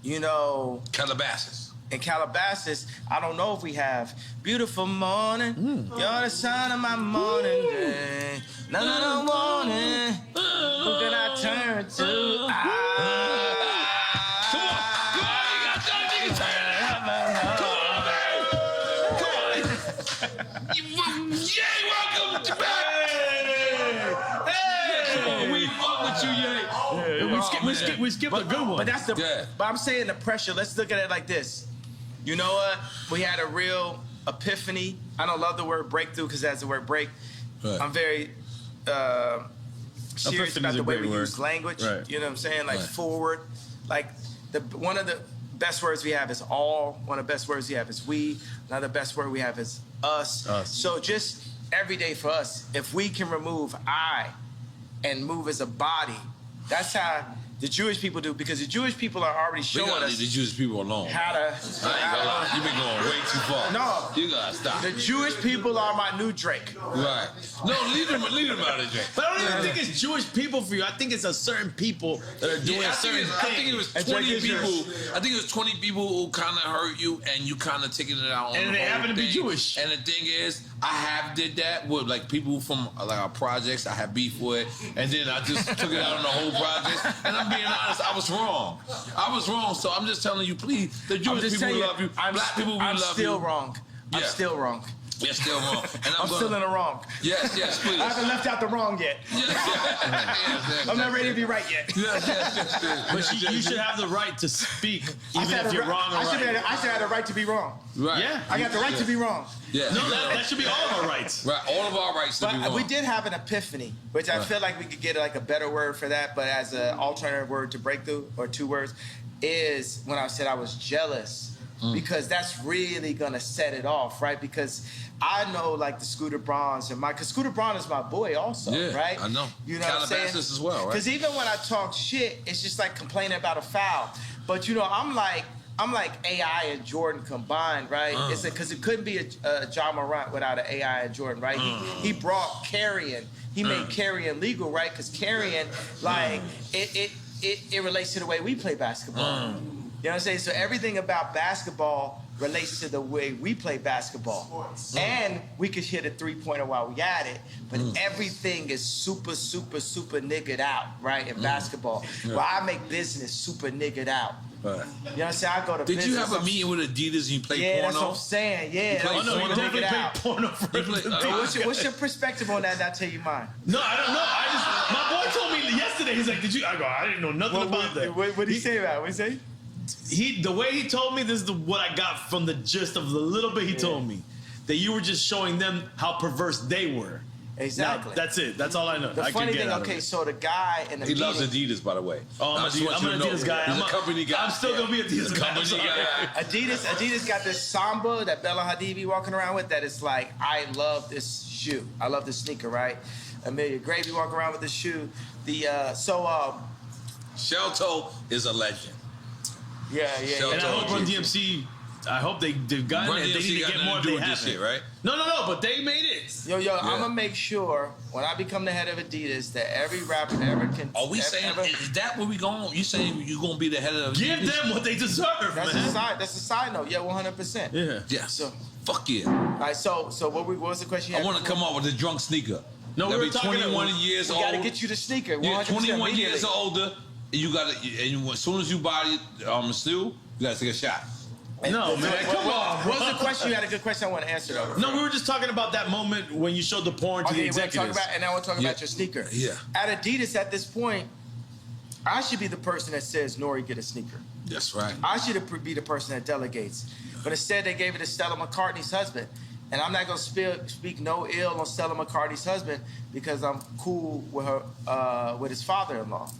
Calabasas. In Calabasas, I don't know if we have beautiful morning. You're the sun of my morning day. None morning. Who can I turn to? Come on, you got that nigga turn. Come on, man. Yay, welcome back. We fuck with you, Yay. We skip a good one. But that's But I'm saying the pressure. Let's look at it like this. You know what? We had a real epiphany. I don't love the word breakthrough because that's the word break. Right. I'm very serious about the way we use language. Right. You know what I'm saying? Like forward. Like one of the best words we have is all. One of the best words we have is we. Another best word we have is us. So just every day for us, if we can remove I and move as a body, that's how The Jewish people do, because the Jewish people are already showing us. Leave the Jewish people alone. How to. I ain't gonna lie. You've been going way too far. No. You gotta stop. The Jewish people are my new Drake. Right. No, leave them out of Drake. But I don't even think it's Jewish people for you. I think it's a certain people that are doing certain things. I think it was 20 people. I think it was 20 people who kind of hurt you, and you kind of taking it out on and the they whole happen to be thing. Jewish. And the thing is, I have did that with like people from like our projects. I had beef with, and then I just took it out on the whole project. And I'm being honest, I was wrong. So I'm just telling you, please, the Jewish people will love you. Black people will love you. I'm still wrong. I'm still wrong. You're still wrong. And I'm still in the wrong. Yes, please. I haven't left out the wrong yet. Yes. I'm not ready to be right yet. Yes. But you should have the right to speak, even if you're wrong or right. I should have the right to be wrong. Right. Yeah. I got the right to be wrong. Yeah. No, that should be all of our rights. Right. All of our rights to be wrong. But we did have an epiphany, which I feel like we could get like a better word for that, but as an alternative word to breakthrough, or 2 words, is when I said I was jealous. Because that's really gonna set it off, right? Because I know like the Scooter Brauns and because Scooter Braun is my boy also, right? I know. You know what I'm saying? Calabasas as well, right? Because even when I talk shit, it's just like complaining about a foul. But you know, I'm like AI and Jordan combined, right? It's because it couldn't be a John Morant without an AI and Jordan, right? He brought carrying. He made carrying legal, right? Because carrying, like, it relates to the way we play basketball. You know what I'm saying? So everything about basketball relates to the way we play basketball. And we could hit a 3-pointer while we at it, but everything is super niggered out, right, in basketball. Well, I make business super niggered out. You know what I'm saying? I go to business. Did you have a meeting with Adidas and you played porno? Yeah, that's what I'm saying. Yeah. Oh, no, you definitely played porno for What's your perspective on that? And I'll tell you mine. No, I don't know. My boy told me yesterday, he's like, I didn't know nothing about that. What did he say about it? What did he say? The way he told me, this is what I got from the gist of the little bit he told me, that you were just showing them how perverse they were. Exactly. Now, that's it. That's all I know. The funny thing, okay, so the guy in the He loves Adidas, by the way. Oh, I'm an Adidas guy. He's a company guy. I'm still gonna be Adidas guy. Company guy. Adidas got this Samba that Bella Hadid be walking around with. That is like, I love this shoe. I love this sneaker, right? Amelia Gravy walking around with this shoe. Shelto is a legend. Yeah. And I hope Run DMC. I hope they've gotten it. They need to get more doing this shit, right? No, but they made it. Yo, I'm gonna make sure when I become the head of Adidas that every rapper ever can. Are we saying, is that where we going? You saying you gonna be the head of Give Adidas? them what they deserve, that's man. That's a side note. Yeah, 100%. Yeah. Yes. So, fuck yeah. all right. So what was the question? I want to come up with a drunk sneaker. No, we were talking 21 about, years We old. gotta get you the sneaker. Yeah, 21 immediately. years older. You gotta, and as soon as you buy it, still, you gotta take a shot. No, man, come on, bro. What was the question? You had a good question I want to answer, though. No, we were just talking about that moment when you showed the porn to the executives. And now we're talking about your sneaker. Yeah. At Adidas, at this point, I should be the person that says, Nori, get a sneaker. That's right. I should be the person that delegates. But instead, they gave it to Stella McCartney's husband. And I'm not going to speak no ill on Stella McCartney's husband because I'm cool with her, with his father-in-law.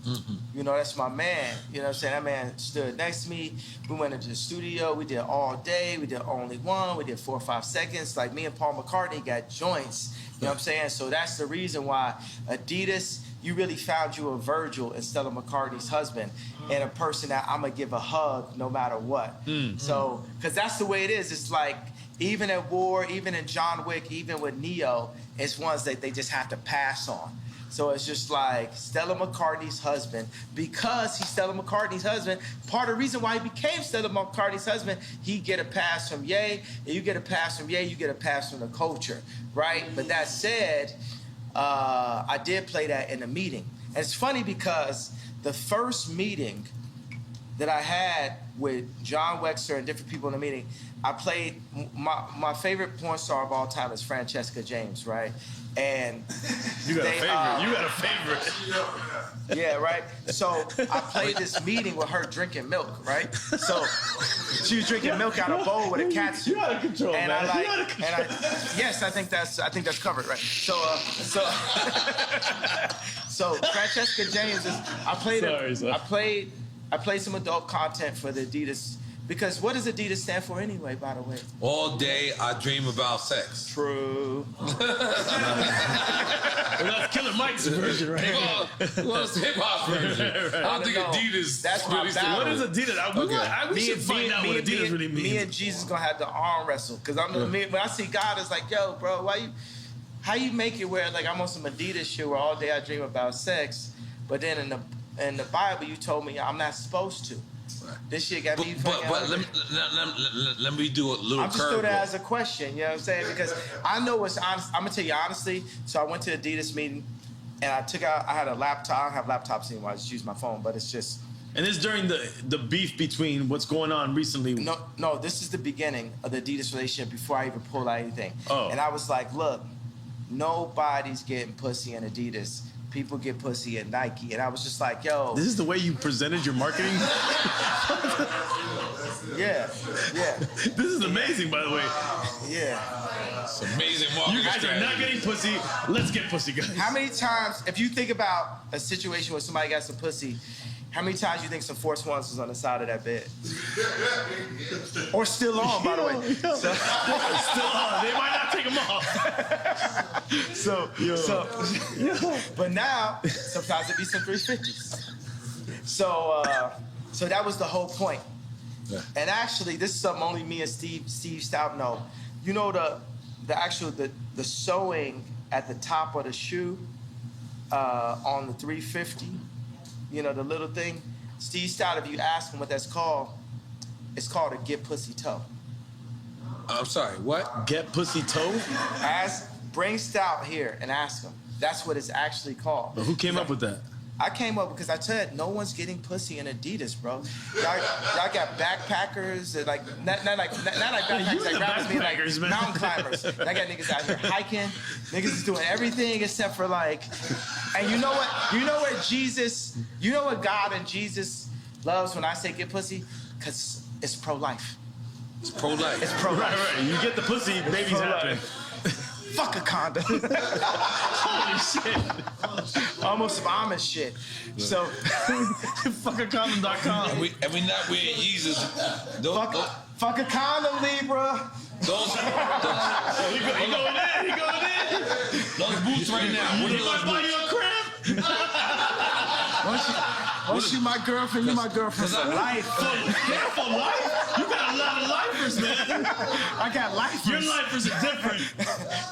You know, that's my man. You know what I'm saying? That man stood next to me. We went into the studio. We did all day. We did only one. We did 4 or 5 seconds. Like me and Paul McCartney got joints. You know what I'm saying? So that's the reason why Adidas, you really found you a Virgil in Stella McCartney's husband and a person that I'm going to give a hug no matter what. So, because that's the way it is. It's like, even at war, even in John Wick, even with Neo, it's ones that they just have to pass on. So it's just like Stella McCartney's husband, because he's Stella McCartney's husband, part of the reason why he became Stella McCartney's husband, he get a pass from Ye, and you get a pass from Ye, you get a pass from the culture, right? But that said, I did play that in a meeting. And it's funny because the first meeting that I had with John Wexler and different people in the meeting, I played, my favorite porn star of all time is Francesca James, right? And you got a favorite. Yeah, right? So I played this meeting with her drinking milk, right? So she was drinking milk out of a bowl with a catsuit. You out of control, and man. Yes, I think that's covered, right? So Francesca James is, I played some adult content for the Adidas Because what does Adidas stand for anyway, by the way? All day I dream about sex. True. Well, that's Killer Mike's version, right? Well, it's hip hop version. I don't think Adidas. That's my really battle. What is Adidas? We should find out what Adidas really means. Me and Jesus gonna have to arm wrestle. Because when I see God, it's like, yo, bro, how you make it where like I'm on some Adidas shit where all day I dream about sex, but then in the Bible you told me I'm not supposed to. This shit got me fucking. But let me do a little. I'm just throwing that as a question. You know what I'm saying? Because I know what's honest. I'm gonna tell you honestly. So I went to the Adidas meeting, and I had a laptop. I don't have laptops anymore. I just use my phone. But it's just. And it's during the beef between what's going on recently. No. This is the beginning of the Adidas relationship before I even pulled out anything. Oh. And I was like, look, nobody's getting pussy in Adidas. People get pussy at Nike. And I was just like, yo. This is the way you presented your marketing? Yeah. This is amazing, by the way. Yeah. It's amazing marketing. You guys are not getting pussy. Let's get pussy, guys. How many times, if you think about a situation where somebody got some pussy, how many times you think some Force Ones was on the side of that bed? Or still on, by the way. Still on. They might not take them off. But now, sometimes it be some 350s. So that was the whole point. Yeah. And actually, this is something only me and Steve Stout know. You know the sewing at the top of the shoe on the 350. You know, the little thing. Steve Stout, if you ask him what that's called, it's called a get pussy toe. I'm sorry, what? Get pussy toe? Bring Stout here and ask him. That's what it's actually called. But who came up with that? I came up because I said no one's getting pussy in Adidas, bro. Y'all got backpackers and like not like backpackers like rappers, mean like man. mountain climbers. I got niggas out here hiking. Niggas is doing everything except for like. And you know what? You know what Jesus? You know what God and Jesus loves when I say get pussy? Cause it's pro-life. It's pro-life. It's pro-life. Right. You get the pussy, babies happen. Fuck a condom. Holy shit. Almost some Amish shit. So, fuckacondom.com. And we not wearing Yeezys. Fuck a condom, Libra. He going in. Those boots right now. What are You those might buy boots? you a crib. Once you my girlfriend, you my girlfriend for life. For life? You got a lot of lifers, man. I got lifers. Your lifers are different.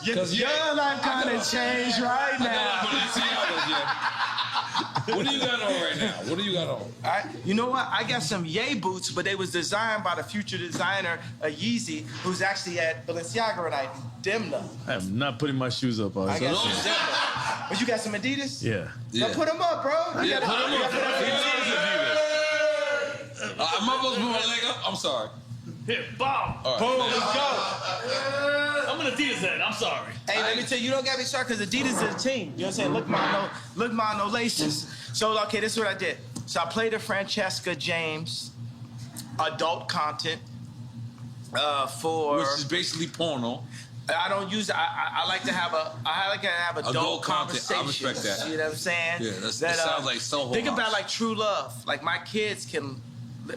Your life kind of changed right now. What do you got on right now? What do you got on? You know what? I got some Ye boots, but they was designed by the future designer, Yeezy, who's actually at Balenciaga tonight. Demna. I am not putting my shoes up. I got some Demna. But you got some Adidas? Yeah. Now put them up, bro. Put them up. Am I supposed to put my leg up? I'm sorry. Here, bomb. Right. Boom, let's go. I'm an Adidas head. I'm sorry. Hey, let me tell you, you don't got me started because Adidas is a team. You know what I'm saying? Look my no laces. So, okay, this is what I did. So I played a Francesca James adult content for... Which is basically porno. I don't use it. I like to have adult conversations. I respect that. You know what I'm saying? Yeah, that sounds like Soho Think House. about like True Love. Like my kids can...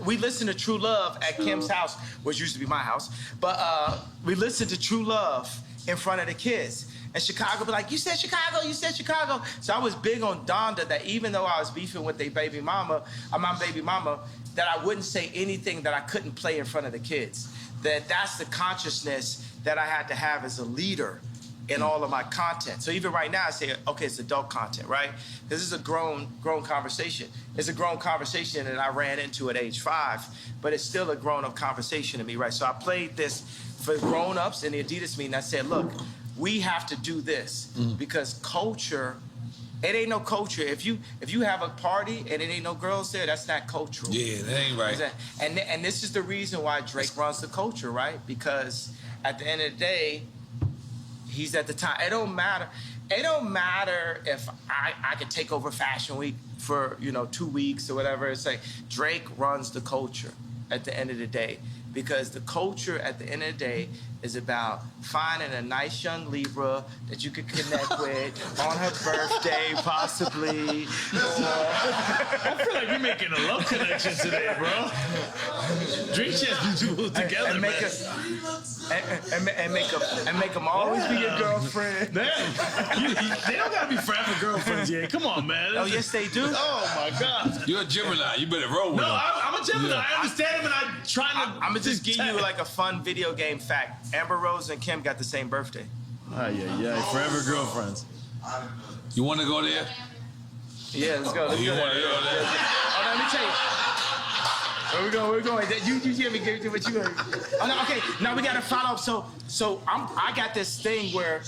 We listen to True Love at Kim's house, which used to be my house. But we listen to True Love in front of the kids. And Chicago be like, you said Chicago, you said Chicago. So I was big on Donda that even though I was beefing with my baby mama, that I wouldn't say anything that I couldn't play in front of the kids. That's the consciousness that I had to have as a leader in all of my content. So even right now I say, okay, it's adult content, right? This is a grown conversation. It's a grown conversation that I ran into at age 5, but it's still a grown-up conversation to me, right? So I played this for grown-ups in the Adidas meeting. I said, look, we have to do this because culture, it ain't no culture. If you have a party and it ain't no girls there, that's not cultural. Yeah, that ain't right. And this is the reason why Drake runs the culture, right? Because at the end of the day, he's at the time. It don't matter. It don't matter if I could take over Fashion Week for 2 weeks or whatever. It's like Drake runs the culture at the end of the day because the culture at the end of the day is about finding a nice young Libra that you could connect with on her birthday, possibly. I feel like we're making a love connection today, bro. Drink Champs people together, and make man. make them always be your girlfriend. They don't gotta be forever girlfriends, yeah. Come on, man. Oh, yes, they do. Oh my God. You're a Gemini. You better roll with No, them. I'm a Gemini. Yeah. I understand him, and I'm trying to. I'm gonna just give you like a fun video game fact. Amber Rose and Kim got the same birthday. Yeah. Forever girlfriends. You want to go there? Yeah, let's go. You want to go there? Oh, let me tell you. Where we going? You hear me give to what you going? Oh, no, okay. Now we got to follow up. So I got this thing where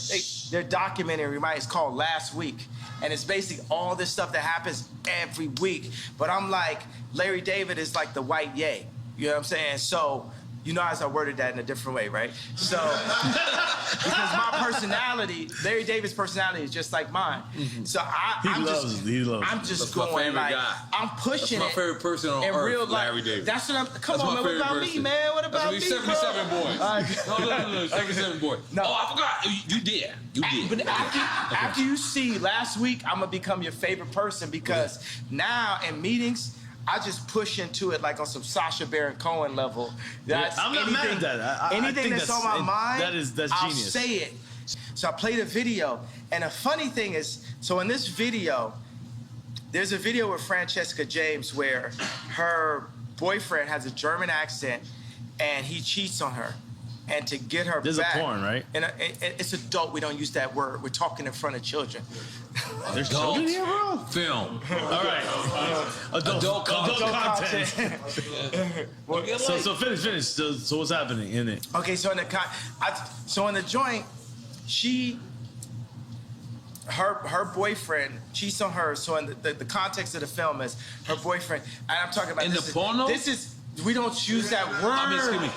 they're documentary, right? It's called Last Week. And it's basically all this stuff that happens every week. But I'm like, Larry David is like the white Ye. You know what I'm saying? So, you know, as I worded that in a different way, right? So, because my personality, Larry David's personality is just like mine. Mm-hmm. So I'm just going like, guy. I'm pushing it. That's my favorite person on in earth, real life. Larry David. That's what I'm, come on, man, what about me, man? What about me, 77 bro? boy. No, 77 boy. No. Oh, I forgot. You did. But after you see Last Week, I'm going to become your favorite person because now in meetings, I just push into it like on some Sacha Baron Cohen level. I'm not mad at that. Anything that's on my mind, that's I'll genius. say it. So I played a video, and the funny thing is, so in this video, there's a video with Francesca James where her boyfriend has a German accent, and he cheats on her. And to get her There's back. There's a porn, right? And it's adult. We don't use that word. We're talking in front of children. There's children here, bro? Film. All right. Adult content. So finish. So what's happening in it? Okay, so in the joint, her boyfriend cheats on her. So in the context of the film is her boyfriend, and I'm talking about in the porno. This is. We don't use that word. I mean, excuse me.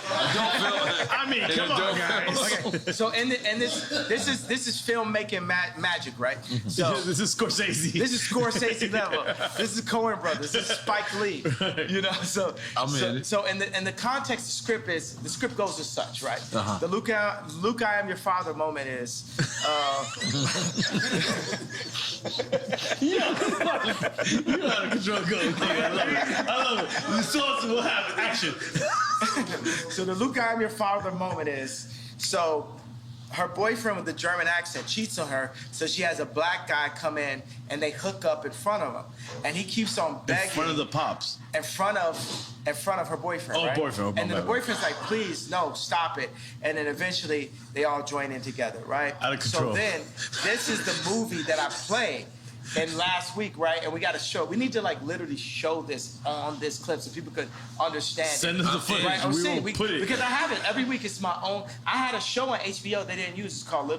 I mean, come on, guys. Okay. So this is filmmaking magic, right? So this is Scorsese. This is Scorsese level. This is Coen Brothers. This is Spike Lee. You know, so in the context, the script goes as such, right? Uh-huh. The Luke, I am your father moment is. You know how to control goals. I love it. The source will happen. Action. So the Luke, I am your father moment is, so her boyfriend with the German accent cheats on her, so she has a black guy come in and they hook up in front of him. And he keeps on begging. In front of the pops. In front of her boyfriend, right? Boyfriend. And then the boyfriend's like, please, no, stop it. And then eventually they all join in together, right? Out of control. So then, this is the movie that I played. And Last Week, right? And we got to show. We need to like literally show this on this clip so people could understand. Send us the footage. Right? We will put it because I have it every week. It's my own. I had a show on HBO they didn't use. It's called A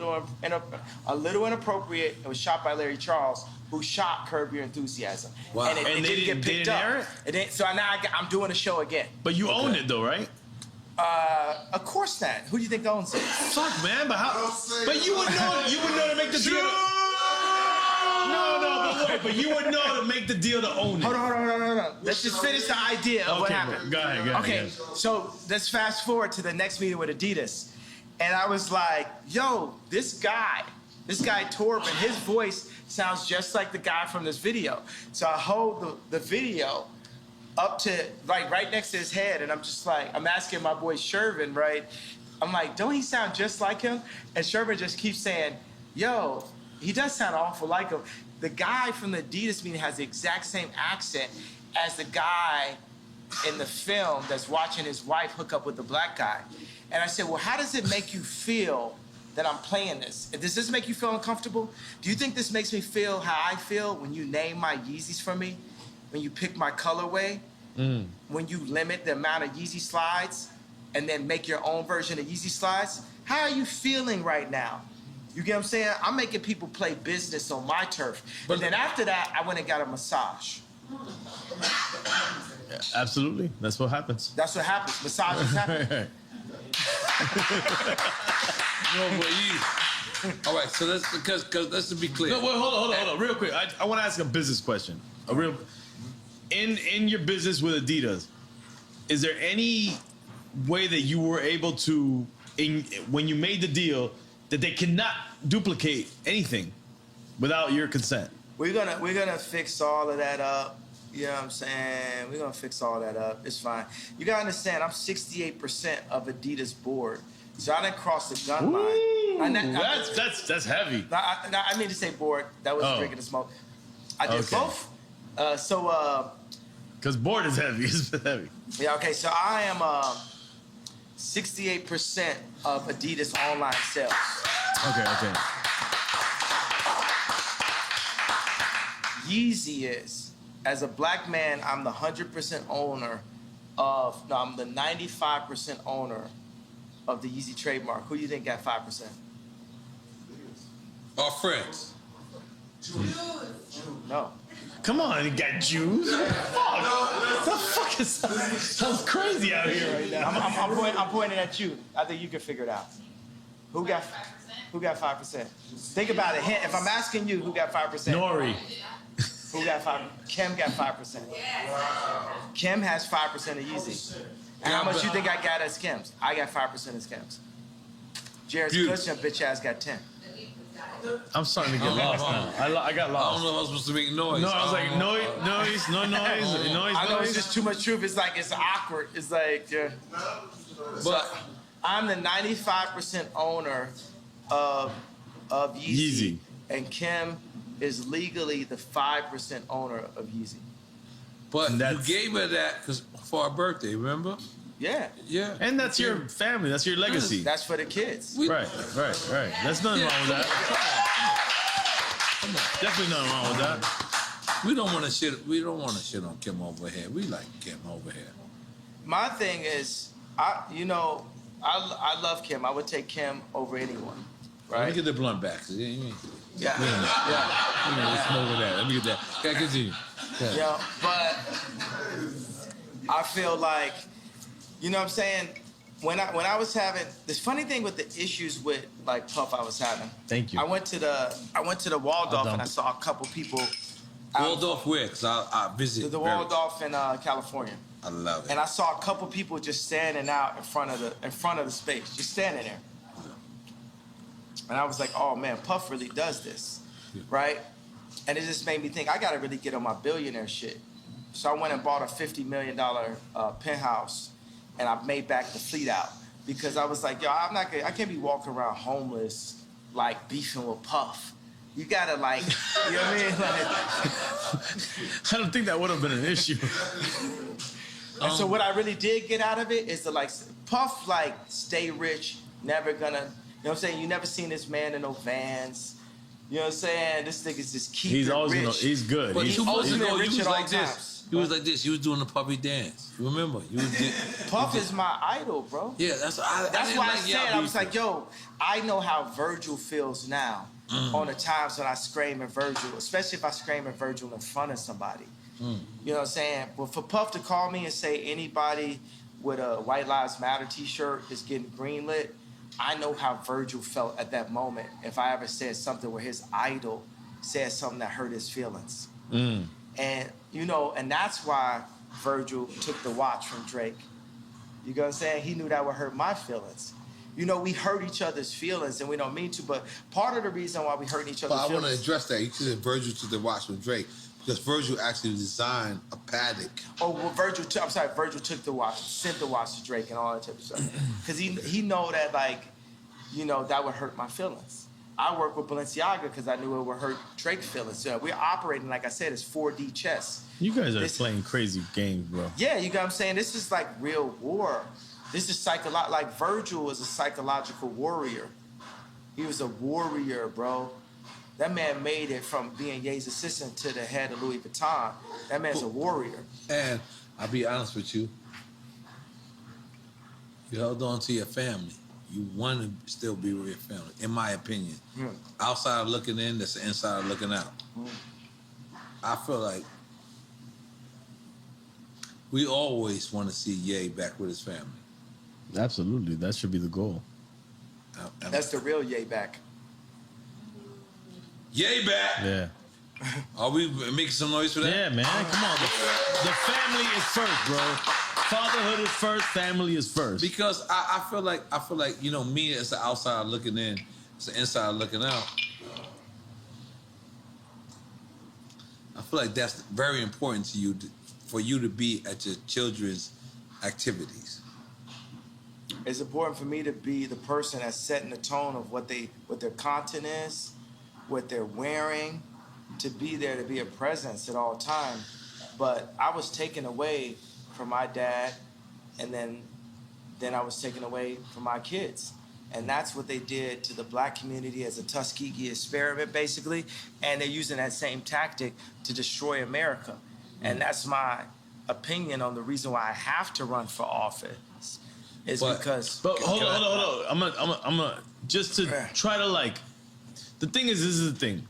Little Inappropriate. It was shot by Larry Charles, who shot Curb Your Enthusiasm. Wow. And it didn't get picked up. So now I'm doing a show again. But you own it though, right? Of course not. Who do you think owns it? Fuck, man. But how? But you would know. You would know to make the deal. No, but you would know to make the deal to own it. Hold on. Let's just finish the idea of what happened. Go ahead. Okay, so let's fast forward to the next meeting with Adidas. And I was like, yo, this guy Torben, his voice sounds just like the guy from this video. So I hold the video up to, like, right next to his head, and I'm just like, I'm asking my boy Shervin, right? I'm like, don't he sound just like him? And Shervin just keeps saying, yo, he does sound awful like him. The guy from the Adidas meeting has the exact same accent as the guy in the film that's watching his wife hook up with the black guy. And I said, well, how does it make you feel that I'm playing this? Does this make you feel uncomfortable? Do you think this makes me feel how I feel when you name my Yeezys for me? When you pick my colorway? When you limit the amount of Yeezy slides and then make your own version of Yeezy slides? How are you feeling right now? You get what I'm saying? I'm making people play business on my turf. But then after that, I went and got a massage. Yeah, absolutely. That's what happens. That's what happens. Massages happen. All right, so let's because let's be clear. No, wait, hold on, real quick. I want to ask a business question. In your business with Adidas, is there any way that you were able to, when you made the deal, that they cannot duplicate anything without your consent? We're gonna fix all of that up. You know what I'm saying? We're gonna fix all that up. It's fine. You gotta understand, I'm 68% of Adidas board. So I didn't cross the gun line. That's heavy. I mean to say board. That was drinking the smoke. I did both. Because board is heavy. It's heavy. Yeah, okay. So I am 68% of Adidas online sales. Okay. Yeezy is, as a black man, I'm the 100% owner of, no, I'm the 95% owner of the Yeezy trademark. Who do you think got 5%? Our friends. No. Come on, you got Jews. Fuck. The fuck is sounds crazy out here right now. I'm pointing at you. I think you can figure it out. Who got 5%? Think about it. If I'm asking you, who got 5%? Nori. Who got 5%? Kim got 5%. Kim has 5% of Yeezy. And how much you think I got as Kim's? I got 5% as Kim's. Jared's Cushion bitch ass got 10. I'm starting to get lost now. I got lost. I don't know if I was supposed to make noise. No, I was like, noise. I know it's just too much truth. It's like, it's awkward. It's like, But I'm the 95% owner of Yeezy. And Kim is legally the 5% owner of Yeezy. But you gave her that for her birthday, remember? Yeah. Yeah. And that's your family. That's your legacy. That's for the kids. Right. There's nothing wrong with that. Definitely nothing wrong with that. We don't want to shit. We don't want to shit on Kim over here. We like Kim over here. My thing is, I love Kim. I would take Kim over anyone. Right. Let me get the blunt back. Yeah. Yeah. Let's smoke with that. Let me get that. Okay, continue. Yeah, but I feel like, you know what I'm saying? When I was having this funny thing with the issues with like Puff, I was having. Thank you. I went to the Waldorf and I saw a couple people. Waldorf where? Cause I visit the Waldorf in California. I love it. And I saw a couple people just standing out in front of the space, just standing there. And I was like, oh man, Puff really does this, right? And it just made me think, I gotta really get on my billionaire shit. So I went and bought a $50 million penthouse, and I made back the fleet out because I was like, yo, I can't be walking around homeless, like beefing with Puff. You gotta like, you know what I mean? Like, I don't think that would have been an issue. And so what I really did get out of it is to like, Puff like stay rich, never gonna, you know what I'm saying? You never seen this man in no Vans. You know what I'm saying? This nigga's just keep He's it always rich. He's good. But He's 2 months ago, rich he was at all like this. times. He was like this. He was doing the puppy dance. You remember? Puff is my idol, bro. Yeah, that's why I said, I was like, yo, I know how Virgil feels now on the times when I scream at Virgil, especially if I scream at Virgil in front of somebody. You know what I'm saying? But for Puff to call me and say anybody with a White Lives Matter t-shirt is getting greenlit, I know how Virgil felt at that moment if I ever said something where his idol said something that hurt his feelings. And, you know, and that's why Virgil took the watch from Drake. You know what I'm saying? He knew that would hurt my feelings. You know, we hurt each other's feelings and we don't mean to, but part of the reason why we hurt each other's feelings... I want to address that. You said Virgil took the watch from Drake because Virgil actually designed a paddock. Oh, well, Virgil took the watch, sent the watch to Drake and all that type of stuff. Because he know that, like, you know, that would hurt my feelings. I work with Balenciaga because I knew it would hurt Drake's feelings. So we're operating, like I said, it's 4D chess. You guys are playing crazy games, bro. Yeah, you know what I'm saying? This is like real war. This is like Virgil was a psychological warrior. He was a warrior, bro. That man made it from being Ye's assistant to the head of Louis Vuitton. That man's a warrior. And I'll be honest with you. You held on to your family. You want to still be with your family, in my opinion. Outside of looking in, that's the inside of looking out. I feel like we always want to see Ye back with his family. Absolutely. That should be the goal. That's the real Ye back. Ye back! Yeah. Are we making some noise for that? Yeah, man. Come on. The family is first, bro. Fatherhood is first, family is first. Because I feel like me as an outsider looking in, as an insider looking out. I feel like that's very important to you, for you to be at your children's activities. It's important for me to be the person that's setting the tone of what their content is, what they're wearing, to be there, to be a presence at all time. But I was taken away from my dad, and then I was taken away from my kids. And that's what they did to the black community as a Tuskegee experiment, basically. And they're using that same tactic to destroy America. And that's my opinion on the reason why I have to run for office. Is because. But hold on. I'm gonna just to try to like. The thing is, this is the thing.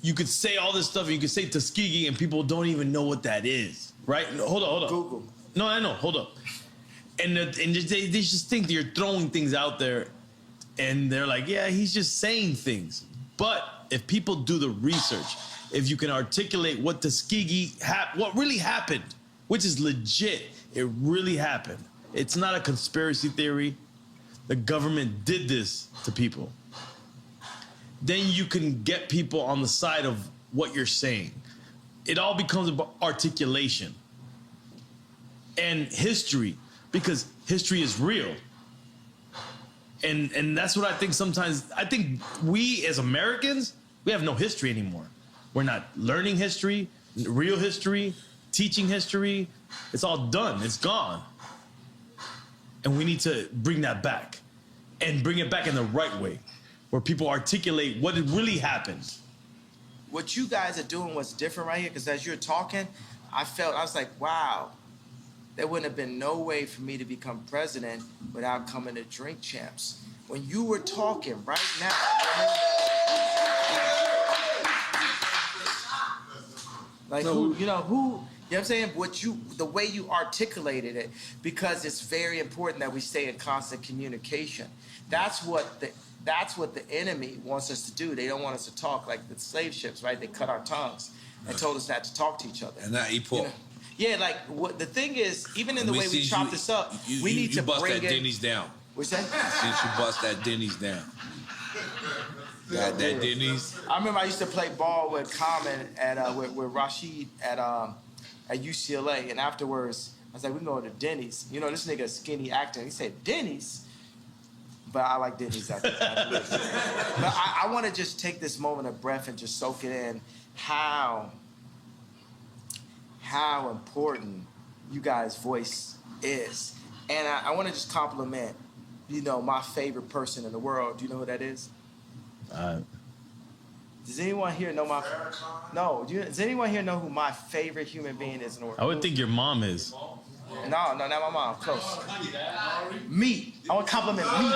You could say all this stuff, and you could say Tuskegee, and people don't even know what that is, right? No, hold on. Google. No, I know. Hold up. And they just think that you're throwing things out there, and they're like, yeah, he's just saying things. But if people do the research, if you can articulate what Tuskegee, what really happened, which is legit, it really happened. It's not a conspiracy theory. The government did this to people. Then you can get people on the side of what you're saying. It all becomes about articulation and history, because history is real. And that's what I think sometimes. I think we as Americans, we have no history anymore. We're not learning history, real history, teaching history. It's all done. It's gone. And we need to bring that back, and bring it back in the right way, where people articulate what really happened. What you guys are doing was different right here, because as you're talking, I was like, wow, there wouldn't have been no way for me to become president without coming to Drink Champs. When you were talking right now, like who, you know what I'm saying? The way you articulated it, because it's very important that we stay in constant communication. That's what the enemy wants us to do. They don't want us to talk like the slave ships, right? They cut our tongues and told us not to talk to each other. And not eat pork. Yeah, like what the thing is, even in the way we chop this up, we need to bust bring that Denny's down. What's that? Since you bust that Denny's down. Got that Denny's. I remember I used to play ball with Common with Rashid at UCLA, and afterwards I was like, we can go to Denny's. You know, this nigga skinny actor. He said Denny's. But I like Denny's after that. But I want to just take this moment of breath and just soak it in how important you guys' voice is. And I want to just compliment, my favorite person in the world. Do you know who that is? Does anyone here know does anyone here know who my favorite human being is in the world? I would think your mom is. No, not my mom. Close. Me. I want to compliment me.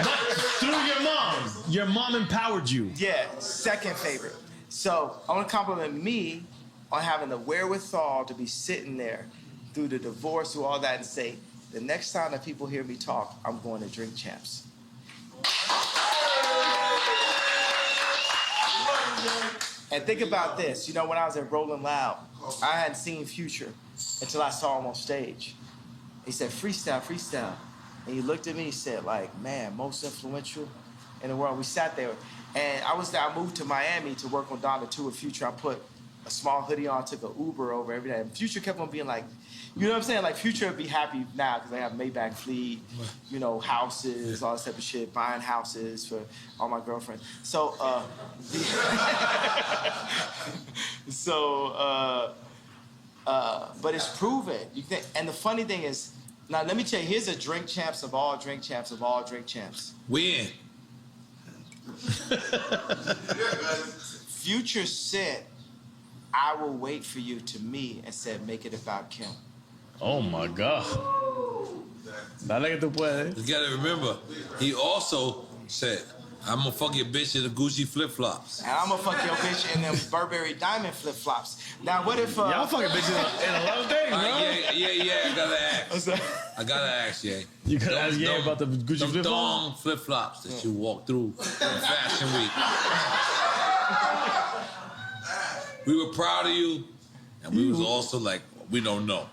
But through your mom empowered you. Yeah, second favorite. So I want to compliment me on having the wherewithal to be sitting there through the divorce, through all that, and say, the next time that people hear me talk, I'm going to Drink Champs. And think about this. When I was at Rolling Loud, I hadn't seen Future until I saw him on stage. He said, freestyle, freestyle. And he looked at me, he said, man, most influential in the world. We sat there. And I moved to Miami to work on Donda 2 with Future. I put a small hoodie on, took an Uber over every day. And Future kept on being like, you know what I'm saying? Like, Future would be happy now because they have Maybach fleet, houses, all this type of shit, buying houses for all my girlfriends. So, but it's proven. And the funny thing is, now let me tell you, here's a Drink Champs of all Drink Champs of all Drink Champs. Win. Future said, I will wait for you to me, and said, make it about Kim. Oh my God. Dale que tú puedes. You gotta remember, he also said, I'm gonna fuck your bitch in the Gucci flip-flops. And I'm gonna fuck your bitch in them Burberry diamond flip-flops. Now, what if... Y'all fucking bitches in a lot of things, bro. Yeah, I gotta ask. I gotta ask, yeah. You gotta ask, yeah, about the Gucci flip-flops? Thong flip-flops that you walk through in Fashion Week. We were proud of you, And we was also like, we don't know.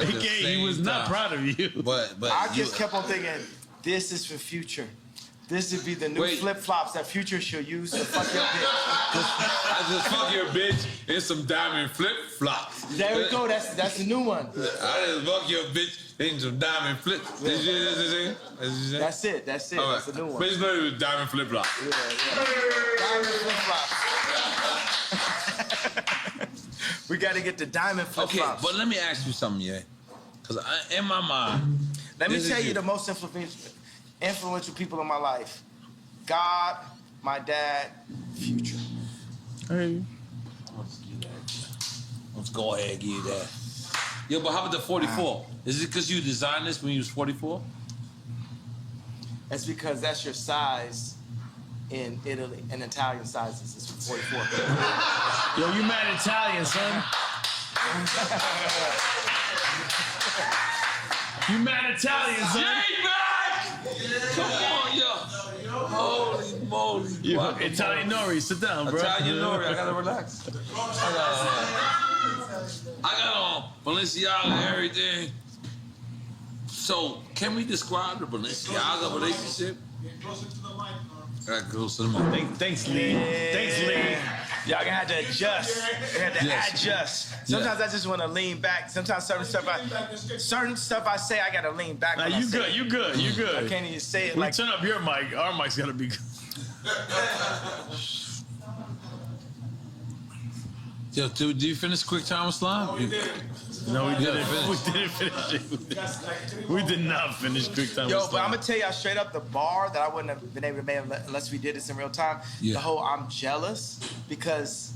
He was not proud of you. But I just kept on thinking, this is for Future. This would be the new flip-flops that Future should use to fuck your bitch. I just fuck your bitch in some diamond flip-flops. There we go. That's the new one. I just fuck your bitch in some diamond flip. That's it. That's right. That's the new one. Bitch, no, diamond flip-flop. Yeah. Diamond flip-flops. We got to get the diamond flip-flops. Okay, but let me ask you something, yeah. Because in my mind, let me tell you the most influential people in my life: God, my dad, Future. Hey. Let's go ahead and give you that. Yo, but how about the 44? Is it because you designed this when you was 44? That's because that's your size in Italy, and Italian sizes is 44. Yo, you mad Italian, son? You mad Italian, son? Come on, yo. Holy moly. Italian Nori, sit down, bro. Italian Nori, I gotta relax. I got on Balenciaga and everything. So, can we describe the Balenciaga relationship? Get closer to the mic, Got close to the mic. Thanks, Lee. Thanks, Lee. Y'all gonna have to adjust. You have to adjust. Sometimes I just want to lean back. Sometimes certain stuff I say, I gotta lean back. Nah, you good. You good. I can't even say it like. Turn up your mic. Our mic's gotta be good. Yo, did you finish Quick Time with Slime? No, we did. No, we didn't finish it. We did not finish Quick Time with Slime. Yo, but I'm gonna tell y'all straight up, the bar that I wouldn't have been able to make unless we did this in real time. Yeah. The whole I'm jealous because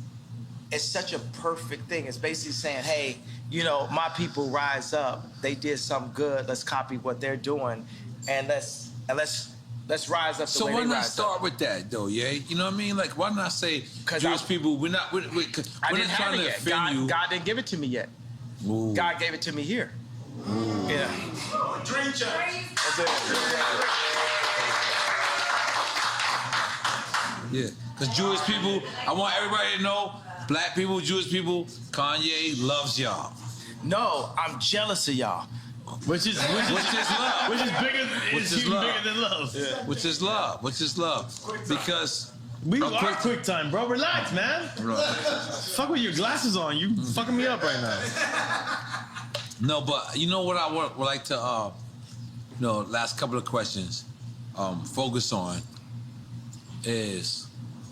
it's such a perfect thing. It's basically saying, hey, you know, my people rise up. They did something good. Let's copy what they're doing, and let's rise up. So why not start with that though, yeah? You know what I mean? Like, why not say Jewish people? We're not trying to offend you. God didn't give it to me yet. Ooh. God gave it to me here. Ooh. Yeah. Dream check. Yeah, because Jewish people, I want everybody to know, black people, Jewish people, Kanye loves y'all. No, I'm jealous of y'all. Which is love. Which is bigger. Bigger than love. Yeah. Which is love. Because we are quick time, bro. Relax, man. Right. Fuck with your glasses on. You fucking me up right now. No, but you know what I would like to, last couple of questions, focus on is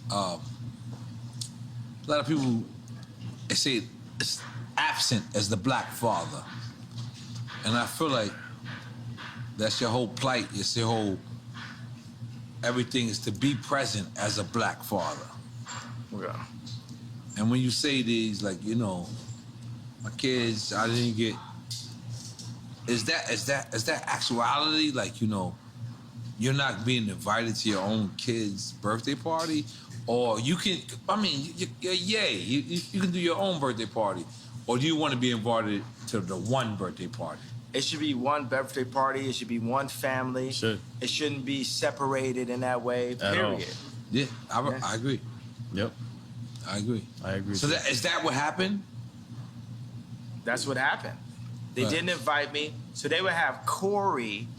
a lot of people say it's absent as the black father. And I feel like that's your whole plight. It's your whole, everything is to be present as a black father. Yeah. And when you say these, like, you know, my kids, I didn't get, is that actuality? Like, you know, you're not being invited to your own kid's birthday party? Or you can, I mean, you can do your own birthday party. Or do you want to be invited to the one birthday party? It should be one birthday party. It should be one family. It shouldn't be separated in that way, period. Yeah, I agree. Yep. I agree. So is that what happened? That's what happened. They didn't invite me. So they would have Corey,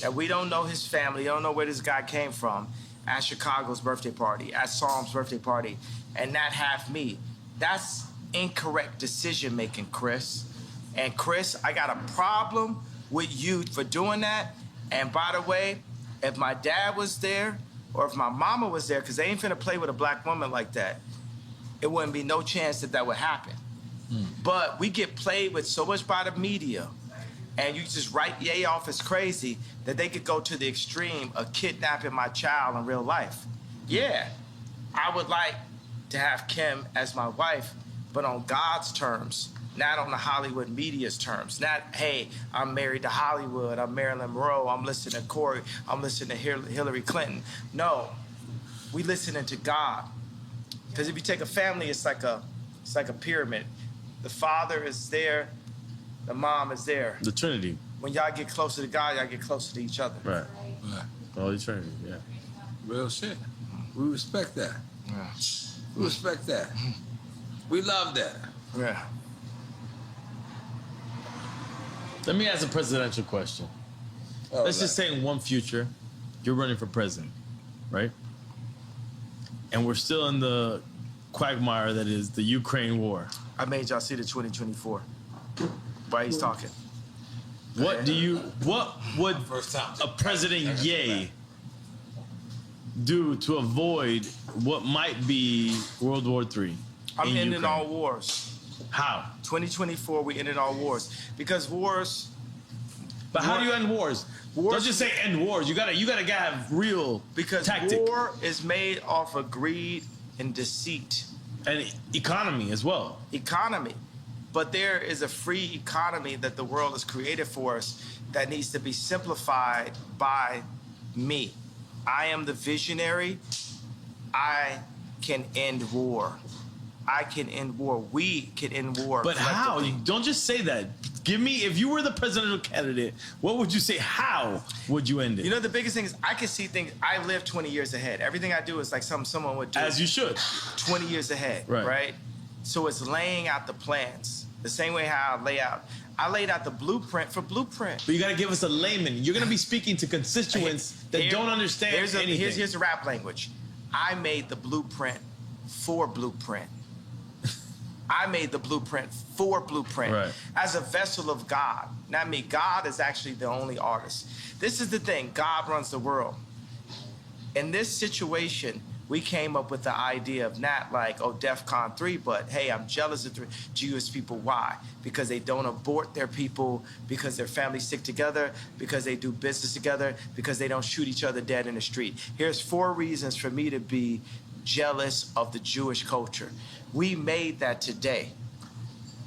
that we don't know his family, don't know where this guy came from, at Chicago's birthday party, at Psalm's birthday party, and not have me. That's incorrect decision making, Chris. And Chris, I got a problem with you for doing that. And by the way, if my dad was there or if my mama was there, because they ain't finna play with a black woman like that, it wouldn't be no chance that would happen. But we get played with so much by the media, and you just write Ye off as crazy that they could go to the extreme of kidnapping my child in real life. Yeah, I would like to have Kim as my wife, but on God's terms, not on the Hollywood media's terms. Not, hey, I'm married to Hollywood, I'm Marilyn Monroe, I'm listening to Corey, I'm listening to Hillary Clinton. No, we listening to God. Because if you take a family, it's like a pyramid. The father is there, the mom is there. The Trinity. When y'all get closer to God, y'all get closer to each other. Right. Holy Trinity, yeah. Real shit. We respect that. Yeah. We respect that. We love that. Yeah. Let me ask a presidential question. Let's just say in one future, you're running for president, right? And we're still in the quagmire that is the Ukraine war. I made y'all see the 2024. Why he's talking? What would a President Ye do to avoid what might be World War III? I'm ending all wars. How? 2024, we ended all wars. Because wars... But how do you end wars? Don't just say end wars. You gotta have real tactic. War is made off of greed and deceit. And economy as well. Economy. But there is a free economy that the world has created for us that needs to be simplified by me. I am the visionary. I can end war. I can end war. We can end war. But how? Don't just say that. Give me, if you were the presidential candidate, what would you say? How would you end it? You know, the biggest thing is I can see things. I live 20 years ahead. Everything I do is like someone would do. As you should. 20 years ahead, right? So it's laying out the plans. The same way how I laid out the blueprint for Blueprint. But you got to give us a layman. You're going to be speaking to constituents that don't understand anything. Here's the rap language. I made the blueprint for Blueprint. I made the blueprint for Blueprint. Right. As a vessel of God. Not me. God is actually the only artist. This is the thing. God runs the world. In this situation, we came up with the idea of not like, oh, DEFCON 3, but hey, I'm jealous of Jewish people. Why? Because they don't abort their people, because their families stick together, because they do business together, because they don't shoot each other dead in the street. Here's 4 reasons for me to be jealous of the Jewish culture. We made that today.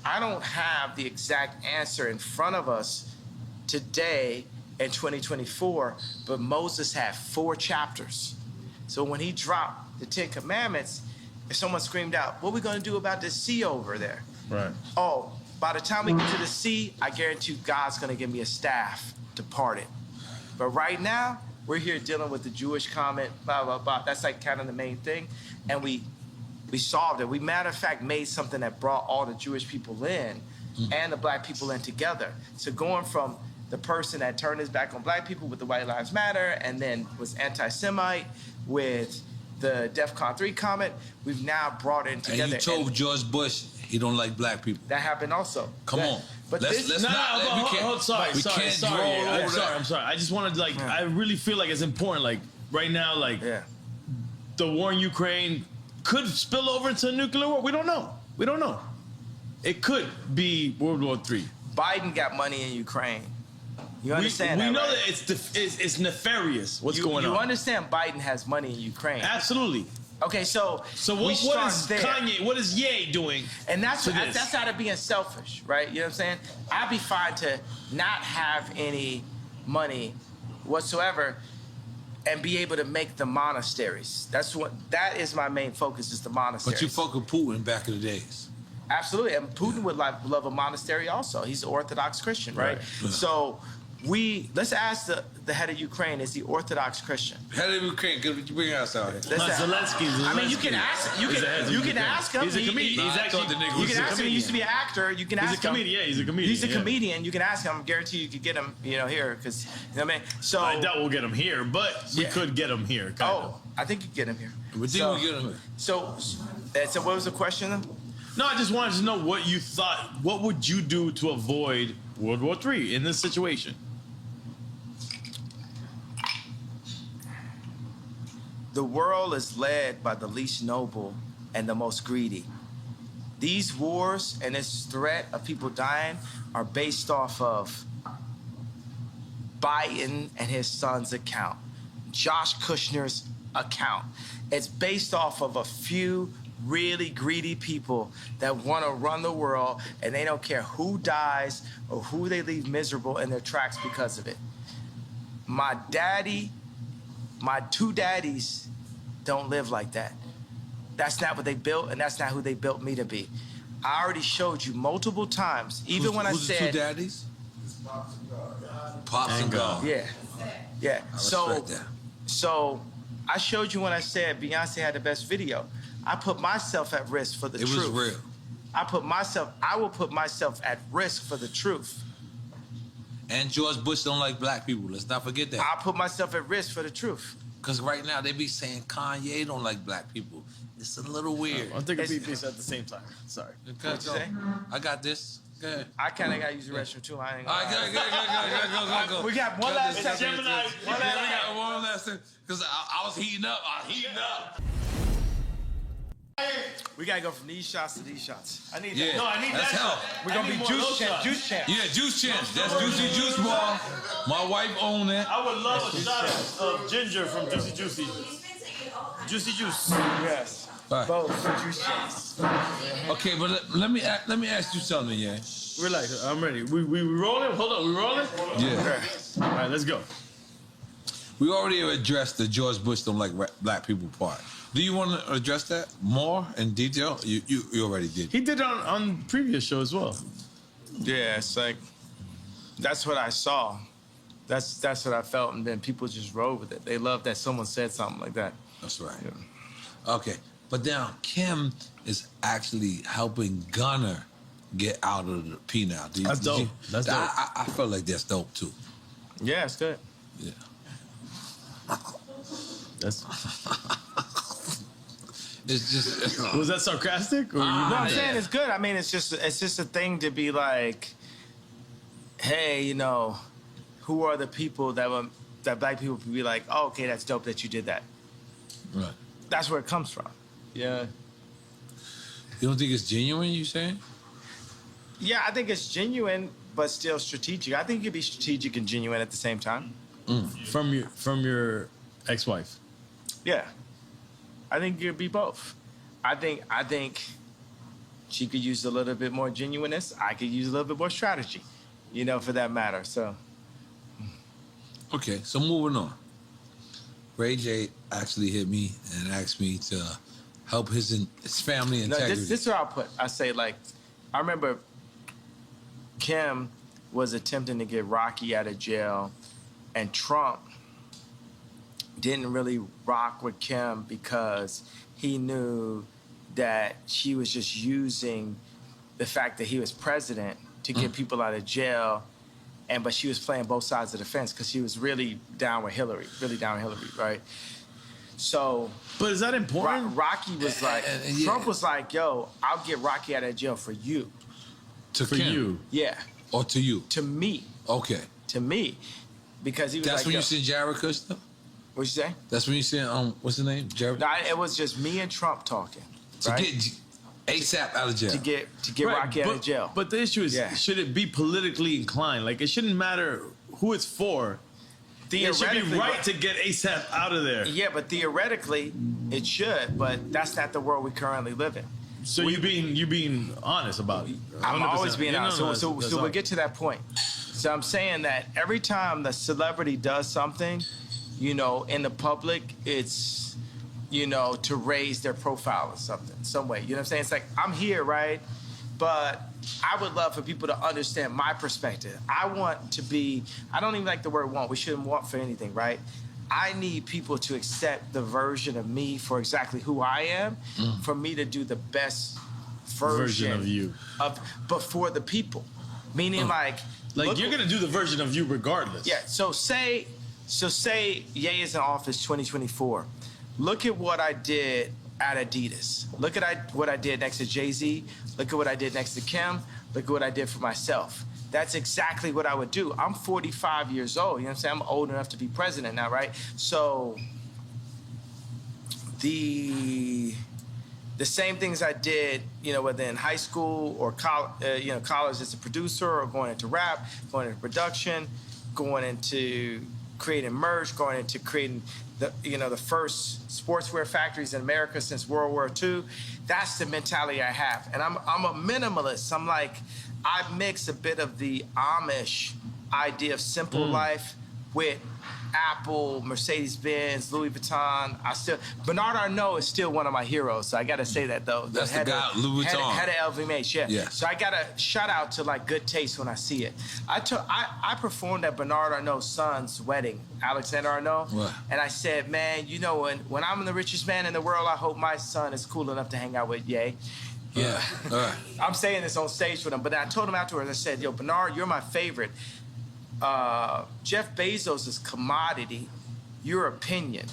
I don't have the exact answer in front of us today in 2024, but Moses had 4 chapters. So when he dropped the 10 Commandments, if someone screamed out, what are we going to do about this sea over there? Right. Oh, by the time we get to the sea, I guarantee you God's going to give me a staff to part it. But right now, we're here dealing with the Jewish comment, blah, blah, blah. That's like kind of the main thing. And we solved it. We, matter of fact, made something that brought all the Jewish people in and the black people in together. So going from the person that turned his back on black people with the White Lives Matter and then was anti-Semite with the DEFCON 3 comment, we've now brought it together. And you told George Bush he don't like black people. That happened also. Come on. But I'm sorry. I just wanted to, like, I really feel like it's important, like, right now, like, the war in Ukraine could spill over into a nuclear war. We don't know. It could be World War III. Biden got money in Ukraine. You understand we that, know right? that it's nefarious what's going on. You understand Biden has money in Ukraine. Absolutely. Okay, so what is Kanye, what is Ye doing? And that's out of being selfish, right? You know what I'm saying? I'd be fine to not have any money whatsoever and be able to make the monasteries. That is my main focus, is the monasteries. But you fuck with Putin back in the days. Absolutely, and Putin would love a monastery also. He's an Orthodox Christian, right? So let's ask the head of Ukraine, is he Orthodox Christian? Head of Ukraine, could you bring us out here? Zelensky. I mean, you can ask him. You can ask him. He's a comedian. You can ask him. He used to be an actor. You can ask him. He's a comedian. He's a comedian. You can ask him. I guarantee you could get him, here, because, you know what I mean? So I doubt we'll get him here, but we could get him here. I think you get him here. We think we'll get him here. So what was the question then? No, I just wanted to know what you thought. What would you do to avoid World War III in this situation? The world is led by the least noble and the most greedy. These wars and this threat of people dying are based off of Biden and his son's account, Josh Kushner's account. It's based off of a few really greedy people that want to run the world, and they don't care who dies or who they leave miserable in their tracks because of it. My 2 daddies don't live like that. That's not what they built, and that's not who they built me to be. I already showed you multiple times, even when I said... Who's the 2 daddies? Pops and God. Yeah. I So I showed you when I said Beyonce had the best video. I put myself at risk for the truth. It was real. I will put myself at risk for the truth. And George Bush don't like black people. Let's not forget that. I'll put myself at risk for the truth. Because right now they be saying Kanye don't like black people. It's a little weird. I'm taking pee-pees at the same time. Sorry. What'd you say? I got this. Go ahead. I kind of got to use the restroom too. I ain't All right, go. We got one last session. We got one last thing. Because I was heating up. We gotta go from these shots to these shots. I need that. Yeah, No, I need that's that. help. We're gonna be juice champ. Yeah, juice champs. That's Juicy Juice Bar. My wife owned it. I would love a shot of ginger from Juicy Juicy. Juicy Juice. Yes. Right. Both juice champs. Okay, but let me ask you something, yeah. Relax, I'm ready. We rolling? Hold on, we rolling? Yeah. All right, let's go. We already addressed the George Bush don't like black people part. Do you want to address that more in detail? You already did. He did it on previous show as well. Yeah, it's like that's what I saw. That's what I felt, and then people just rode with it. They loved that someone said something like that. That's right. Yeah. Okay, but now Kim is actually helping Gunner get out of the P now. That's dope. That's dope. I felt like that's dope too. Yeah, it's good. Yeah. That's. It's just. Was that sarcastic? Or No, I'm saying it's good. I mean, it's just a thing to be like, hey, you know, who are the people that black people would be like, oh, okay, that's dope that you did that. Right. That's where it comes from. Yeah. You don't think it's genuine? You saying? Yeah, I think it's genuine, but still strategic. I think you could be strategic and genuine at the same time. From your ex-wife. Yeah. I think you could be both. I think she could use a little bit more genuineness. I could use a little bit more strategy, you know, for that matter. So. Okay, so moving on. Ray J actually hit me and asked me to help his family integrity. No, this is what I'll put. I say, like, I remember Kim was attempting to get Rocky out of jail, and Trump didn't really rock with Kim because he knew that she was just using the fact that he was president to get people out of jail, but she was playing both sides of the fence because she was really down with Hillary, right? So, but is that important? Rocky was like, Trump was like, yo, I'll get Rocky out of jail for you. For you? Yeah. Or to you? To me. Okay. To me. Because he was That's like, when you seen Jared Kushner? What'd you say? That's when you seen, what's his name? Jared? No, it was just me and Trump talking. To right? get ASAP out of jail. To get Rocky out of jail. But the issue is, should it be politically inclined? Like, it shouldn't matter who it's for. It should be right to get ASAP out of there. Yeah, but theoretically, it should. But that's not the world we currently live in. So you being honest about it. 100%. I'm always being honest. No, So we'll get to that point. So I'm saying that every time the celebrity does something, you know, in the public, it's, you know, to raise their profile or something, some way. You know what I'm saying? It's like, I'm here, right? But I would love for people to understand my perspective. I want to be, I don't even like the word want. We shouldn't want for anything, right? I need people to accept the version of me for exactly who I am, for me to do the best version of you. But for the people. Meaning like you're gonna do the version of you regardless. Yeah, so say Ye is in office 2024. Look at what I did at Adidas. Look at what I did next to Jay-Z. Look at what I did next to Kim. Look at what I did for myself. That's exactly what I would do. I'm 45 years old. You know what I'm saying? I'm old enough to be president now, right? So the same things I did, you know, whether in high school or college as a producer, or going into rap, going into production, going into creating merch, going into creating the first sportswear factories in America since World War II. That's the mentality I have. And I'm a minimalist. I'm like, I mix a bit of the Amish idea of simple life with Apple, Mercedes-Benz, Louis Vuitton. Bernard Arnault is still one of my heroes, so I gotta say that though. That's the guy, Louis Vuitton. Head of LVMH, yeah. So I gotta shout out to like good taste when I see it. I performed at Bernard Arnault's son's wedding, Alexander Arnault, and I said, man, you know, when I'm the richest man in the world, I hope my son is cool enough to hang out with Ye. Yeah. I'm saying this on stage with him, but I told him afterwards, I said, yo, Bernard, you're my favorite. Jeff Bezos is commodity. Your opinion.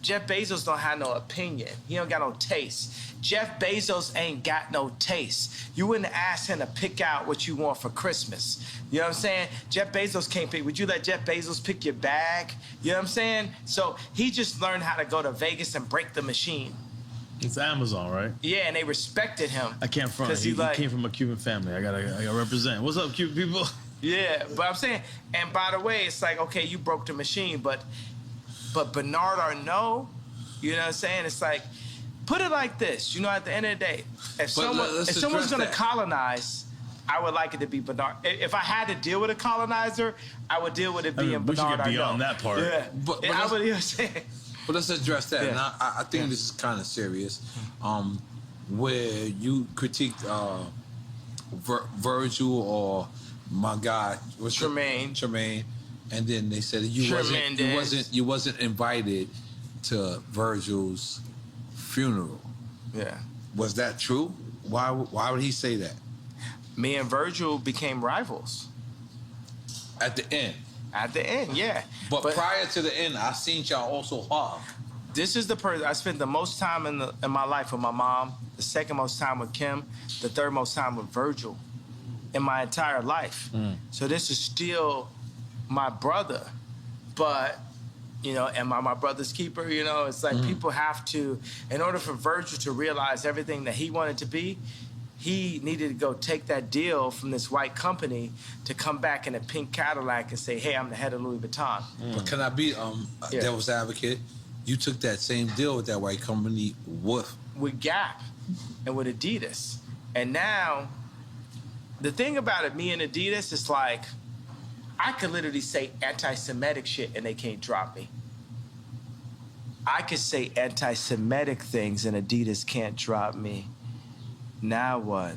Jeff Bezos don't have no opinion. He don't got no taste. Jeff Bezos ain't got no taste. You wouldn't ask him to pick out what you want for Christmas. You know what I'm saying? Jeff Bezos can't pick. Would you let Jeff Bezos pick your bag? You know what I'm saying? So he just learned how to go to Vegas and break the machine. It's Amazon, right? Yeah, and they respected him. I can't front. He came from a Cuban family. I gotta represent. What's up, Cuban people? Yeah, but I'm saying, and by the way, it's like, okay, you broke the machine, but Bernard Arnault, you know what I'm saying? It's like, put it like this, you know, at the end of the day, if someone's gonna colonize, I would like it to be Bernard. If I had to deal with a colonizer, I would deal with it being Bernard Arnault. We should get beyond that part. Yeah, but I would, you know what I'm saying? But let's address that. Yeah. And I think this is kind of serious, where you critiqued Virgil or my guy, Tremaine, and then they said you wasn't invited to Virgil's funeral. Yeah. Was that true? Why would he say that? Me and Virgil became rivals. At the end. At the end, yeah. But prior to the end, I seen y'all also hug. This is the person I spent the most time in my life with my mom, the second most time with Kim, the third most time with Virgil in my entire life. So this is still my brother, but, you know, am I my brother's keeper? You know, it's like people have to, in order for Virgil to realize everything that he wanted to be, he needed to go take that deal from this white company to come back in a pink Cadillac and say, hey, I'm the head of Louis Vuitton. But can I be devil's advocate? You took that same deal with that white company with Gap and with Adidas. And now, the thing about it, me and Adidas, is like, I could literally say anti-Semitic shit and they can't drop me. I could say anti-Semitic things and Adidas can't drop me. Now what?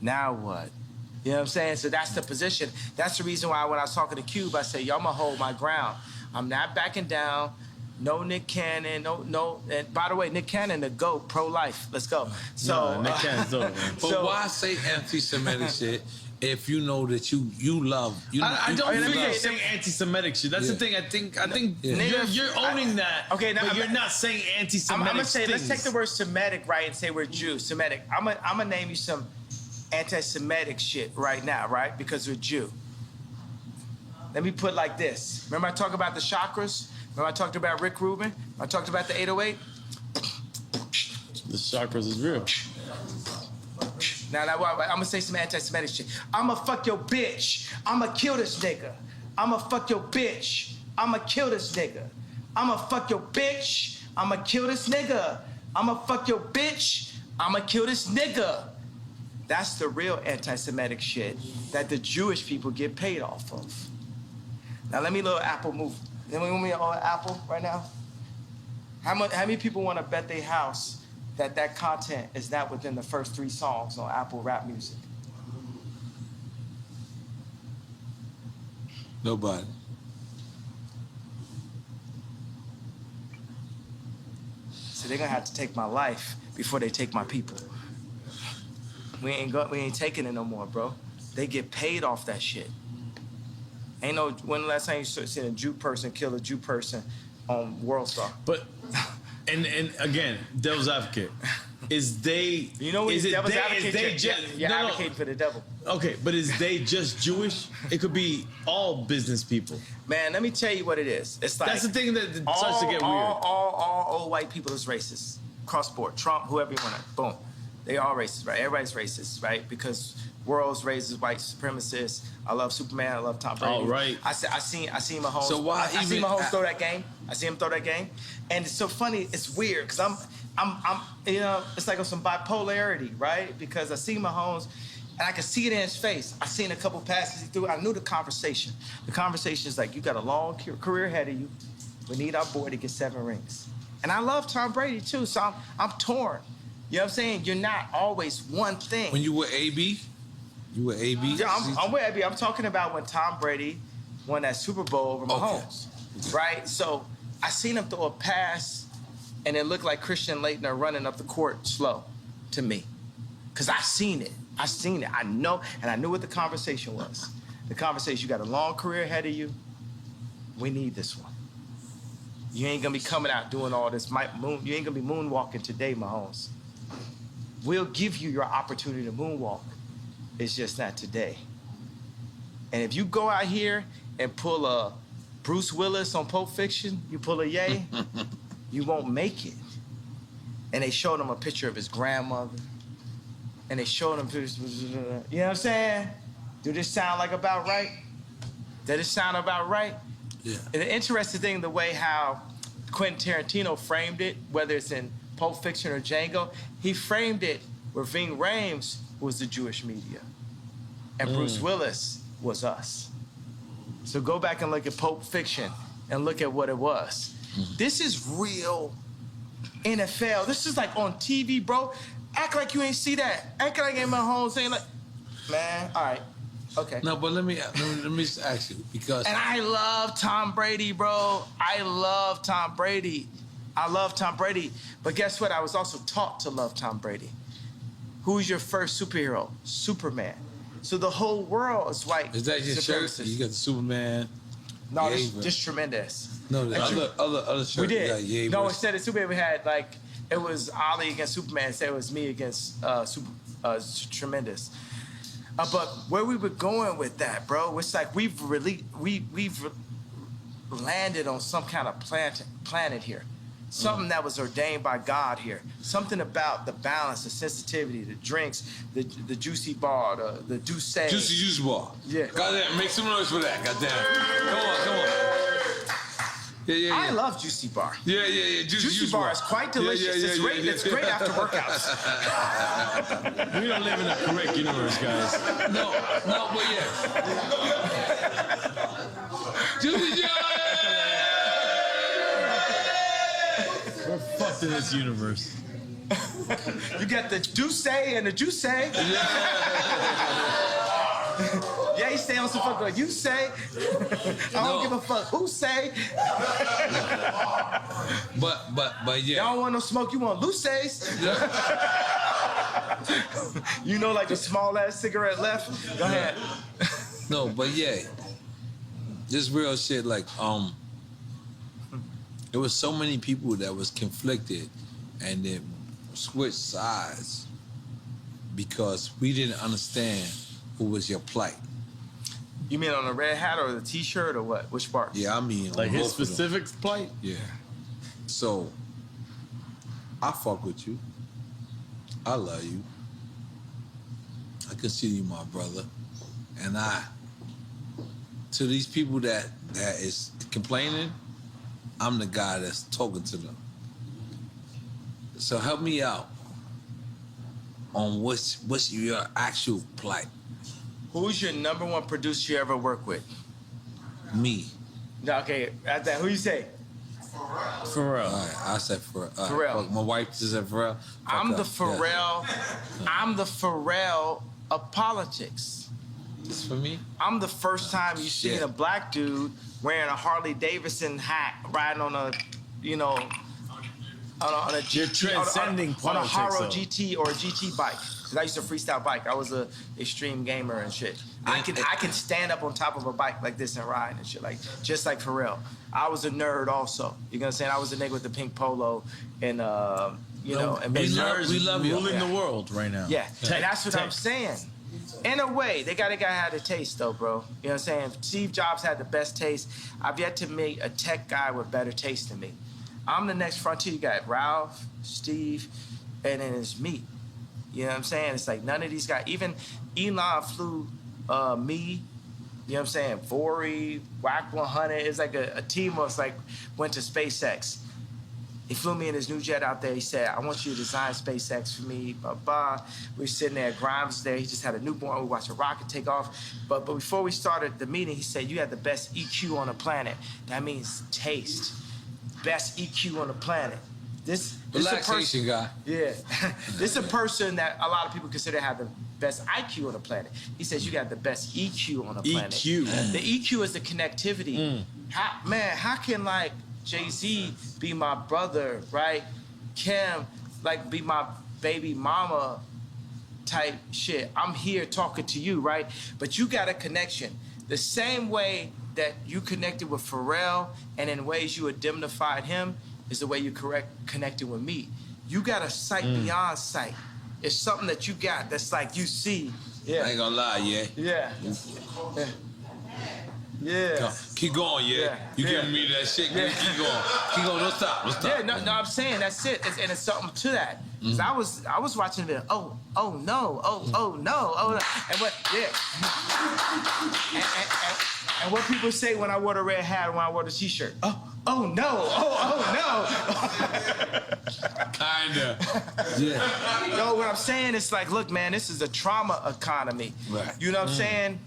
Now what? You know what I'm saying? So that's the position. That's the reason why when I was talking to Cube, I said, yo, I'm gonna hold my ground. I'm not backing down. No Nick Cannon, no. And by the way, Nick Cannon, the GOAT, pro-life. Let's go. So Nick Cannon's dope, man. But why say anti-Semitic shit if you know that you love? I don't think you're saying anti-Semitic shit. That's the thing. I think you're owning that. Okay, now, but you're not saying anti-Semitic. I'm gonna say, things. let's take the word Semitic, right, and say we're Jews. Semitic. I'm gonna name you some anti-Semitic shit right now, right? Because we're Jew. Let me put it like this. Remember I talked about the chakras? Remember I talked about Rick Rubin? I talked about the 808? The chakras is real. Now, I'm gonna say some anti-Semitic shit. I'ma fuck your bitch. I'ma kill this nigga. I'ma fuck your bitch. I'ma kill this nigga. I'ma fuck your bitch. I'ma kill this nigga. I'ma fuck your bitch. I'ma kill this nigga. That's the real anti-Semitic shit that the Jewish people get paid off of. Now let me little Apple move. Then we want me on Apple right now. How many people want to bet their house that content is not within the first 3 songs on Apple Rap Music? Nobody. So they're gonna have to take my life before they take my people. We ain't taking it no more, bro. They get paid off that shit. Ain't no, when the last time you seen a Jew person kill a Jew person on World Star? But, and again, devil's advocate. Is they, you know, is devil's advocate? They just, you're advocating for the devil. Okay, but is they just Jewish? It could be all business people. Man, let me tell you what it is. It's like, that's the thing that starts to get weird. All old white people is racist. Cross board. Trump, whoever you want to, boom. They all racist, right? Everybody's racist, right? Because world's racist, white supremacists. I love Superman. I love Tom Brady. All right. I seen Mahomes. So why I seen Mahomes throw that game. I see him throw that game, and it's so funny. It's weird because I'm, you know, it's like some bipolarity, right? Because I see Mahomes, and I can see it in his face. I seen a couple passes he threw. I knew the conversation. The conversation is like, you got a long career ahead of you. We need our boy to get 7 rings. And I love Tom Brady too, so I'm torn. You know what I'm saying? You're not always one thing. When you were AB? You were AB? Yeah, I'm with AB. I'm talking about when Tom Brady won that Super Bowl over Mahomes, right? So I seen him throw a pass, and it looked like Christian Laettner running up the court slow. to me. Because I seen it. I know, and I knew what the conversation was. The conversation, you got a long career ahead of you. We need this one. You ain't gonna be coming out doing all this. You ain't gonna be moonwalking today, Mahomes. We'll give you your opportunity to moonwalk. It's just not today. And if you go out here and pull a Bruce Willis on Pulp Fiction, you pull a Ye, you won't make it. And they showed him a picture of his grandmother. And they showed him pictures, you know what I'm saying? Do this sound like about right? Does it sound about right? Yeah. And the interesting thing, the way how Quentin Tarantino framed it, whether it's in Pulp Fiction or Django, he framed it where Ving Rhames was the Jewish media. And Bruce Willis was us. So go back and look at Pulp Fiction and look at what it was. This is real NFL. This is like on TV, bro. Act like you ain't see that. Act like I ain't my home saying like, man, all right, okay. No, but let me just ask you because. And I love Tom Brady, bro. I love Tom Brady. But guess what? I was also taught to love Tom Brady. Who's your first superhero? Superman. So the whole world is white. Is that your shirt? You got the Superman. No, this tremendous. No, the other shirt. We did. Yeah, no, instead of Superman, we had like it was Ali against Superman. Instead, it was me against Tremendous. But where we were going with that, bro, it's like we've landed on some kind of planet here. Something that was ordained by God here. Something about the balance, the sensitivity, the drinks, the juicy bar, the douce. Juicy juice bar. Yeah. Goddamn, make some noise for that. Goddamn. Come on. Yeah. I love juicy bar. Yeah. Juicy bar is quite delicious. It's great after workouts. We don't live in a correct universe, guys. No, but yeah. Juicy jar. We're fucked in this universe. You got the douce and the juice. Yeah, you stay on some fuck like you say. I don't give a fuck who say. But yeah. Y'all don't want no smoke, you want Luces. You know, like the small ass cigarette left. Go ahead. No, but yeah. This real shit, like, there was so many people that was conflicted and then switched sides because we didn't understand who was your plight. You mean on the red hat or the t-shirt or what? Which part? Yeah, I mean like his specific plight? Yeah. So I fuck with you. I love you. I consider you my brother. And to these people that is complaining, I'm the guy that's talking to them. So help me out on what's your actual plight. Who's your number one producer you ever worked with? Me. Okay, at that, who you say? Pharrell. All right, I said Pharrell. Pharrell. My wife just said Pharrell. I'm the Pharrell of politics. This for me? I'm the first time you seen a black dude wearing a Harley Davidson hat, riding on a, on a GT, You're transcending on a Haro politics, GT or a GT bike. Cause I used to freestyle bike. I was a extreme gamer and shit. I can stand up on top of a bike like this and ride and shit, like just like Pharrell. I was a nerd also. You know what I'm saying? I was a nigga with the pink polo and and we love you. Ruling the world right now. Yeah, and that's what I'm saying. In a way, they gotta have a taste though, bro. You know what I'm saying? Steve Jobs had the best taste. I've yet to meet a tech guy with better taste than me. I'm the next frontier. You got Ralph, Steve, and then it's me. You know what I'm saying? It's like none of these guys, even Elon flew me, you know what I'm saying? Vori, Wack 100. It's like a team was like went to SpaceX. He flew me in his new jet out there. He said, I want you to design SpaceX for me, blah, blah. We were sitting there, Grimes was there. He just had a newborn. We watched a rocket take off. But before we started the meeting, he said, you had the best EQ on the planet. That means taste. Best EQ on the planet. This relaxation guy. Yeah. This is a person that a lot of people consider to have the best IQ on the planet. He says you got the best EQ on the planet. EQ. The EQ is the connectivity. How can like Jay-Z be my brother, right? Kim, like be my baby mama type shit. I'm here talking to you, right? But you got a connection. The same way that you connected with Pharrell and in ways you indemnified him is the way you connected with me. You got a sight beyond sight. It's something that you got that's like you see. Yeah. I ain't gonna lie, yeah. Yeah. Yeah. Yeah. Keep going, yeah. You giving me that shit, keep going. Keep going, don't stop. Yeah, no, I'm saying that's it. And it's something to that. Cause I was watching it, oh no. And what, and what people say when I wore the red hat, when I wore the t-shirt, oh no. Kinda. Yeah. No, what I'm saying is like, look, man, this is a trauma economy. Right. You know what I'm saying?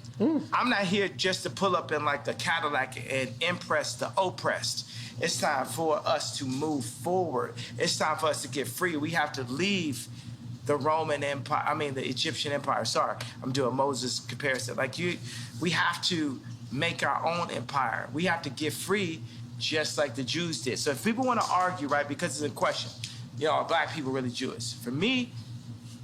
I'm not here just to pull up in like the Cadillac and impress the oppressed. It's time for us to move forward. It's time for us to get free. We have to leave the Roman Empire, the Egyptian Empire. Sorry, I'm doing Moses comparison. We have to make our own empire. We have to get free just like the Jews did. So if people want to argue, right, because it's a question, are black people really Jewish? For me,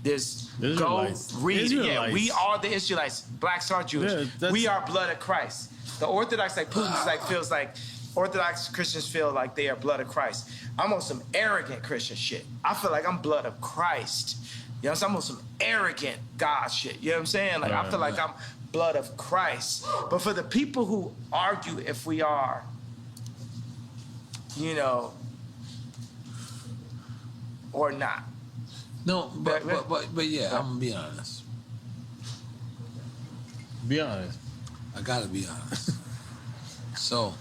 there's Israelites. Go read. Israelites. Yeah, we are the Israelites. Blacks are Jewish. Yeah, we are blood of Christ. The Orthodox, like Putin's, feels like Orthodox Christians feel like they are blood of Christ. I'm on some arrogant Christian shit. I feel like I'm blood of Christ. You know what I'm saying? I'm on some arrogant God shit. You know what I'm saying? I feel like I'm blood of Christ. But for the people who argue if we are, or not. No, but yeah, I'm gonna be honest. Be honest. I gotta be honest. So,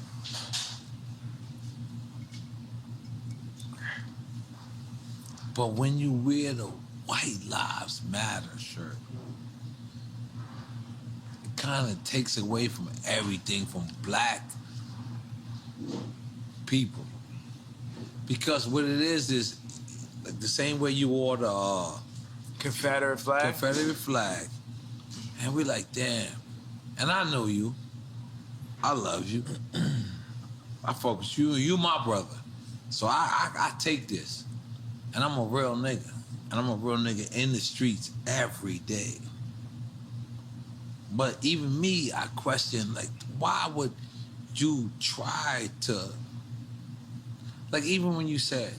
but when you wear the White Lives Matter shirt, it kind of takes away from everything from black people. Because what it is like the same way you wore the Confederate flag. And we're like, damn. And I know you. I love you. I fuck with you. You my brother. So I take this. And I'm a real nigga. And I'm a real nigga in the streets every day. But even me, I question, why would you try to... even when you said,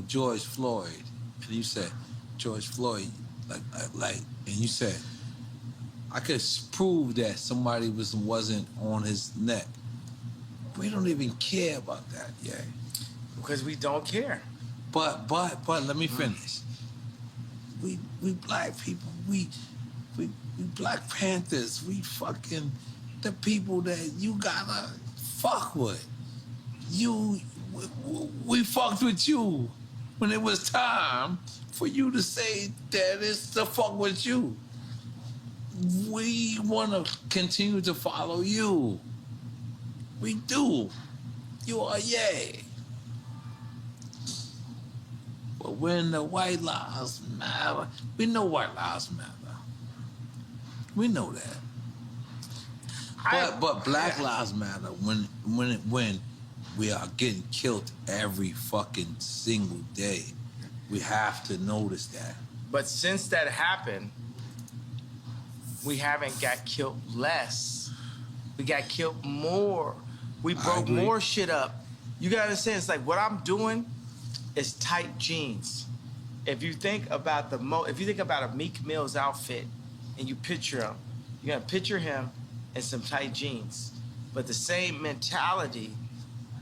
George Floyd, and you said, George Floyd, and you said, I could prove that somebody wasn't on his neck. We don't even care about that, yeah. Because we don't care. But let me finish. We black people, we Black Panthers, we fucking the people that you gotta fuck with. We fucked with you when it was time for you to say that it's to fuck with you. We want to continue to follow you. We do. You are yay. But when the White Lives Matter, we know White Lives Matter. We know that. But Black Lives Matter when we are getting killed every fucking single day. We have to notice that. But since that happened, we haven't got killed less. We got killed more. We broke more shit up. You gotta understand, it's like what I'm doing is tight jeans. If you think about a Meek Mill's outfit and you picture him, you're gonna picture him in some tight jeans. But the same mentality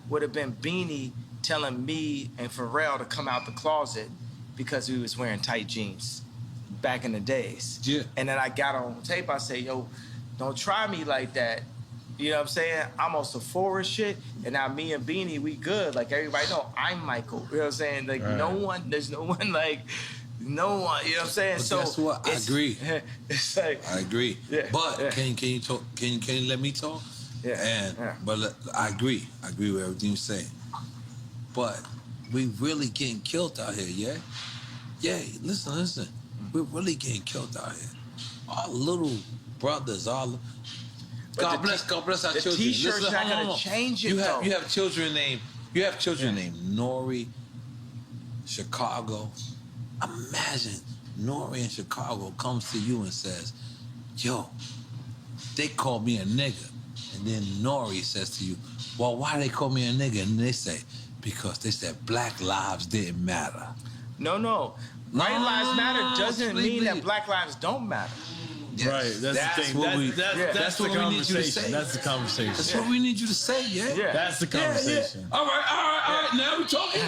would have been Beanie telling me and Pharrell to come out the closet because we was wearing tight jeans back in the days. Yeah. And then I got on tape, I say, yo, don't try me like that. You know what I'm saying? I'm on Sephora shit, and now me and Beanie, we good. Like everybody know, I'm Michael. You know what I'm saying? Like there's no one, you know what I'm saying? But so that's what I agree. It's like I agree. Yeah, but yeah. Can you talk? Can you let me talk? Yeah. But I agree. I agree with everything you're saying. But we really getting killed out here, yeah? Yeah, listen. We're really getting killed out here. Our little brothers, God bless our children. The T-shirt's Listen, not gonna change it, though. You have children named Nori, Chicago. Imagine Nori in Chicago comes to you and says, yo, they call me a nigga. And then Nori says to you, well, why they call me a nigga? And they say, because they said black lives didn't matter. No. White lives matter doesn't mean that black lives don't matter. Yes. Right, that's the thing. That's the conversation. That's the conversation. That's what we need you to say, yeah? That's the conversation. All right. Now we talking.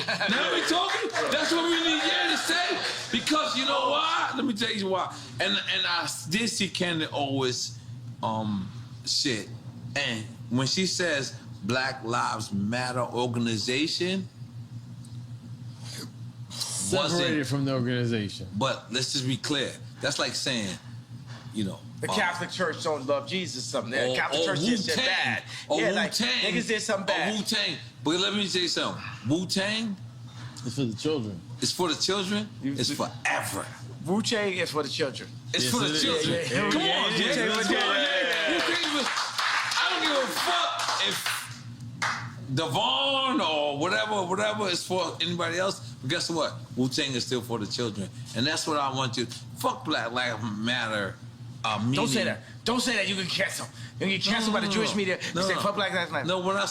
That's what we need to say. Because you know why? Let me tell you why. And I did see Candy always shit. And when she says Black Lives Matter organization, separated from the organization. But let's just be clear. That's like saying, you know, the Catholic Church don't love Jesus or something. The Catholic Church did shit bad. Like niggas did something bad. Wu-Tang. But let me tell you something. Wu-Tang, it's for the children. It's for the children. It's forever. Wu-Tang is for the children. It's for the children. Come on, I don't give a fuck if Devon or whatever is for anybody else. But guess what? Wu-Tang is still for the children. And that's what I want you. Fuck Black Lives Matter. Don't say that. Don't say that. You can cancel. You can get canceled by the Jewish media. You say fuck Black Lives Matter. No, what I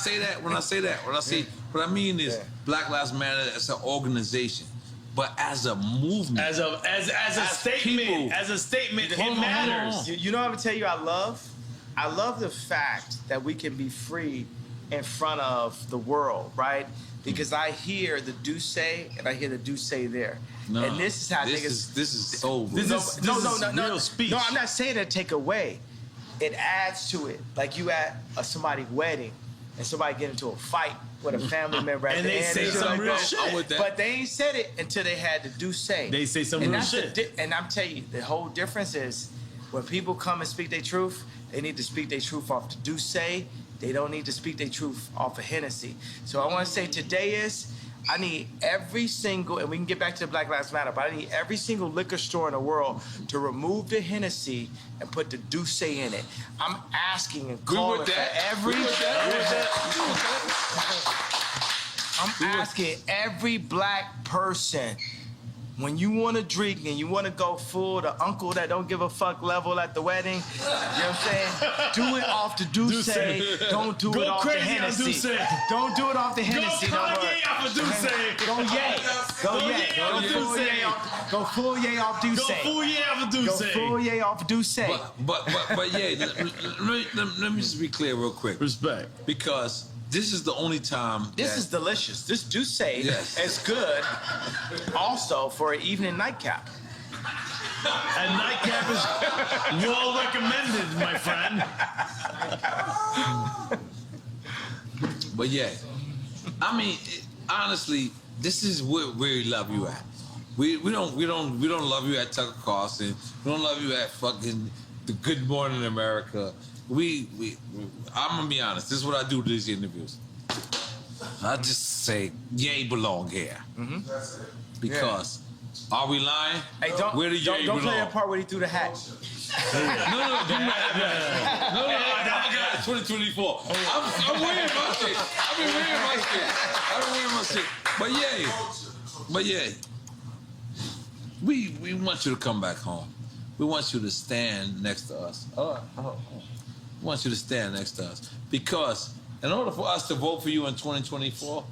mean is Black Lives Matter as an organization, but as a movement, as a statement, it matters. You know what I'm gonna tell you? I love the fact that we can be free in front of the world, right? Because I hear the do say and I hear the do say there. No, and this is how niggas. This is so. No. Real speech. No, I'm not saying that take away. It adds to it. Like you at somebody's wedding and somebody get into a fight with a family member at and the they end. say some real shit. But they ain't said it until they had to do say. They say some real shit. And I'm telling you, the whole difference is when people come and speak their truth, they need to speak their truth off the do say. They don't need to speak their truth off of Hennessy. So I want to say today is, I need every single, and we can get back to the Black Lives Matter, but I need every single liquor store in the world to remove the Hennessy and put the Douce in it. I'm asking and calling for every... I'm asking every black person, when you want to drink and you want to go full the uncle that don't give a fuck level at the wedding, you know what I'm saying? Do it off the Douce. Don't do it off the Hennessy. Don't do it off the Hennessy. Go Kanye off of Douce. Go yay. Go full yay off Douce. Go full yay off of Douce. Go full yay off Douce. But yeah, let me just be clear real quick. Respect. Because this is the only time. This is delicious. This Douce is good also for an evening nightcap. And nightcap is well recommended, my friend. But yeah, I mean, honestly, this is where we love you at. We don't love you at Tucker Carlson. We don't love you at fucking the Good Morning America. I'm gonna be honest. This is what I do to these interviews. I just say, Ye belong here. Mm-hmm. Because, are we lying? Hey, don't play that part where he threw the hat. No, I forgot 2024. I'm wearing my shit. I've been wearing my shit. But yeah, we want you to come back home. We want you to stand next to us. We want you to stand next to us. Because in order for us to vote for you in 2024,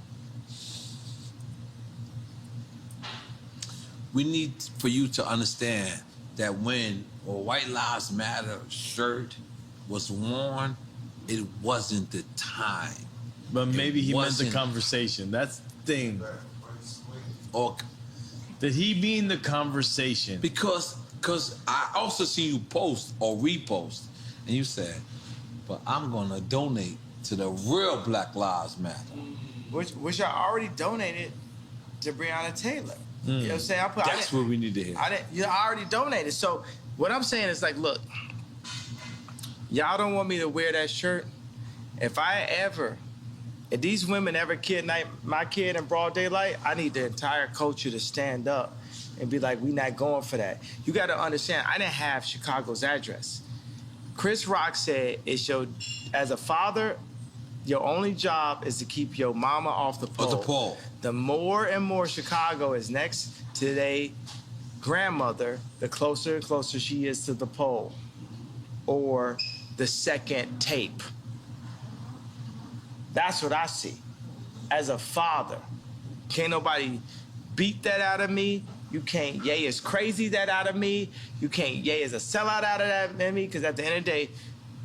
we need for you to understand that when a White Lives Matter shirt was worn, it wasn't the time. But maybe he meant the conversation. That's the thing. Or did he mean the conversation? Because I also see you post or repost, and you said, but I'm gonna donate to the real Black Lives Matter. Which I already donated to Breonna Taylor. You know what I'm saying? That's what we need to hear. I already donated. So what I'm saying is like, look, y'all don't want me to wear that shirt. If these women ever kidnap my kid in broad daylight, I need the entire culture to stand up and be like, we not going for that. You got to understand, I didn't have Chicago's address. Chris Rock said, as a father, your only job is to keep your mama off the pole. The pole. The more and more Chicago is next to their grandmother, the closer and closer she is to the pole, or the second tape. That's what I see. As a father, can't nobody beat that out of me. You can't Ye is crazy that out of me. You can't Ye is a sellout out of that in me, because at the end of the day,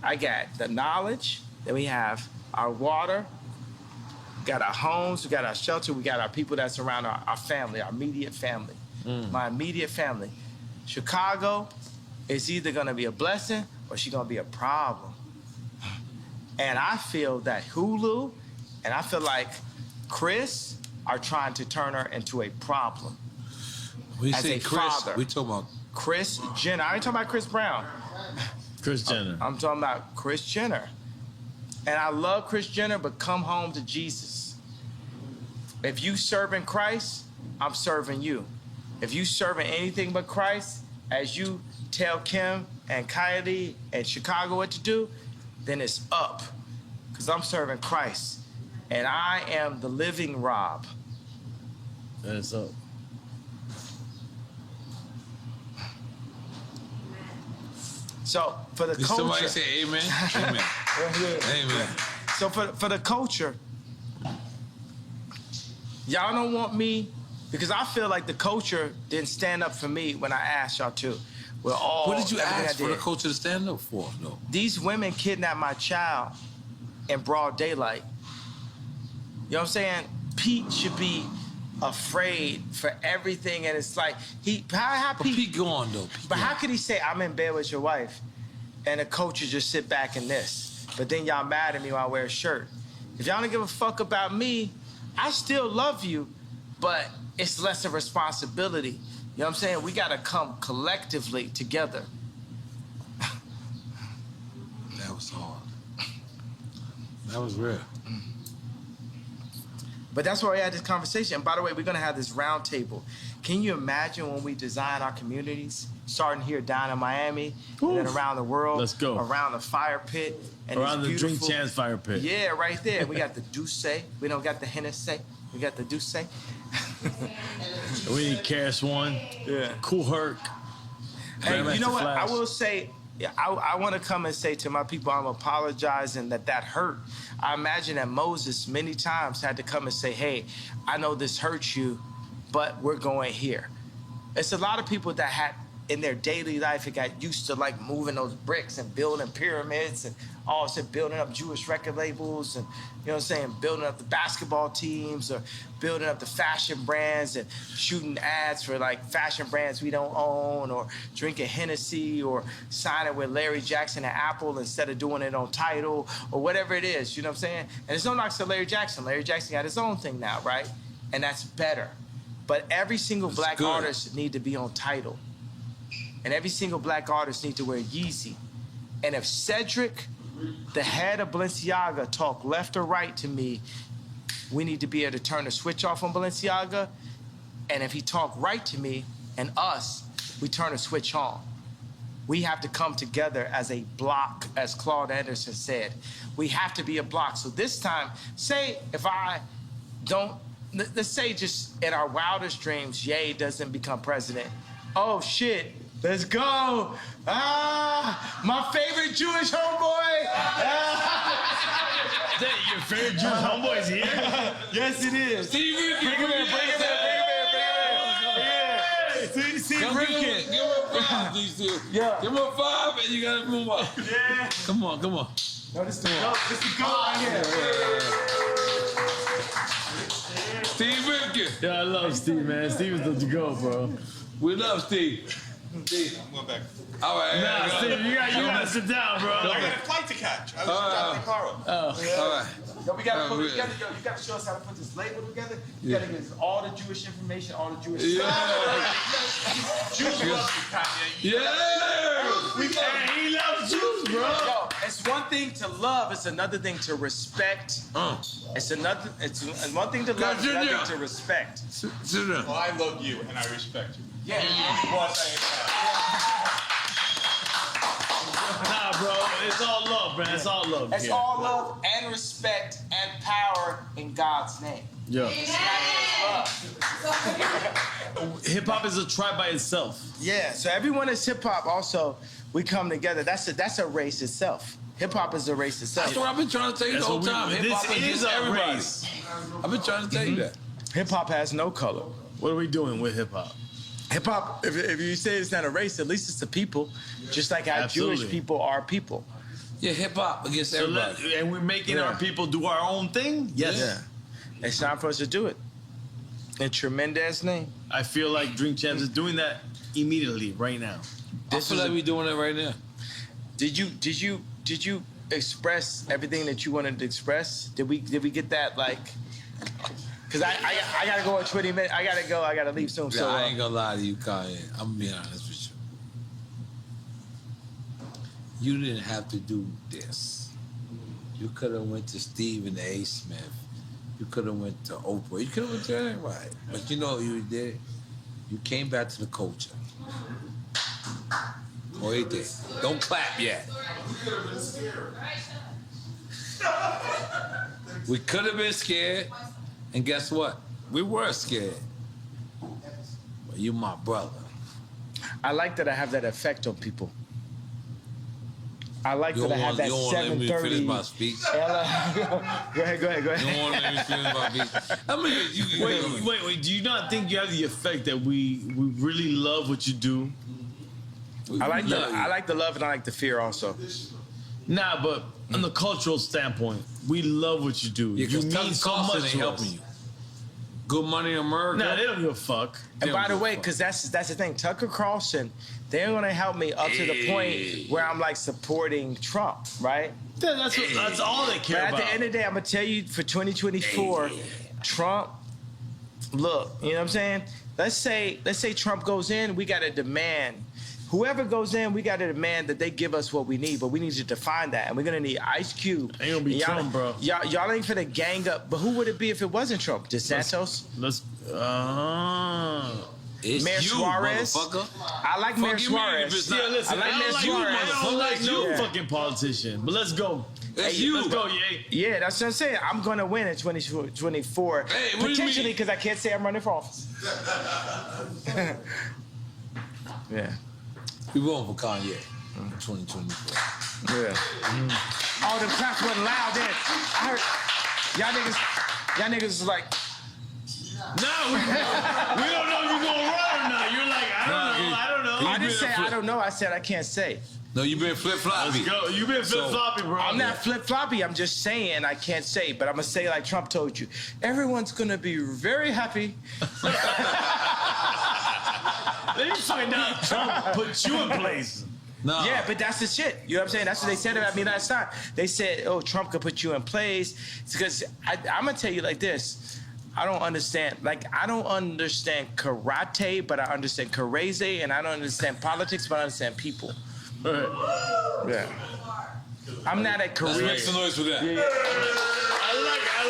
I got the knowledge, then we have our water, we got our homes, we got our shelter, we got our people that surround our family, our immediate family. My immediate family. Chicago is either gonna be a blessing or she's gonna be a problem. And I feel that Hulu and I feel like Chris are trying to turn her into a problem. When you as say a Chris, father. we talking about Chris Jenner. I ain't talking about Chris Brown. Kris Jenner. I'm talking about Chris Jenner. And I love Chris Jenner, but come home to Jesus. If you serving Christ, I'm serving you. If you serving anything but Christ, as you tell Kim and Kylie and Chicago what to do, then it's up. Because I'm serving Christ. And I am the living Rob. That is up. So for the Did culture. somebody say amen? Amen. Amen. So for the culture, y'all don't want me, because I feel like the culture didn't stand up for me when I asked y'all to. We're all. What did you everything I ask for the did. culture to stand up for? No. These women kidnapped my child in broad daylight. You know what I'm saying? Pete should be afraid for everything, and it's like how But Pete go on though. But how could he say I'm in bed with your wife, and the culture just sit back in this? But then y'all mad at me when I wear a shirt. If y'all don't give a fuck about me, I still love you, but it's less of responsibility. You know what I'm saying? We gotta come collectively together. That was hard. That was real. But that's why we had this conversation. And by the way, we're gonna have this round table. Can you imagine when we design our communities, starting here down in Miami, and then around the world, Let's go. around the fire pit, and Around the these Drink beautiful- Chance fire pit. Yeah, right there. We got the Douce. We don't got the Hennessy. We got the Douce. We need Cash One. Yeah. Cool Herc. Hey, you know Grandmaster what? Flash. I will say, I want to come and say to my people, I'm apologizing that hurt. I imagine that Moses many times had to come and say, hey, I know this hurts you, but we're going here. It's a lot of people that had in their daily life, it got used to like moving those bricks and building pyramids and also building up Jewish record labels and, you know what I'm saying, building up the basketball teams or building up the fashion brands and shooting ads for like fashion brands we don't own or drinking Hennessy or signing with Larry Jackson and Apple instead of doing it on Tidal or whatever it is, you know what I'm saying? And it's no knocks to Larry Jackson. Larry Jackson got his own thing now, right? And that's better. But every single black good. artist need to be on Tidal. And every single black artist needs to wear Yeezy. And if Cedric, the head of Balenciaga, talk left or right to me, we need to be able to turn the switch off on Balenciaga. And if he talk right to me and us, we turn the switch on. We have to come together as a block, as Claude Anderson said. We have to be a block. So this time, say if I don't, let's say just in our wildest dreams, Ye doesn't become president. Oh shit. Let's go. My favorite Jewish homeboy. Your favorite Jewish homeboy is here? Yes, it is. Steve Rifkin. Bring him in. Steve Rifkin. Give him a 5, these two. Yeah. Give him a 5 and you gotta move up. Yeah. Come on. No, this is the goat. This is the goat right here. Steve Rifkin. Yeah, I love Steve, man. Steve is the go, bro. We love Steve. Steve. I'm going back. All right. Nah, Steve, you gotta sit down, bro. I got a flight to catch. I was dropping the car up. All right. Yo, we gotta put it together. Yo, you gotta show us how to put this label together. You gotta give us all the Jewish information, all the Jewish stuff. Jews love you, Kanye. Yeah. Man, he loves Jews, bro. Yo, it's one thing to love, it's another thing to respect. It's one thing to love, it's another thing to respect. Sit down. Well, I love you and I respect you. Yeah. Nah, bro, it's all love, man. It's all love. It's here. all love and respect and power in God's name. Yeah. Hip hop is a tribe by itself. Yeah, so everyone is hip hop. Also, we come together. That's a race itself. Hip hop is a race itself. That's what I've been trying to tell you the whole time. Hip hop is everybody. Race. I've been trying to tell you that. Hip hop has no color. What are we doing with hip hop? Hip hop, if you say it's not a race, at least it's the people. Just like how Absolutely. Jewish people are people. Yeah, hip hop against everybody. And we're making our people do our own thing? Yes. Yeah. It's time for us to do it. In tremendous name. I feel like Drink Champs is doing that immediately, right now. I feel like we're doing it right now. Did you express everything that you wanted to express? Did we get that, like? Because I gotta go in 20 minutes. I gotta leave soon. Yeah, So I ain't gonna lie to you, Kanye. I'm gonna be honest with you. You didn't have to do this. You could have went to Stephen A. Smith. You could have went to Oprah. You could have went to anybody. But you know what you did? You came back to the culture. Oh, he did. Don't clap yet. We could have been scared. And guess what? We were scared. But you my brother. I like that I have that effect on people. I like that I have that 7:30. Let me finish my speech. Go ahead. You don't want to let me finish my speech. I mean, Wait. Do you not think you have the effect that we really love what you do? I like the love and I like the fear also. Nah, but on the cultural standpoint, we love what you do. Yeah, You because mean so much ain't to helping us. you. Good Money in America. Nah, they don't give a fuck. And by the way, because that's the thing, Tucker Carlson, they're gonna help me up to the point where I'm like supporting Trump, right? That's all they care But about. at the end of the day, I'm gonna tell you for 2024, Trump. Look, you know what I'm saying? Let's say Trump goes in, we got to demand. Whoever goes in, we got to demand that they give us what we need, but we need to define that, and we're gonna need Ice Cube. Ain't gonna be Trump, bro. Y'all ain't finna gang up. But who would it be if it wasn't Trump? DeSantos? It's Mayor you, Suarez. motherfucker. I like Mayor you mean if Suarez. it's not- Yeah, listen, I like Mayor you, Suarez. I don't like you, Yeah. fucking politician. But let's go. It's you. Let's go, Ye. Yeah, that's what I'm saying. I'm gonna win in 2024. Hey, what do you Potentially, mean? because I can't say I'm running for office. Yeah. We voting for Kanye in 2024. Yeah. All them claps wasn't loud then. I heard y'all niggas is like, No, we don't know if you're gonna run or not. You're like, I don't know. I didn't say I don't know. I said I can't say. No, you been flip-floppy. Let's go. You've been flip-floppy, bro. I'm not flip-floppy. I'm just saying I can't say, but I'm gonna say like Trump told you. Everyone's gonna be very happy. Then you find out Trump put you in place. No. Yeah, but that's the shit. You know what I'm saying? That's what they said about me last time. They said, oh, Trump could put you in place. It's because I'm going to tell you like this. I don't understand karate, but I understand karate, and I don't understand politics, but I understand people. Yeah. I'm not a career. Let's make some noise for that. Yeah. I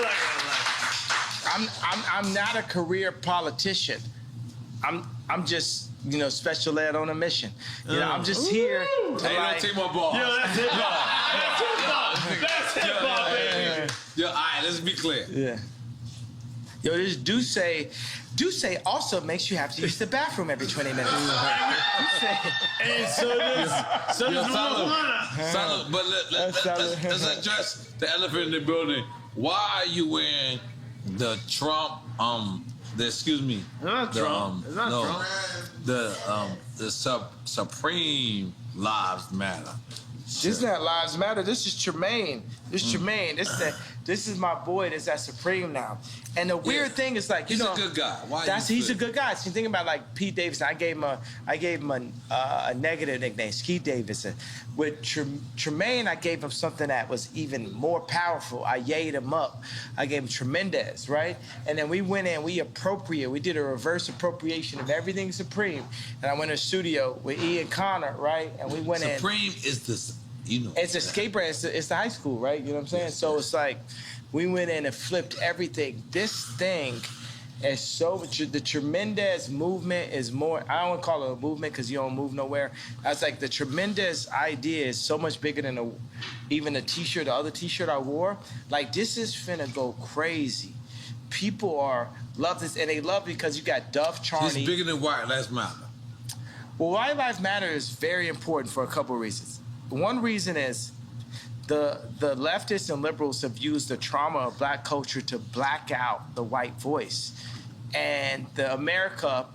like. I'm not a career politician. I'm just, special ed on a mission. I'm just here to Hey, like, don't take my ball. Yo, that's hip hop. That's hip hop, baby. Yo, all right, let's be clear. Yeah. Yo, this Duce also makes you have to use the bathroom every 20 minutes. And so does marijuana. Salud, but let's address the elephant in the building. Why are you wearing the Trump, excuse me. Not Trump. It's not Trump. The Supreme Lives Matter. This is not Lives Matter. This is Tremaine. Tremaine. This is my boy that's at Supreme now. And the weird thing is like, he's a good guy. He's a good guy. So you think about like Pete Davidson. I gave him a negative nickname, Ski Davidson. With Tremaine, I gave him something that was even more powerful. I yayed him up. I gave him Tremendous, right? And then we went in, we did a reverse appropriation of everything Supreme. And I went to the studio with Ian Connor, right? And we went in. Supreme is this, It's a skate brand. It's the high school, right? You know what I'm saying? So it's like, we went in and flipped everything. This thing is the Tremendous movement is more, I don't want to call it a movement because you don't move nowhere. I was like, the Tremendous idea is so much bigger than even the other t-shirt I wore. Like, this is finna go crazy. people love this, and they love it because you got Dove Charney. It's bigger than White Lives Matter. Well, White Lives Matter is very important for a couple of reasons. One reason is the leftists and liberals have used the trauma of black culture to black out the white voice. And America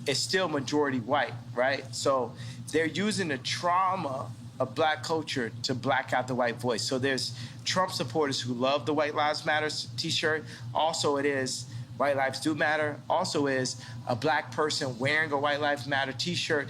is still majority white, right? So they're using the trauma of black culture to black out the white voice. So there's Trump supporters who love the White Lives Matter t-shirt. Also it is White Lives Do Matter. Also is a black person wearing a White Lives Matter t-shirt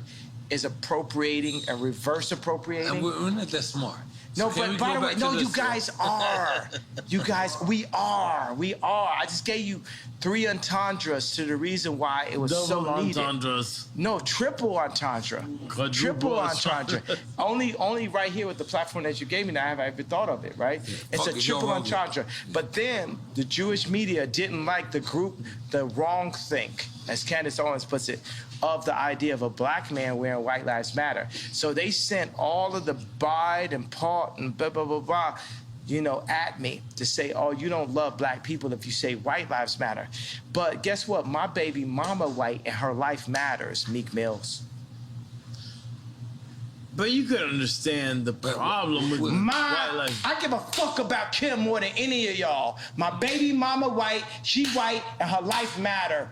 is appropriating and reverse appropriating. And we're not that smart. No, So but by the way, no, you guys are. You guys, we are. I just gave you 3 entendres to the reason why it was so needed. Double entendres. No, triple entendre. Triple entendre. only right here with the platform that you gave me, now have I ever thought of it, right? It's a triple entendre. But then the Jewish media didn't like the wrong think, as Candace Owens puts it, of the idea of a black man wearing White Lives Matter. So they sent all of the Bide and Paul and blah, blah, blah, blah, at me to say, oh, you don't love black people if you say White Lives Matter. But guess what? My baby mama white and her life matters, Meek Mills. But you could understand the problem with White Lives. I give a fuck about Kim more than any of y'all. My baby mama white, she white, and her life matter.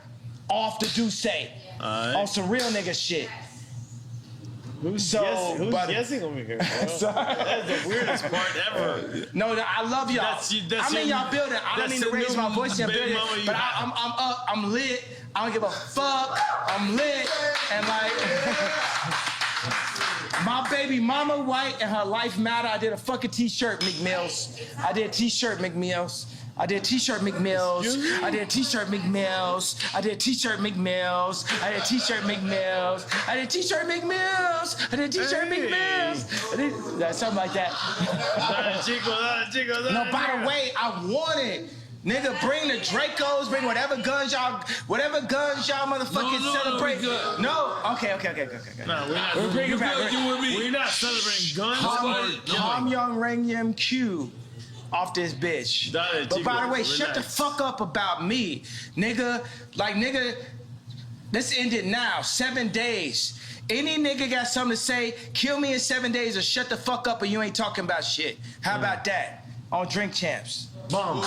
Off the Duce. On some real nigga shit. Who's guessing over here, bro? That's the weirdest part ever. No, I love y'all. I'm in y'all building. I don't mean to raise my voice in your building, but I'm up. I'm lit. I don't give a fuck. I'm lit. And like, my baby mama white and her life matter. I did a fucking t-shirt, Meek Mills. I did a t-shirt, Meek Mills. I did a t-shirt, Meek Mills. I did a t-shirt, Meek Mills. I did a t-shirt, Meek Mills. I did a t-shirt, Meek Mills. I did a t-shirt, Meek Mills. I did a t-shirt, Meek Mills. Something like that. No, by the way, I want it. Nigga, bring the Dracos, bring whatever guns y'all motherfucking celebrate. No, okay. No, we're not. We're bringing back. We're not celebrating guns. Ham Young Ring Yim Q off this bitch. But by the way, shut the fuck up about me, nigga. Like, nigga, let's end it now. 7 days. Any nigga got something to say, kill me in 7 days or shut the fuck up or you ain't talking about shit. How about that? On Drink Champs. Bomb.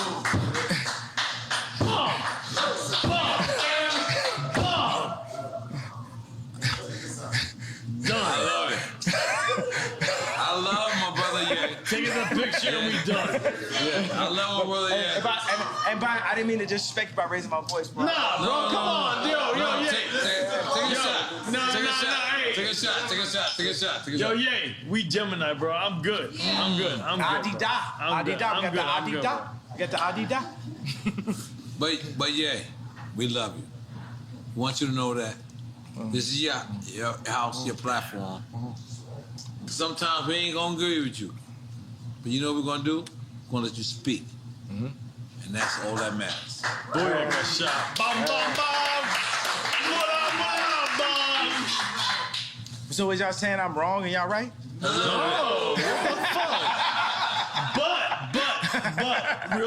Done. I love my brother, yeah. Taking a picture and we done. Yeah, I love my brother, yeah. And I didn't mean to disrespect you by raising my voice, bro. Nah, bro, come on. Yo, Take a shot. Take a shot. Yo, yay, we Gemini, bro. I'm good. Adida. We got the Adida. But yeah, we love you. We want you to know that this is your house, your platform. Sometimes we ain't gonna agree with you, but you know what we're gonna do? We're gonna let you speak, and that's all that matters. Boy, I got shot. Bum, bum, bum. What up, bum? So is y'all saying I'm wrong and y'all right? No. What the fuck? But,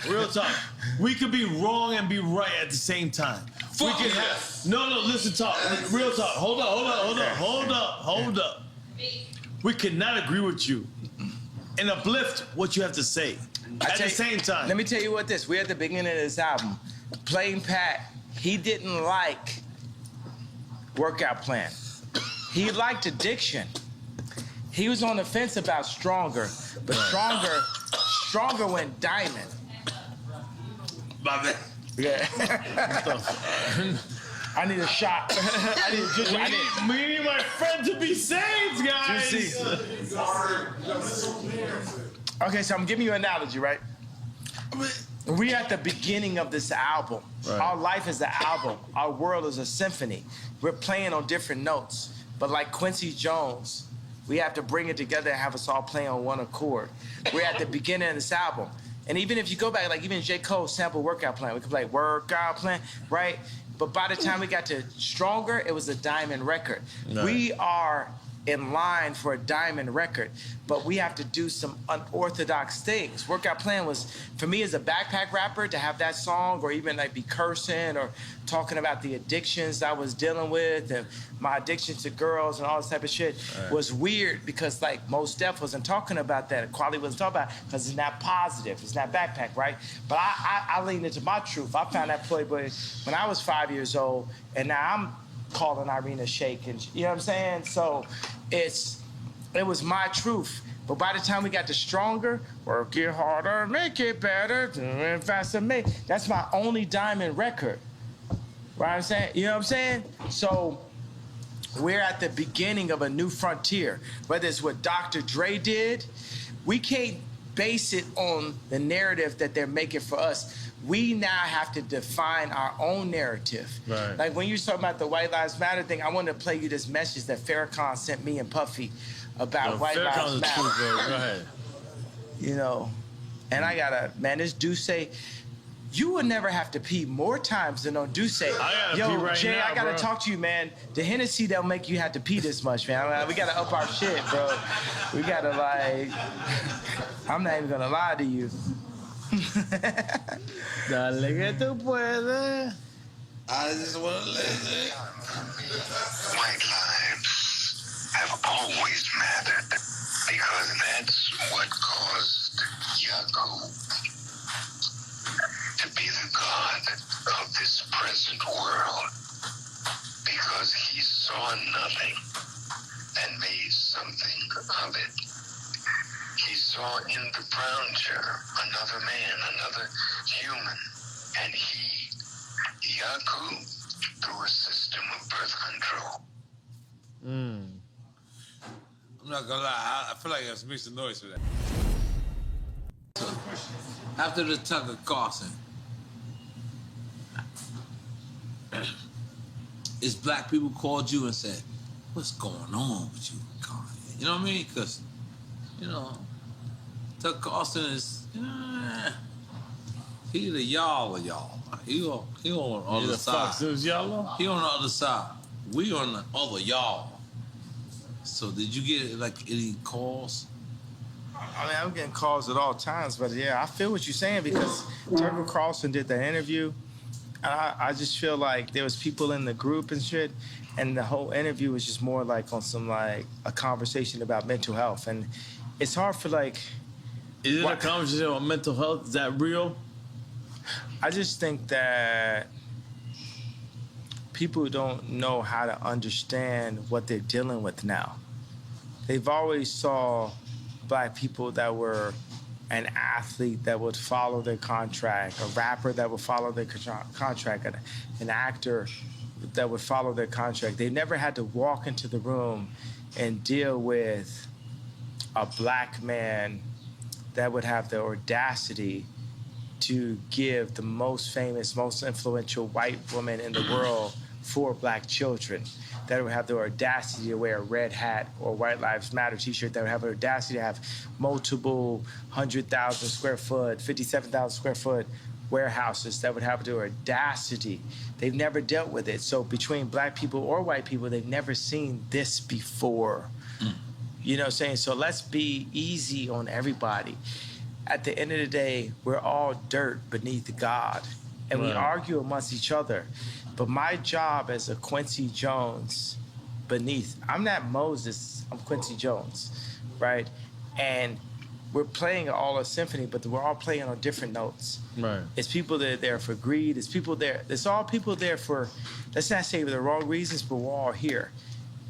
real talk. We could be wrong and be right at the same time. Fuck we can No, listen, talk. Real talk. Hold up. We cannot agree with you and uplift what you have to say at the same time. Let me tell you what we're at the beginning of this album. Plain Pat, he didn't like Workout Plan. He liked Addiction. He was on the fence about Stronger, but Stronger went diamond. My man. Yeah. I need a shot. We need my friend to be saved, guys. Okay, so I'm giving you an analogy, right? We're at the beginning of this album. Right. Our life is an album. Our world is a symphony. We're playing on different notes. But like Quincy Jones, we have to bring it together and have us all play on one accord. We're at the beginning of this album. And even if you go back, like even J. Cole sample Workout Plan, we could play Workout Plan, right? But by the time we got to Stronger, it was a diamond record. No. We are in line for a diamond record, but we have to do some unorthodox things. Workout Plan was, for me as a backpack rapper, to have that song or even like be cursing or talking about the addictions I was dealing with and my addiction to girls and all this type of shit was weird because like Mos Def wasn't talking about that. Quality wasn't talking about it because it's not positive. It's not backpack, right? But I leaned into my truth. I found that Playboy when I was 5 years old, and now I'm calling Irina Shayk, and you know what I'm saying? So it was my truth. But by the time we got to Stronger, work it harder, make it better, and faster, that's my only diamond record. Right? I'm saying, you know what I'm saying? So we're at the beginning of a new frontier. Whether it's what Dr. Dre did, we can't base it on the narrative that they're making for us. We now have to define our own narrative. Right. Like when you're talking about the White Lives Matter thing, I want to play you this message that Farrakhan sent me and Puffy about White Lives Matter. Truth, bro. Go ahead. You know, and I gotta, man, this Duce, you would never have to pee more times than on Duce. I gotta pee right Jay, now, I gotta bro. talk to you, man. The Hennessy don't make you have to pee this much, man. We gotta up our shit, bro. We gotta like, I'm not even gonna lie to you. Dale que tú puedes. I just want to listen. White lives have always mattered because that's what caused Yaku to be the god of this present world, because he saw nothing and made something of it. He saw in the brown chair another man, another human, and he, Yaku, through a system of birth control. I'm not gonna lie, I feel like I was making some noise for that. So, after the Tucker Carlson, is black people called you and said, what's going on with you, Kanye? You know what I mean? Because, you know, Tucker Carlson is, he the y'all of y'all. He on the other side. He on the other side. We on the other y'all. So did you get like any calls? I mean, I'm getting calls at all times, but yeah, I feel what you're saying because Tucker Carlson did the interview, and I just feel like there was people in the group and shit, and the whole interview was just more like on some like a conversation about mental health, and it's hard for like. Is it a conversation about mental health? Is that real? I just think that people don't know how to understand what they're dealing with now. They've always saw black people that were an athlete that would follow their contract, a rapper that would follow their contract, an actor that would follow their contract. They never had to walk into the room and deal with a black man that would have the audacity to give the most famous, most influential white woman in the world 4 black children, that would have the audacity to wear a red hat or White Lives Matter t-shirt, that would have the audacity to have multiple 100,000 square foot, 57,000 square foot warehouses, that would have the audacity. They've never dealt with it. So between black people or white people, they've never seen this before. You know what I'm saying? So let's be easy on everybody. At the end of the day, we're all dirt beneath God, and we argue amongst each other. But my job as a Quincy Jones beneath, I'm not Moses, I'm Quincy Jones, right? And we're playing all a symphony, but we're all playing on different notes. Right. It's people that are there for greed. It's people there. It's all people there for, let's not say for the wrong reasons, but we're all here.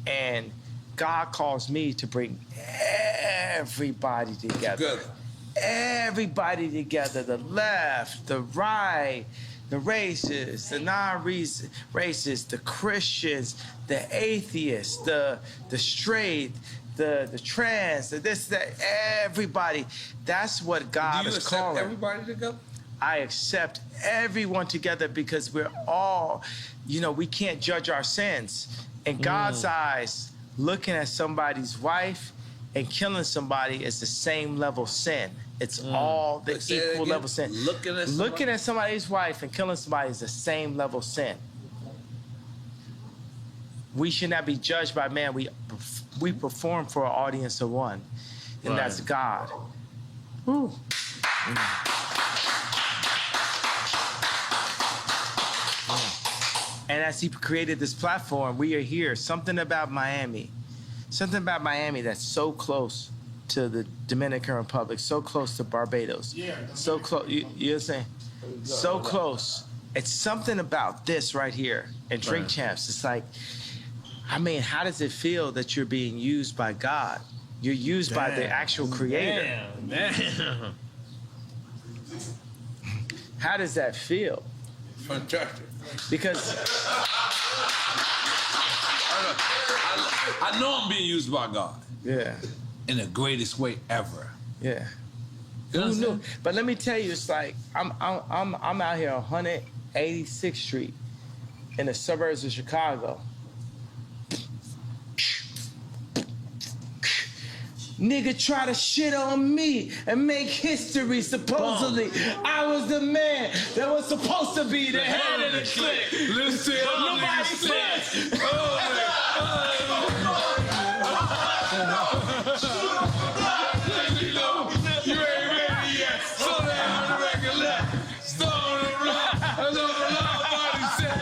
And God calls me to bring everybody together. Good. Everybody together, the left, the right, the racists, the non-racists, the Christians, the atheists, the straight, the trans, the this, that, everybody. That's what God is calling. Do you accept everybody together? I accept everyone together because we're all, we can't judge our sins. In God's eyes, looking at somebody's wife and killing somebody is the same level sin. It's all the equal level sin. Looking at somebody's wife and killing somebody is the same level sin. We should not be judged by man. we perform for an audience of one, and that's God. Woo. And as he created this platform, we are here. Something about Miami that's so close to the Dominican Republic, so close to Barbados, so close. You know what I'm saying? So close. It's something about this right here and Drink Champs. It's like, I mean, how does it feel that you're being used by God? You're used by the actual creator. Damn. How does that feel? Fantastic. Because I know I'm being used by God. Yeah. In the greatest way ever. Yeah. Who knew? But let me tell you, it's like I'm out here on 186th Street in the suburbs of Chicago. Nigga try to shit on me and make history. Supposedly, I was the man that was supposed to be the head of the clique. Listen, nobody said. You ain't ready yet. Slow down on the record left. Slow on the rock. That's all the loud body said.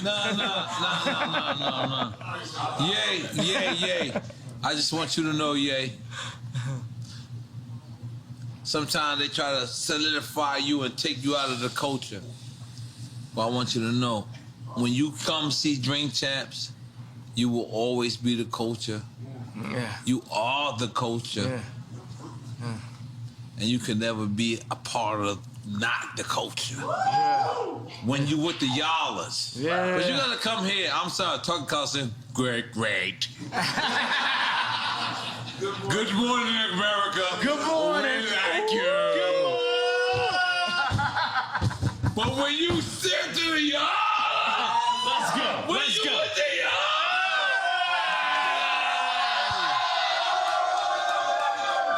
No. Yay. I just want you to know, Yay. Sometimes they try to solidify you and take you out of the culture. But I want you to know, when you come see Drink Champs, you will always be the culture. Yeah. You are the culture. Yeah. And you can never be a part of not the culture. Yeah. When you with the y'allers. Yeah. But you gotta come here. I'm sorry, talking cousin. Great. Good morning, America. Good morning. Thank you. Good morning. But when you sit to the yard, Let's go. when you with the yard,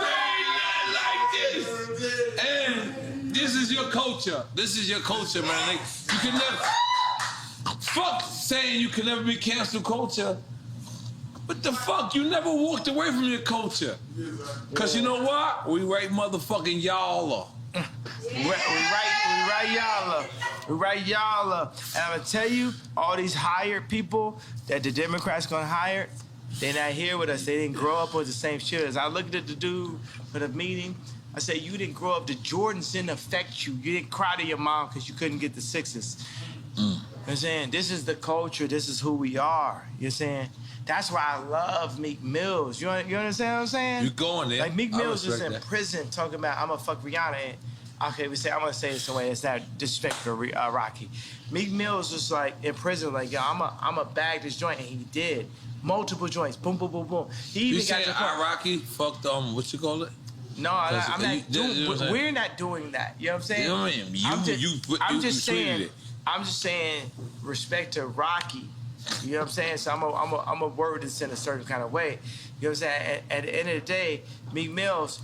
they ain't nothing like this. And this is your culture. This is your culture, man. Like, you can never fuck saying you can never be cancel culture. What the fuck? You never walked away from your culture. Cause you know what? We right motherfucking y'all. We right y'all. And I'm gonna tell you, all these hired people that the Democrats gonna hire, they're not here with us. They didn't grow up with the same shit. As I looked at the dude for the meeting, I said, you didn't grow up. The Jordans didn't affect you. You didn't cry to your mom because you couldn't get the sixes. You know what I'm saying? This is the culture. This is who we are. You know what I'm saying? That's why I love Meek Mills. You understand what I'm saying? You going there. Like Meek Mills is respect in that. prison talking about, I'm gonna fuck Rihanna. And, okay, I'm gonna say this in a way it's not disrespectful to Rocky. Meek Mills was like in prison, like, yo, I'm a bag this joint, and he did multiple joints, boom. He even You got saying to the point. Rocky fucked what you call it? No, I'm not you know what I'm saying? we're not doing that. You know what I'm saying? You know what I mean? I'm just tweeted saying. it. I'm just saying respect to Rocky. You know what I'm saying? So I'm a word this in a certain kind of way. You know what I'm saying? At the end of the day, Meek Mills,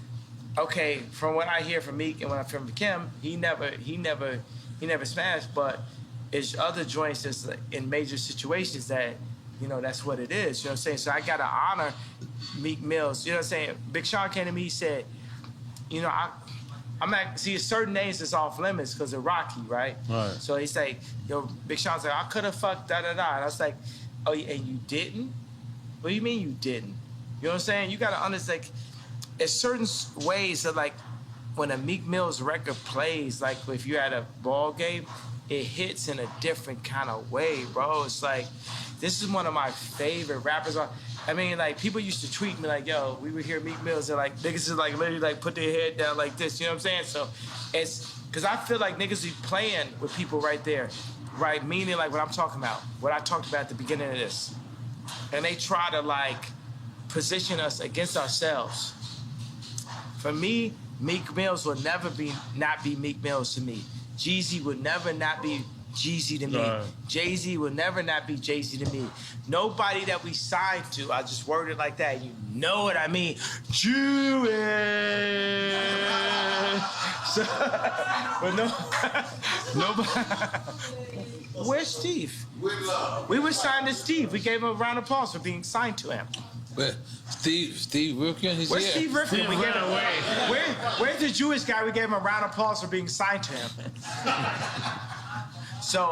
okay, from what I hear from Meek and when I from Kim, he never smashed, but it's other joints that's like in major situations that, you know, that's what it is. You know what I'm saying? So I gotta honor Meek Mills. You know what I'm saying? Big Sean came to me, he said, you know, I'm at, see, certain names is off limits because of Rocky, right? Right. So he's like, yo, Big Sean's like, I could have fucked da-da-da. And I was like, oh, and you didn't? What do you mean you didn't? You know what I'm saying? You got to understand, like, there's certain ways that, like, when a Meek Mill's record plays, like, if you're at a ball game, it hits in a different kind of way, bro. It's like, this is one of my favorite rappers. I mean, like, people used to tweet me like, yo, we would hear Meek Mills and, like, niggas is, like, literally, like, put their head down like this. You know what I'm saying? So it's, because I feel like niggas be playing with people right there, right? Meaning, like, what I'm talking about, what I talked about at the beginning of this. And they try to, like, position us against ourselves. For me, Meek Mills will never not be Meek Mills to me. Jeezy would never not be Jeezy to me. Jay-Z will never not be Jay-Z to me. Nobody that we signed to, I just word it like that, you know what I mean. Jewish. So, but nobody. Where's Steve? We were signed to Steve. We gave him a round of applause for being signed to him. Where? Steve Rifkin? He's Where's here. Steve Rifkin? Where's the Jewish guy? We gave him a round of applause for being signed to him. So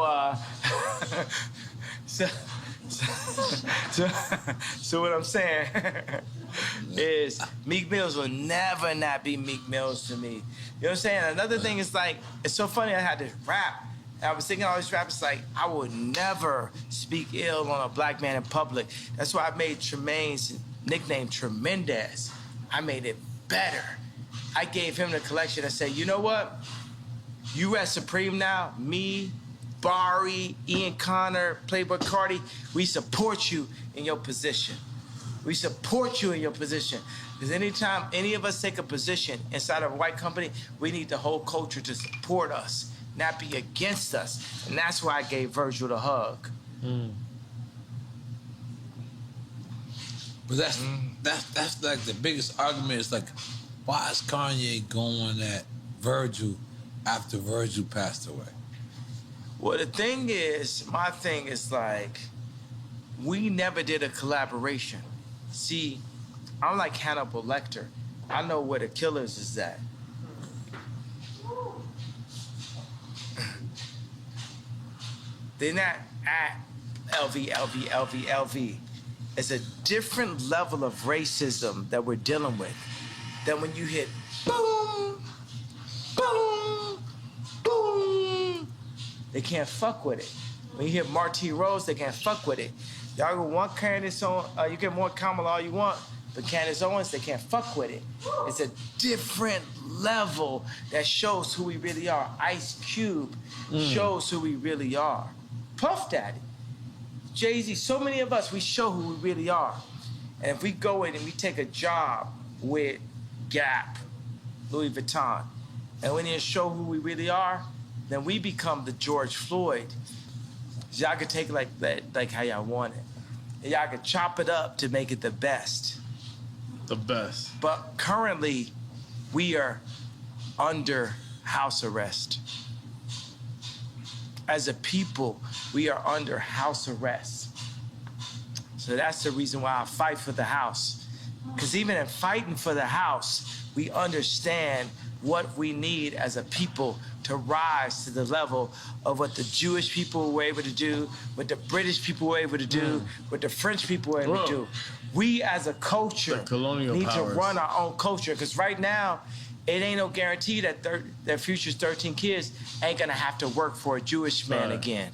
what I'm saying is Meek Mills will never not be Meek Mills to me. You know what I'm saying? Another thing is like, it's so funny I had to rap. And I was thinking all these rappers like, I would never speak ill on a black man in public. That's why I made Tremaine's nickname Tremendous. I made it better. I gave him the collection and said, you know what? You at Supreme now, me, Barry, Ian Connor, Playboy Cardi, we support you in your position. We support you in your position. Because anytime any of us take a position inside of a white company, we need the whole culture to support us, not be against us. And that's why I gave Virgil the hug. But that's like the biggest argument is like, why is Kanye going at Virgil after Virgil passed away? Well, the thing is, my thing is like, we never did a collaboration. See, I'm like Hannibal Lecter. I know where the killers is at. They're not at LV. It's a different level of racism that we're dealing with than when you hit boom, boom, boom. They can't fuck with it. When you hit Marty Rose, they can't fuck with it. Y'all want Candace on, you get more Kamala all you want, but Candace Owens, they can't fuck with it. It's a different level that shows who we really are. Ice Cube shows who we really are. Puff Daddy, Jay-Z, so many of us, we show who we really are. And if we go in and we take a job with Gap, Louis Vuitton, and we need to show who we really are, then we become the George Floyd. Y'all can take it like that, like how y'all want it. And y'all can chop it up to make it the best. The best. But currently, we are under house arrest. As a people, we are under house arrest. So that's the reason why I fight for the house. Because even in fighting for the house, we understand what we need as a people to rise to the level of what the Jewish people were able to do, what the British people were able to do, what the French people were able to do. We as a culture need to run our own culture, because right now, it ain't no guarantee that that Future's 13 kids ain't gonna have to work for a Jewish man again.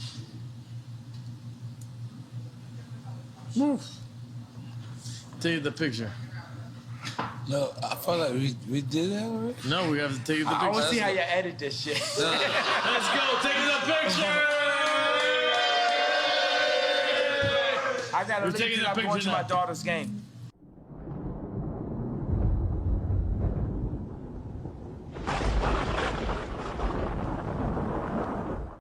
Take the picture. No, I felt like we did that already. No, we have to take the picture. I want to see how you edit this shit. Let's go, take the picture! I gotta leave because I'm going to my daughter's game.